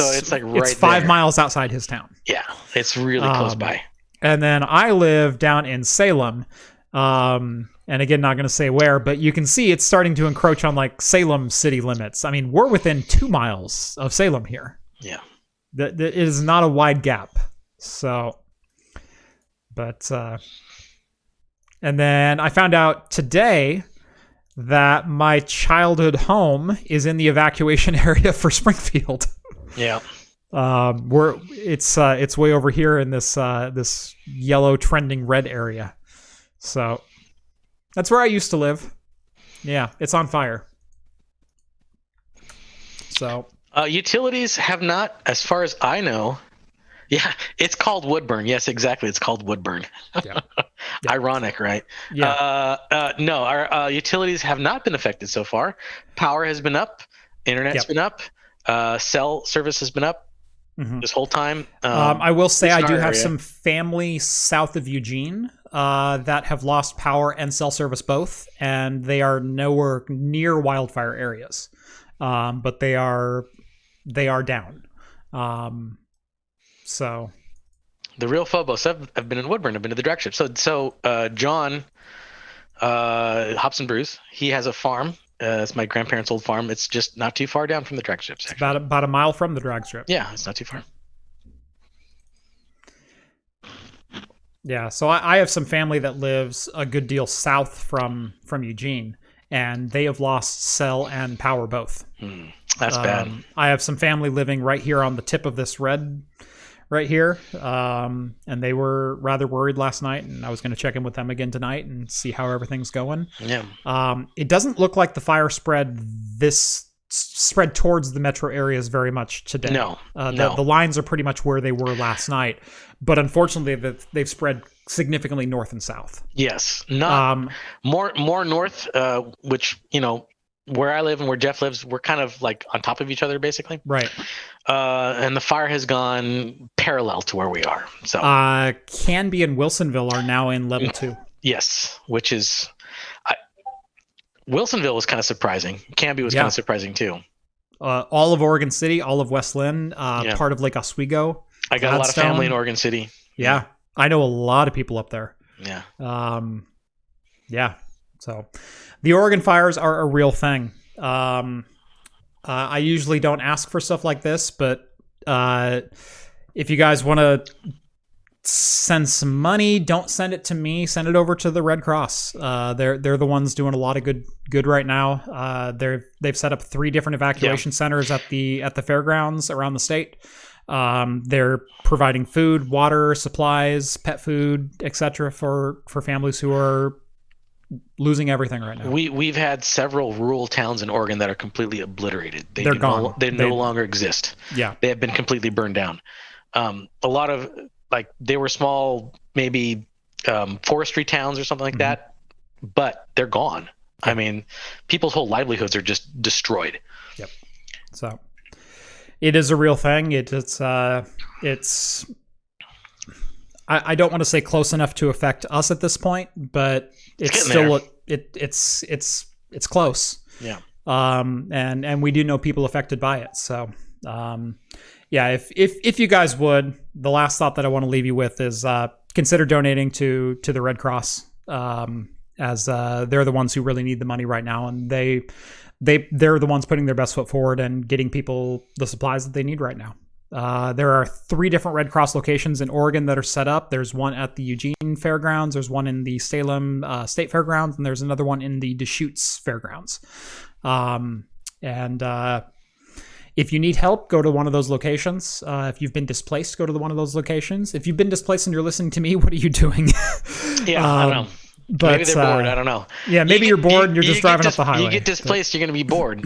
5 miles outside his town. Yeah, it's really close by. And then I live down in Salem, and again, not going to say where, but you can see it's starting to encroach on like Salem city limits. I mean, we're within 2 miles of Salem here. Yeah, that is not a wide gap. So. But, and then I found out today that my childhood home is in the evacuation area for Springfield. Yeah. It's way over here in this yellow trending red area. So that's where I used to live. Yeah. It's on fire. So, utilities have not, as far as I know. Yeah, it's called Woodburn. Yes, exactly. It's called Woodburn. Yeah. Ironic, right? Yeah. No, our utilities have not been affected so far. Power has been up. Internet's been up. Cell service has been up this whole time. I will say I do have some family south of Eugene that have lost power and cell service both, and they are nowhere near wildfire areas, but they are down. So, the real Phobos have been in Woodburn. I've been to the drag strip. So John Hops and Brews, he has a farm. It's my grandparents' old farm. It's just not too far down from the drag strips. It's about a mile from the drag strip. Yeah, it's not too far. Yeah, so I have some family that lives a good deal south from Eugene, and they have lost cell and power both. That's bad. I have some family living right here on the tip of this red right here. And they were rather worried last night, and I was going to check in with them again tonight and see how everything's going. Yeah. It doesn't look like the fire spread towards the metro areas very much today. No. The lines are pretty much where they were last night, but unfortunately they've spread significantly north and south. Yes. Not more north, which, where I live and where Jeff lives, we're kind of like on top of each other, basically. Right. And the fire has gone parallel to where we are. So Canby and Wilsonville are now in level 2. Yes, which is Wilsonville was kind of surprising. Canby was kind of surprising too. All of Oregon City, all of West Lynn, part of Lake Oswego. I got a lot of family in Oregon City. Yeah. I know a lot of people up there. Yeah. So the Oregon fires are a real thing. I usually don't ask for stuff like this, but if you guys want to send some money, don't send it to me. Send it over to the Red Cross. They're the ones doing a lot of good right now. They've set up 3 different evacuation centers at the fairgrounds around the state. They're providing food, water, supplies, pet food, etc. for families who are losing everything right now. We've had several rural towns in Oregon that are completely obliterated. They're gone. They no longer exist. Yeah. They have been completely burned down. A lot of they were small, maybe forestry towns or something like that, but they're gone. I mean, people's whole livelihoods are just destroyed. Yep. So it is a real thing. It's I don't want to say close enough to affect us at this point, but it's still it's close. Yeah. And we do know people affected by it. So if you guys would, the last thought that I want to leave you with is consider donating to the Red Cross, as they're the ones who really need the money right now, and they're the ones putting their best foot forward and getting people the supplies that they need right now. There are 3 different Red Cross locations in Oregon that are set up. There's one at the Eugene Fairgrounds, there's one in the Salem State Fairgrounds, and there's another one in the Deschutes Fairgrounds. If you need help, go to one of those locations. If you've been displaced, go to one of those locations. If you've been displaced and you're listening to me, what are you doing? I don't know. But, maybe they're bored. I don't know. Yeah, maybe you're bored and you're just driving up the highway. You get displaced, you're going to be bored.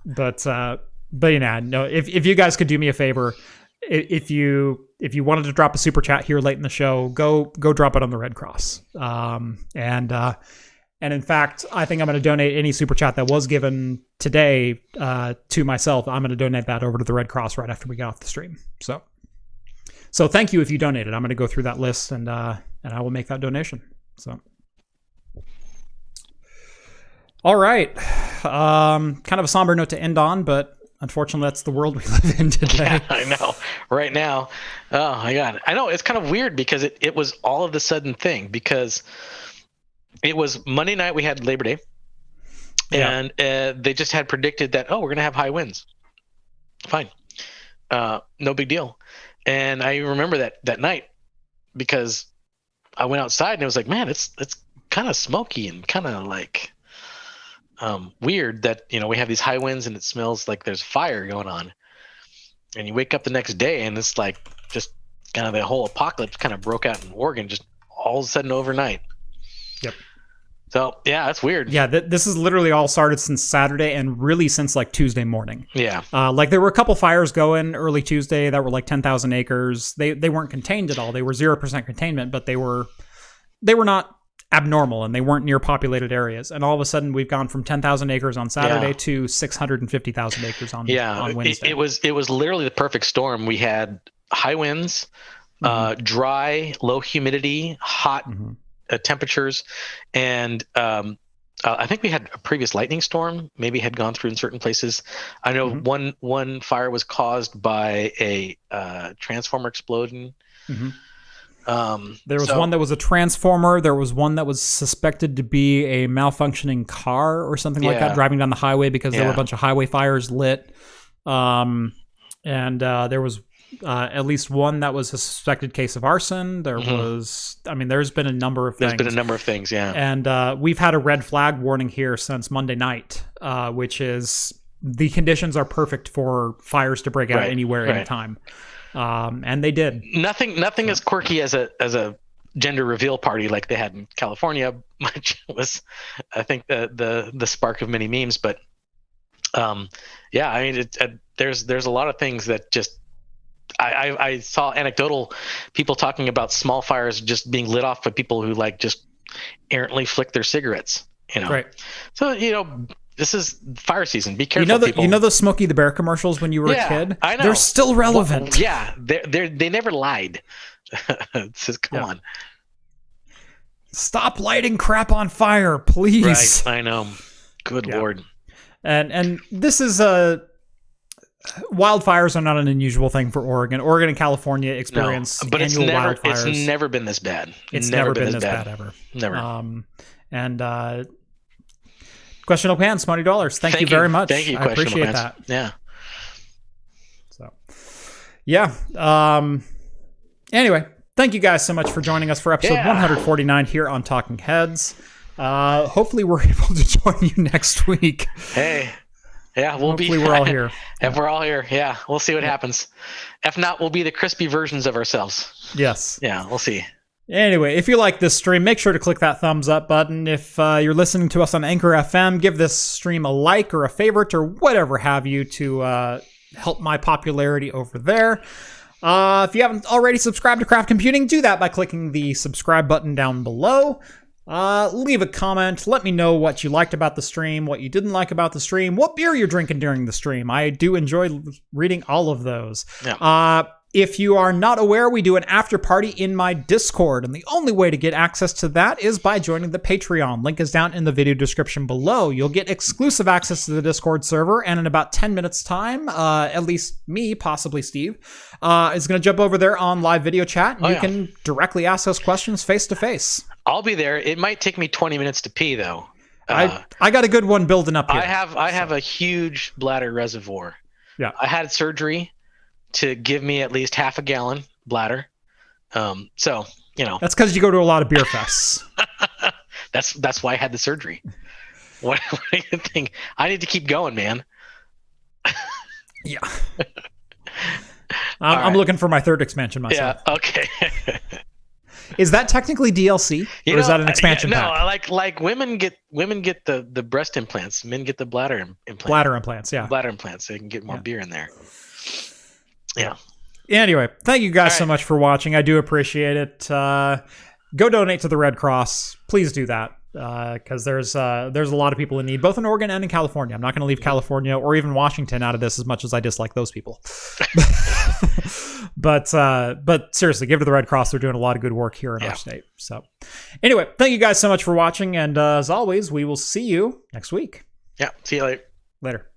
But no. If you guys could do me a favor, if you wanted to drop a super chat here late in the show, go drop it on the Red Cross. And in fact, I think I'm going to donate any super chat that was given today to myself. I'm going to donate that over to the Red Cross right after we get off the stream. So thank you if you donated. I'm going to go through that list and I will make that donation. So, all right, kind of a somber note to end on, but unfortunately, that's the world we live in today. Yeah, I know. Right now, oh my God, I know it's kind of weird because it was all of the sudden thing because. It was Monday night. We had Labor Day, and they just had predicted that we're going to have high winds. Fine, no big deal. And I remember that night because I went outside and it was like, man, it's kind of smoky and kind of like weird that we have these high winds and it smells like there's fire going on. And you wake up the next day and it's like just kind of the whole apocalypse kind of broke out in Oregon just all of a sudden overnight. Yep. So, yeah, that's weird. Yeah, this is literally all started since Saturday and really since like Tuesday morning. Yeah. There were a couple fires going early Tuesday that were like 10,000 acres. They weren't contained at all. They were 0% containment, but they were not abnormal and they weren't near populated areas. And all of a sudden we've gone from 10,000 acres on Saturday to 650,000 acres on Wednesday. It was literally the perfect storm. We had high winds, dry, low humidity, hot temperatures, and I think we had a previous lightning storm maybe had gone through in certain places. I know one fire was caused by a transformer explosion. There was one that was a transformer. There was one that was suspected to be a malfunctioning car or something like that driving down the highway because there were a bunch of highway fires lit. And there was at least one that was a suspected case of arson. There was, there's been a number of things. There's been a number of things, yeah. And we've had a red flag warning here since Monday night, which is the conditions are perfect for fires to break out anywhere, anytime. And they did. Nothing as quirky as a gender reveal party like they had in California, which was, I think, the spark of many memes. But yeah, I mean, there's a lot of things that just I saw anecdotal people talking about small fires just being lit off by people who like just errantly flick their cigarettes. Right. So this is fire season. Be careful, people. You know those Smokey the Bear commercials when you were a kid? I know. They're still relevant. Well, yeah, they never lied. Come on. Stop lighting crap on fire, please. Right, I know. Good Lord. And this is wildfires are not an unusual thing for Oregon. Oregon and California experience annual wildfires. It's never been this bad. It's never been this bad ever. Never. And Questionable Pants, $20. Thank you very much. Thank you. I appreciate that. Yeah. So, yeah. Anyway, thank you guys so much for joining us for episode 149 here on Talking Heads. Hopefully we're able to join you next week. Hey. Yeah, we're all here. If we're all here, yeah, we'll see what happens. If not, we'll be the crispy versions of ourselves. Yes. Yeah, we'll see. Anyway, if you like this stream, make sure to click that thumbs up button. If you're listening to us on Anchor FM, give this stream a like or a favorite or whatever have you to help my popularity over there. If you haven't already subscribed to Craft Computing, do that by clicking the subscribe button down below. Leave a comment. Let me know what you liked about the stream, what you didn't like about the stream, what beer you're drinking during the stream. I do enjoy reading all of those. Yeah. If you are not aware, we do an after party in my Discord, and the only way to get access to that is by joining the Patreon. Link is down in the video description below. You'll get exclusive access to the Discord server, and in about 10 minutes time, at least me, possibly Steve, is going to jump over there on live video chat, and you can directly ask us questions face to face. I'll be there. It might take me 20 minutes to pee, though. I got a good one building up here. I have a huge bladder reservoir. Yeah. I had surgery to give me at least half a gallon bladder. So, That's because you go to a lot of beer fests. That's why I had the surgery. What do you think? I need to keep going, man. Yeah. I'm looking for my third expansion myself. Yeah, okay. Is that technically DLC? Or is that an expansion pack? No, like women get the breast implants. Men get the bladder implants. Bladder implants, yeah. Bladder implants, so they can get more beer in there. Yeah. Anyway, thank you guys so much for watching. I do appreciate it. Go donate to the Red Cross. Please do that. Because there's a lot of people in need, both in Oregon and in California. I'm not going to leave California or even Washington out of this as much as I dislike those people. But seriously, give to the Red Cross. They're doing a lot of good work here in our state. So anyway, thank you guys so much for watching. And as always, we will see you next week. Yeah. See you later. Later.